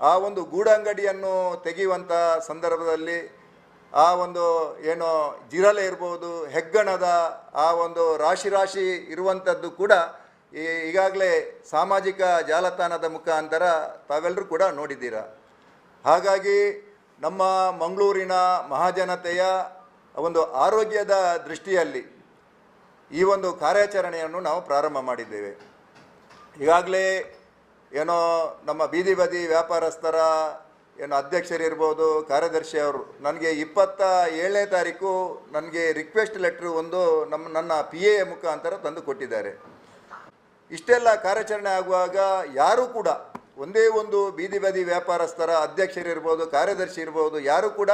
ಆ ಒಂದು ಗೂಡಂಗಡಿಯನ್ನು ತೆಗೆಯುವಂಥ ಸಂದರ್ಭದಲ್ಲಿ ಆ ಒಂದು ಏನೋ ಜಿರಲೆ ಇರ್ಬೋದು, ಹೆಗ್ಗಣದ ಆ ಒಂದು ರಾಶಿ ಇರುವಂಥದ್ದು ಕೂಡ ಈಗಾಗಲೇ ಸಾಮಾಜಿಕ ಜಾಲತಾಣದ ಮುಖಾಂತರ ತಾವೆಲ್ಲರೂ ಕೂಡ ನೋಡಿದ್ದೀರಾ. ಹಾಗಾಗಿ ನಮ್ಮ ಮಂಗಳೂರಿನ ಮಹಾಜನತೆಯ ಒಂದು ಆರೋಗ್ಯದ ದೃಷ್ಟಿಯಲ್ಲಿ ಈ ಒಂದು ಕಾರ್ಯಾಚರಣೆಯನ್ನು ನಾವು ಪ್ರಾರಂಭ ಮಾಡಿದ್ದೇವೆ. ಈಗಾಗಲೇ ಏನೋ ನಮ್ಮ ಬೀದಿ ಬದಿ ವ್ಯಾಪಾರಸ್ಥರ ಏನು ಅಧ್ಯಕ್ಷರಿರ್ಬೋದು, ಕಾರ್ಯದರ್ಶಿ ಅವರು ನನಗೆ 27ನೇ ತಾರೀಕು ನನಗೆ ರಿಕ್ವೆಸ್ಟ್ ಲೆಟ್ರ್ ಒಂದು ನನ್ನ PA ಮುಖಾಂತರ ತಂದು ಕೊಟ್ಟಿದ್ದಾರೆ. ಇಷ್ಟೆಲ್ಲ ಕಾರ್ಯಾಚರಣೆ ಆಗುವಾಗ ಯಾರೂ ಕೂಡ ಒಂದೇ ಒಂದು ಬೀದಿ ಬದಿ ವ್ಯಾಪಾರಸ್ಥರ ಅಧ್ಯಕ್ಷರಿರ್ಬೋದು, ಕಾರ್ಯದರ್ಶಿ ಇರ್ಬೋದು, ಯಾರೂ ಕೂಡ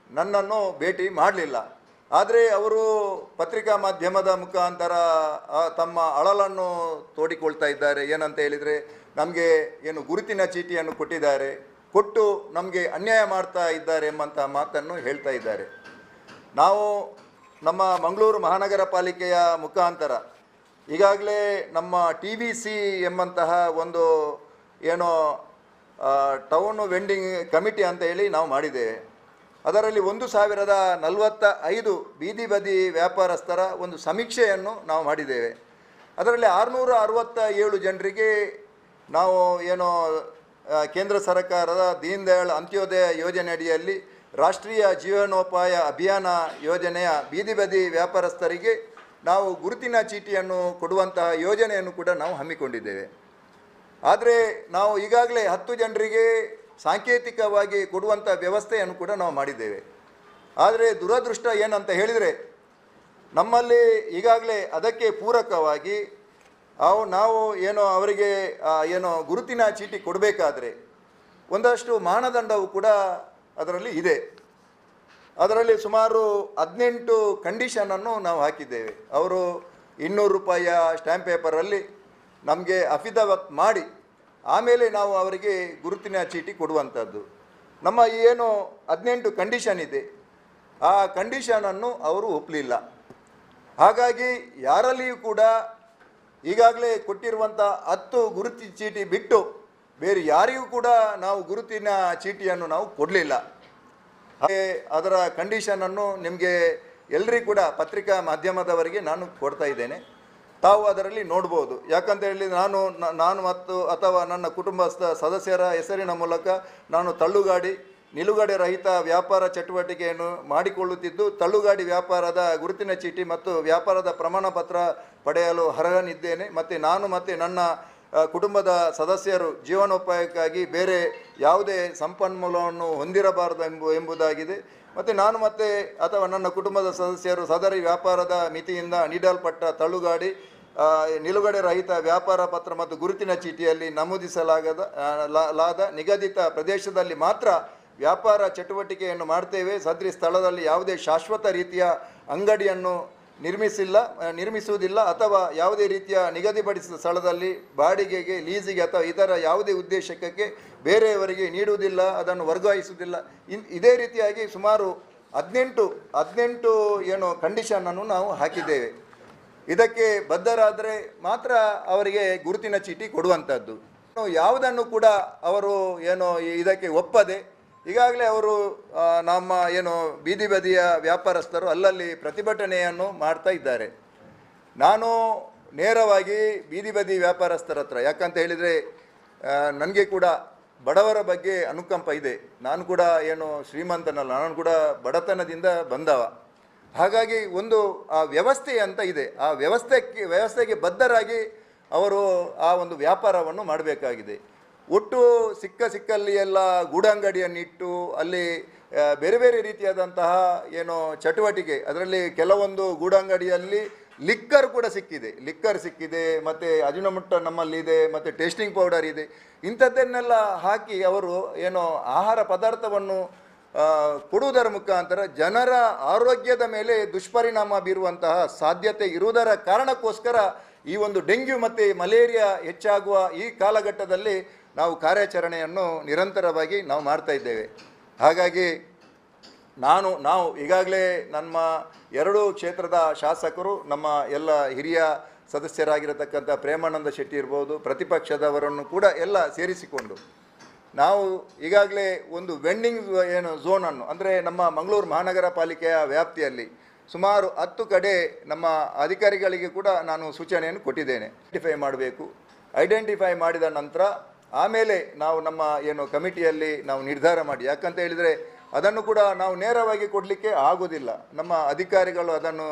ನನ್ನನ್ನು ಭೇಟಿ ಮಾಡಲಿಲ್ಲ. ಆದರೆ ಅವರು ಪತ್ರಿಕಾ ಮಾಧ್ಯಮದ ಮುಖಾಂತರ ತಮ್ಮ ಅಳಲನ್ನು ತೋಡಿಕೊಳ್ತಾ ಇದ್ದಾರೆ. ಏನಂತ ಹೇಳಿದರೆ ನಮಗೆ ಏನು ಗುರುತಿನ ಚೀಟಿಯನ್ನು ಕೊಟ್ಟು ನಮಗೆ ಅನ್ಯಾಯ ಮಾಡ್ತಾ ಇದ್ದಾರೆ ಎಂಬಂಥ ಮಾತನ್ನು ಹೇಳ್ತಾ ಇದ್ದಾರೆ. ನಾವು ನಮ್ಮ ಮಂಗಳೂರು ಮಹಾನಗರ ಪಾಲಿಕೆಯ ಮುಖಾಂತರ ಈಗಾಗಲೇ ನಮ್ಮ TVC ಎಂಬಂತಹ ಒಂದು ಏನೋ ಟೌನ್ ವೆಂಡಿಂಗ್ ಕಮಿಟಿ ಅಂತ ಹೇಳಿ ನಾವು ಮಾಡಿದ್ದೇವೆ. ಅದರಲ್ಲಿ 1045 ಬೀದಿ ಬದಿ ವ್ಯಾಪಾರಸ್ಥರ ಒಂದು ಸಮೀಕ್ಷೆಯನ್ನು ನಾವು ಮಾಡಿದ್ದೇವೆ. ಅದರಲ್ಲಿ 667 ಜನರಿಗೆ ನಾವು ಏನೋ ಕೇಂದ್ರ ಸರ್ಕಾರದ ದೀನ್ ದಯಾಳ್ ಅಂತ್ಯೋದಯ ಯೋಜನೆ ಅಡಿಯಲ್ಲಿ ರಾಷ್ಟ್ರೀಯ ಜೀವನೋಪಾಯ ಅಭಿಯಾನ ಯೋಜನೆಯ ಬೀದಿ ಬದಿ ವ್ಯಾಪಾರಸ್ಥರಿಗೆ ನಾವು ಗುರುತಿನ ಚೀಟಿಯನ್ನು ಕೊಡುವಂತಹ ಯೋಜನೆಯನ್ನು ಕೂಡ ನಾವು ಹಮ್ಮಿಕೊಂಡಿದ್ದೇವೆ. ಆದರೆ ನಾವು ಈಗಾಗಲೇ 10 ಜನರಿಗೆ ಸಾಂಕೇತಿಕವಾಗಿ ಕೊಡುವಂಥ ವ್ಯವಸ್ಥೆಯನ್ನು ಕೂಡ ನಾವು ಮಾಡಿದ್ದೇವೆ. ಆದರೆ ದುರದೃಷ್ಟ ಏನಂತ ಹೇಳಿದರೆ, ನಮ್ಮಲ್ಲಿ ಈಗಾಗಲೇ ಅದಕ್ಕೆ ಪೂರಕವಾಗಿ ನಾವು ಅವರಿಗೆ ಗುರುತಿನ ಚೀಟಿ ಕೊಡಬೇಕಾದ್ರೆ ಒಂದಷ್ಟು ಮಾನದಂಡವು ಕೂಡ ಅದರಲ್ಲಿ ಇದೆ. ಅದರಲ್ಲಿ ಸುಮಾರು 18 ಕಂಡೀಷನನ್ನು ನಾವು ಹಾಕಿದ್ದೇವೆ. ಅವರು 200 ರೂಪಾಯಿಯ ಸ್ಟ್ಯಾಂಪ್ ಪೇಪರಲ್ಲಿ ನಮಗೆ ಅಫಿದಾವತ್ ಮಾಡಿ ಆಮೇಲೆ ನಾವು ಅವರಿಗೆ ಗುರುತಿನ ಚೀಟಿ ಕೊಡುವಂಥದ್ದು. ನಮ್ಮ 18 ಕಂಡೀಷನ್ ಇದೆ, ಆ ಕಂಡೀಷನನ್ನು ಅವರು ಒಪ್ಪಲಿಲ್ಲ. ಹಾಗಾಗಿ ಯಾರಲ್ಲಿಯೂ ಕೂಡ ಈಗಾಗಲೇ ಕೊಟ್ಟಿರುವಂಥ 10 ಗುರುತಿನ ಚೀಟಿ ಬಿಟ್ಟು ಬೇರೆ ಯಾರಿಗೂ ಕೂಡ ನಾವು ಗುರುತಿನ ಚೀಟಿಯನ್ನು ನಾವು ಕೊಡಲಿಲ್ಲ. ಹಾಗೆ ಅದರ ಕಂಡೀಷನನ್ನು ನಿಮಗೆ ಎಲ್ಲರಿಗೂ ಕೂಡ ಪತ್ರಿಕಾ ಮಾಧ್ಯಮದವರಿಗೆ ನಾನು ಕೊಡ್ತಾ ಇದ್ದೇನೆ, ತಾವು ಅದರಲ್ಲಿ ನೋಡ್ಬೋದು. ಯಾಕಂತ ಹೇಳಿ ನಾನು ಮತ್ತು ಅಥವಾ ನನ್ನ ಕುಟುಂಬಸ್ಥ ಸದಸ್ಯರ ಹೆಸರಿನ ಮೂಲಕ ನಾನು ತಳ್ಳುಗಾಡಿ ನಿಲುಗಡೆ ರಹಿತ ವ್ಯಾಪಾರ ಚಟುವಟಿಕೆಯನ್ನು ಮಾಡಿಕೊಳ್ಳುತ್ತಿದ್ದು, ತಳ್ಳುಗಾಡಿ ವ್ಯಾಪಾರದ ಗುರುತಿನ ಚೀಟಿ ಮತ್ತು ವ್ಯಾಪಾರದ ಪ್ರಮಾಣ ಪತ್ರ ಪಡೆಯಲು ಅರ್ಹನಿದ್ದೇನೆ. ಮತ್ತು ನಾನು ಮತ್ತು ನನ್ನ ಕುಟುಂಬದ ಸದಸ್ಯರು ಜೀವನೋಪಾಯಕ್ಕಾಗಿ ಬೇರೆ ಯಾವುದೇ ಸಂಪನ್ಮೂಲವನ್ನು ಹೊಂದಿರಬಾರದು ಎಂಬುದಾಗಿದೆ. ಮತ್ತು ನಾನು ಅಥವಾ ನನ್ನ ಕುಟುಂಬದ ಸದಸ್ಯರು ಸದರಿ ವ್ಯಾಪಾರದ ಮಿತಿಯಿಂದ ನೀಡಲ್ಪಟ್ಟ ತಳ್ಳುಗಾಡಿ ನಿಲುಗಡೆ ರಹಿತ ವ್ಯಾಪಾರ ಪತ್ರ ಮತ್ತು ಗುರುತಿನ ಚೀಟಿಯಲ್ಲಿ ನಮೂದಿಸಲಾದ ನಿಗದಿತ ಪ್ರದೇಶದಲ್ಲಿ ಮಾತ್ರ ವ್ಯಾಪಾರ ಚಟುವಟಿಕೆಯನ್ನು ಮಾಡ್ತೇವೆ. ಸದರಿ ಸ್ಥಳದಲ್ಲಿ ಯಾವುದೇ ಶಾಶ್ವತ ರೀತಿಯ ಅಂಗಡಿಯನ್ನು ನಿರ್ಮಿಸುವುದಿಲ್ಲ ಅಥವಾ ಯಾವುದೇ ರೀತಿಯ ನಿಗದಿಪಡಿಸಿದ ಸ್ಥಳದಲ್ಲಿ ಬಾಡಿಗೆಗೆ, ಲೀಸಿಗೆ ಅಥವಾ ಇತರ ಯಾವುದೇ ಉದ್ದೇಶಕ್ಕೆ ಬೇರೆಯವರಿಗೆ ನೀಡುವುದಿಲ್ಲ, ಅದನ್ನು ವರ್ಗಾಯಿಸುವುದಿಲ್ಲ. ಇದೇ ರೀತಿಯಾಗಿ ಸುಮಾರು 18 ಕಂಡೀಷನನ್ನು ನಾವು ಹಾಕಿದ್ದೇವೆ. ಇದಕ್ಕೆ ಬದ್ಧರಾದರೆ ಮಾತ್ರ ಅವರಿಗೆ ಗುರುತಿನ ಚೀಟಿ ಕೊಡುವಂಥದ್ದು. ಯಾವುದನ್ನು ಕೂಡ ಅವರು ಇದಕ್ಕೆ ಒಪ್ಪದೆ ಈಗಾಗಲೇ ಅವರು ನಮ್ಮ ಬೀದಿ ಬದಿಯ ವ್ಯಾಪಾರಸ್ಥರು ಅಲ್ಲಲ್ಲಿ ಪ್ರತಿಭಟನೆಯನ್ನು ಮಾಡ್ತಾ ಇದ್ದಾರೆ. ನಾನು ನೇರವಾಗಿ ಬೀದಿ ಬದಿ ವ್ಯಾಪಾರಸ್ಥರ ಹತ್ರ, ಯಾಕಂತ ಹೇಳಿದರೆ ನನಗೆ ಕೂಡ ಬಡವರ ಬಗ್ಗೆ ಅನುಕಂಪ ಇದೆ. ನಾನು ಕೂಡ ಶ್ರೀಮಂತನಲ್ಲ, ನಾನು ಕೂಡ ಬಡತನದಿಂದ ಬಂದವ. ಹಾಗಾಗಿ ಒಂದು ಆ ವ್ಯವಸ್ಥೆ ಅಂತ ಇದೆ, ಆ ವ್ಯವಸ್ಥೆಗೆ ಬದ್ಧರಾಗಿ ಅವರು ಆ ಒಂದು ವ್ಯಾಪಾರವನ್ನು ಮಾಡಬೇಕಾಗಿದೆ. ಒಟ್ಟು ಸಿಕ್ಕಲ್ಲಿ ಎಲ್ಲ ಗೂಡಂಗಡಿಯನ್ನಿಟ್ಟು ಅಲ್ಲಿ ಬೇರೆ ಬೇರೆ ರೀತಿಯಾದಂತಹ ಚಟುವಟಿಕೆ, ಅದರಲ್ಲಿ ಕೆಲವೊಂದು ಗೂಡಂಗಡಿಯಲ್ಲಿ ಲಿಕ್ಕರ್ ಕೂಡ ಸಿಕ್ಕಿದೆ, ಮತ್ತು ಅಜಿನೋಮೋಟ ನಮ್ಮಲ್ಲಿದೆ, ಮತ್ತು ಟೇಸ್ಟಿಂಗ್ ಪೌಡರ್ ಇದೆ. ಇಂಥದ್ದನ್ನೆಲ್ಲ ಹಾಕಿ ಅವರು ಆಹಾರ ಪದಾರ್ಥವನ್ನು ಕೊಡುವುದರ ಮುಖಾಂತರ ಜನರ ಆರೋಗ್ಯದ ಮೇಲೆ ದುಷ್ಪರಿಣಾಮ ಬೀರುವಂತಹ ಸಾಧ್ಯತೆ ಇರುವುದರ ಕಾರಣಕ್ಕೋಸ್ಕರ ಈ ಒಂದು ಡೆಂಗ್ಯೂ ಮತ್ತು ಮಲೇರಿಯಾ ಹೆಚ್ಚಾಗುವ ಈ ಕಾಲಘಟ್ಟದಲ್ಲಿ ನಾವು ಕಾರ್ಯಾಚರಣೆಯನ್ನು ನಿರಂತರವಾಗಿ ನಾವು ಮಾಡ್ತಾ ಇದ್ದೇವೆ. ಹಾಗಾಗಿ ನಾವು ಈಗಾಗಲೇ ನಮ್ಮ 2 ಕ್ಷೇತ್ರದ ಶಾಸಕರು, ನಮ್ಮ ಎಲ್ಲ ಹಿರಿಯ ಸದಸ್ಯರಾಗಿರತಕ್ಕಂಥ ಪ್ರೇಮಾನಂದ ಶೆಟ್ಟಿ ಇರ್ಬೋದು, ಪ್ರತಿಪಕ್ಷದವರನ್ನು ಕೂಡ ಎಲ್ಲ ಸೇರಿಸಿಕೊಂಡು ನಾವು ಈಗಾಗಲೇ ಒಂದು ವೆಂಡಿಂಗ್ ಝೋನನ್ನು, ಅಂದರೆ ನಮ್ಮ ಮಂಗಳೂರು ಮಹಾನಗರ ಪಾಲಿಕೆಯ ವ್ಯಾಪ್ತಿಯಲ್ಲಿ ಸುಮಾರು 10 ಕಡೆ ನಮ್ಮ ಅಧಿಕಾರಿಗಳಿಗೆ ಕೂಡ ನಾನು ಸೂಚನೆಯನ್ನು ಕೊಟ್ಟಿದ್ದೇನೆ. ಐಡೆಂಟಿಫೈ ಮಾಡಿದ ನಂತರ ಆಮೇಲೆ ನಾವು ನಮ್ಮ ಕಮಿಟಿಯಲ್ಲಿ ನಾವು ನಿರ್ಧಾರ ಮಾಡಿ, ಯಾಕಂತ ಹೇಳಿದರೆ ಅದನ್ನು ಕೂಡ ನಾವು ನೇರವಾಗಿ ಕೊಡಲಿಕ್ಕೆ ಆಗೋದಿಲ್ಲ. ನಮ್ಮ ಅಧಿಕಾರಿಗಳು ಅದನ್ನು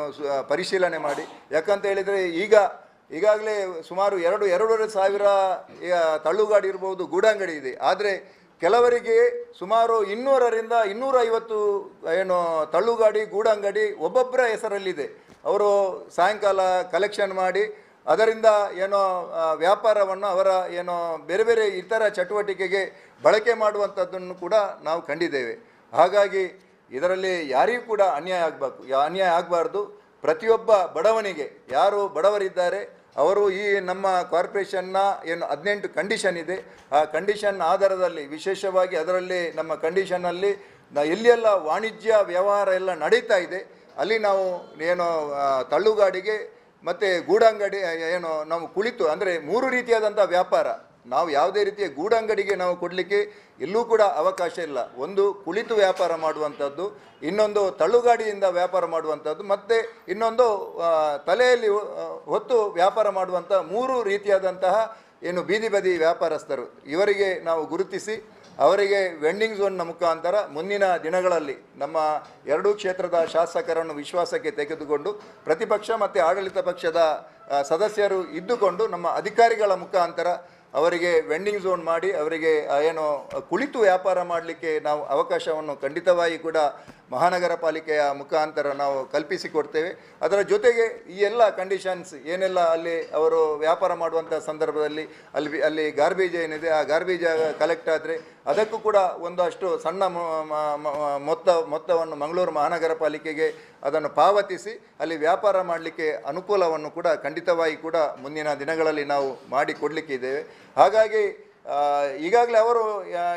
ಪರಿಶೀಲನೆ ಮಾಡಿ, ಯಾಕಂತ ಹೇಳಿದರೆ ಈಗಾಗಲೇ ಸುಮಾರು 2-2.5 ಸಾವಿರ ತಳ್ಳುಗಾಡಿ ಇರ್ಬೋದು, ಗೂಡಂಗಡಿ ಇದೆ. ಆದರೆ ಕೆಲವರಿಗೆ ಸುಮಾರು 200ರಿಂದ 250 ತಳ್ಳುಗಾಡಿ, ಗೂಡಂಗಡಿ ಒಬ್ಬೊಬ್ಬರ ಹೆಸರಲ್ಲಿದೆ. ಅವರು ಸಾಯಂಕಾಲ ಕಲೆಕ್ಷನ್ ಮಾಡಿ ಅದರಿಂದ ವ್ಯಾಪಾರವನ್ನು ಅವರ ಬೇರೆ ಬೇರೆ ಇತರ ಚಟುವಟಿಕೆಗೆ ಬಳಕೆ ಮಾಡುವಂಥದ್ದನ್ನು ಕೂಡ ನಾವು ಕಂಡಿದ್ದೇವೆ. ಹಾಗಾಗಿ ಇದರಲ್ಲಿ ಯಾರಿಗೂ ಕೂಡ ಅನ್ಯಾಯ ಆಗಬಾರ್ದು. ಪ್ರತಿಯೊಬ್ಬ ಬಡವನಿಗೆ, ಯಾರು ಬಡವರಿದ್ದಾರೆ ಅವರು ಈ ನಮ್ಮ ಕಾರ್ಪೊರೇಷನ್ನ 18 ಕಂಡೀಷನ್ ಇದೆ, ಆ ಕಂಡೀಷನ್ ಆಧಾರದಲ್ಲಿ ವಿಶೇಷವಾಗಿ ಅದರಲ್ಲಿ ನಮ್ಮ ಕಂಡೀಷನ್ನಲ್ಲಿ ಎಲ್ಲೆಲ್ಲ ವಾಣಿಜ್ಯ ವ್ಯವಹಾರ ಎಲ್ಲ ನಡೀತಾ ಇದೆ ಅಲ್ಲಿ ನಾವು ತಳ್ಳುಗಾಡಿಗೆ ಮತ್ತು ಗೂಡಂಗಡಿ ನಾವು ಕುಳಿತು, ಅಂದರೆ 3 ರೀತಿಯಾದಂಥ ವ್ಯಾಪಾರ, ನಾವು ಯಾವುದೇ ರೀತಿಯ ಗೂಡಂಗಡಿಗೆ ನಾವು ಕೊಡಲಿಕ್ಕೆ ಎಲ್ಲೂ ಕೂಡ ಅವಕಾಶ ಇಲ್ಲ. ಒಂದು ಕುಳಿತು ವ್ಯಾಪಾರ ಮಾಡುವಂಥದ್ದು, ಇನ್ನೊಂದು ತಳ್ಳುಗಾಡಿಯಿಂದ ವ್ಯಾಪಾರ ಮಾಡುವಂಥದ್ದು, ಮತ್ತು ಇನ್ನೊಂದು ತಲೆಯಲ್ಲಿ ಹೊತ್ತು ವ್ಯಾಪಾರ ಮಾಡುವಂಥ 3 ರೀತಿಯಾದಂತಹ ಏನು ಬೀದಿ ಬದಿ ವ್ಯಾಪಾರಸ್ಥರು, ಇವರಿಗೆ ನಾವು ಗುರುತಿಸಿ ಅವರಿಗೆ ವೆಂಡಿಂಗ್ ಝೋನ್ನ ಮುಖಾಂತರ ಮುಂದಿನ ದಿನಗಳಲ್ಲಿ ನಮ್ಮ ಎರಡೂ ಕ್ಷೇತ್ರದ ಶಾಸಕರನ್ನು ವಿಶ್ವಾಸಕ್ಕೆ ತೆಗೆದುಕೊಂಡು ಪ್ರತಿಪಕ್ಷ ಮತ್ತು ಆಡಳಿತ ಪಕ್ಷದ ಸದಸ್ಯರು ಇದ್ದುಕೊಂಡು ನಮ್ಮ ಅಧಿಕಾರಿಗಳ ಮುಖಾಂತರ ಅವರಿಗೆ ವೆಂಡಿಂಗ್ ಝೋನ್ ಮಾಡಿ ಅವರಿಗೆ ಏನು ಕುಳಿತು ವ್ಯಾಪಾರ ಮಾಡಲಿಕ್ಕೆ ನಾವು ಅವಕಾಶವನ್ನು ಖಂಡಿತವಾಗಿ ಕೂಡ ಮಹಾನಗರ ಪಾಲಿಕೆಯ ಮುಖಾಂತರ ನಾವು ಕಲ್ಪಿಸಿಕೊಡ್ತೇವೆ. ಅದರ ಜೊತೆಗೆ ಈ ಎಲ್ಲ ಕಂಡೀಷನ್ಸ್ ಏನೆಲ್ಲ ಅಲ್ಲಿ ಅವರು ವ್ಯಾಪಾರ ಮಾಡುವಂಥ ಸಂದರ್ಭದಲ್ಲಿ ಅಲ್ಲಿ ಗಾರ್ಬೇಜ್ ಏನಿದೆ, ಆ ಗಾರ್ಬೇಜ್ ಕಲೆಕ್ಟ್ ಆದರೆ ಅದಕ್ಕೂ ಕೂಡ ಒಂದಷ್ಟು ಸಣ್ಣ ಮೊತ್ತವನ್ನು ಮಂಗಳೂರು ಮಹಾನಗರ ಪಾಲಿಕೆಗೆ ಅದನ್ನು ಪಾವತಿಸಿ ಅಲ್ಲಿ ವ್ಯಾಪಾರ ಮಾಡಲಿಕ್ಕೆ ಅನುಕೂಲವನ್ನು ಕೂಡ ಖಂಡಿತವಾಗಿ ಕೂಡ ಮುಂದಿನ ದಿನಗಳಲ್ಲಿ ನಾವು ಮಾಡಿಕೊಡಲಿಕ್ಕಿದ್ದೇವೆ. ಹಾಗಾಗಿ ಈಗಾಗಲೇ ಅವರು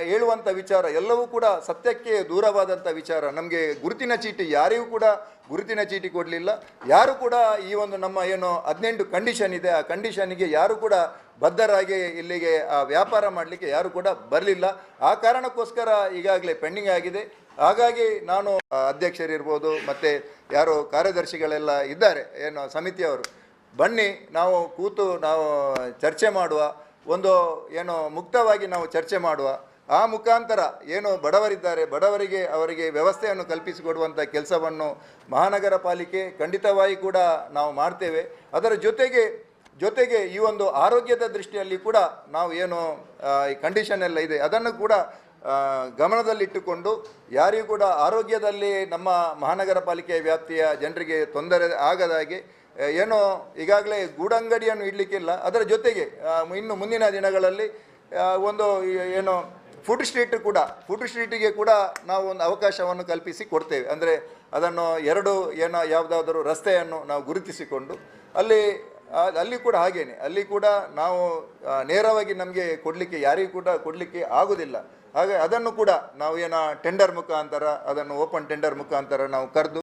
ಹೇಳುವಂಥ ವಿಚಾರ ಎಲ್ಲವೂ ಕೂಡ ಸತ್ಯಕ್ಕೆ ದೂರವಾದಂಥ ವಿಚಾರ. ನಮಗೆ ಗುರುತಿನ ಚೀಟಿ ಯಾರಿಗೂ ಕೂಡ ಗುರುತಿನ ಚೀಟಿ ಕೊಡಲಿಲ್ಲ. ಯಾರು ಕೂಡ ಈ ಒಂದು ನಮ್ಮ ಏನು 18 ಕಂಡೀಷನ್ ಇದೆ, ಆ ಕಂಡೀಷನ್ಗೆ ಯಾರು ಕೂಡ ಬದ್ಧರಾಗಿ ಇಲ್ಲಿಗೆ ವ್ಯಾಪಾರ ಮಾಡಲಿಕ್ಕೆ ಯಾರು ಕೂಡ ಬರಲಿಲ್ಲ. ಆ ಕಾರಣಕ್ಕೋಸ್ಕರ ಈಗಾಗಲೇ ಪೆಂಡಿಂಗ್ ಆಗಿದೆ. ಹಾಗಾಗಿ ನಾನು ಅಧ್ಯಕ್ಷರಿರ್ಬೋದು ಮತ್ತು ಯಾರು ಕಾರ್ಯದರ್ಶಿಗಳೆಲ್ಲ ಇದ್ದಾರೆ ಏನು ಸಮಿತಿಯವರು, ಬನ್ನಿ ನಾವು ಕೂತು ನಾವು ಚರ್ಚೆ ಮಾಡುವ, ಒಂದು ಏನು ಮುಕ್ತವಾಗಿ ನಾವು ಚರ್ಚೆ ಮಾಡುವ, ಆ ಮುಖಾಂತರ ಏನು ಬಡವರಿದ್ದಾರೆ ಬಡವರಿಗೆ ಅವರಿಗೆ ವ್ಯವಸ್ಥೆಯನ್ನು ಕಲ್ಪಿಸಿಕೊಡುವಂಥ ಕೆಲಸವನ್ನು ಮಹಾನಗರ ಪಾಲಿಕೆ ಖಂಡಿತವಾಗಿ ಕೂಡ ನಾವು ಮಾಡ್ತೇವೆ. ಅದರ ಜೊತೆಗೆ ಈ ಒಂದು ಆರೋಗ್ಯದ ದೃಷ್ಟಿಯಲ್ಲಿ ಕೂಡ ನಾವು ಏನು ಈ ಕಂಡೀಷನ್ ಎಲ್ಲ ಇದೆ ಅದನ್ನು ಕೂಡ ಗಮನದಲ್ಲಿಟ್ಟುಕೊಂಡು ಯಾರಿಗೂ ಕೂಡ ಆರೋಗ್ಯದಲ್ಲಿ ನಮ್ಮ ಮಹಾನಗರ ಪಾಲಿಕೆಯ ವ್ಯಾಪ್ತಿಯ ಜನರಿಗೆ ತೊಂದರೆ ಆಗದಾಗೆ ಏನೋ ಈಗಾಗಲೇ ಗೂಡಂಗಡಿಯನ್ನು ಇಡಲಿಕ್ಕಿಲ್ಲ. ಅದರ ಜೊತೆಗೆ ಇನ್ನು ಮುಂದಿನ ದಿನಗಳಲ್ಲಿ ಒಂದು ಏನು ಫುಡ್ ಸ್ಟ್ರೀಟಿಗೆ ಕೂಡ ನಾವು ಒಂದು ಅವಕಾಶವನ್ನು ಕಲ್ಪಿಸಿ ಕೊಡ್ತೇವೆ. ಅಂದರೆ ಅದನ್ನು ಯಾವುದಾದರೂ ರಸ್ತೆಯನ್ನು ನಾವು ಗುರುತಿಸಿಕೊಂಡು ಅಲ್ಲಿ ಕೂಡ ಹಾಗೇನೆ ಅಲ್ಲಿ ಕೂಡ ನಾವು ನೇರವಾಗಿ ನಮಗೆ ಕೊಡಲಿಕ್ಕೆ ಯಾರಿಗೂ ಕೂಡ ಕೊಡಲಿಕ್ಕೆ ಆಗೋದಿಲ್ಲ. ಹಾಗೆ ಅದನ್ನು ಕೂಡ ನಾವು ಟೆಂಡರ್ ಮುಖಾಂತರ ಅದನ್ನು ಓಪನ್ ಟೆಂಡರ್ ಮುಖಾಂತರ ನಾವು ಕರೆದು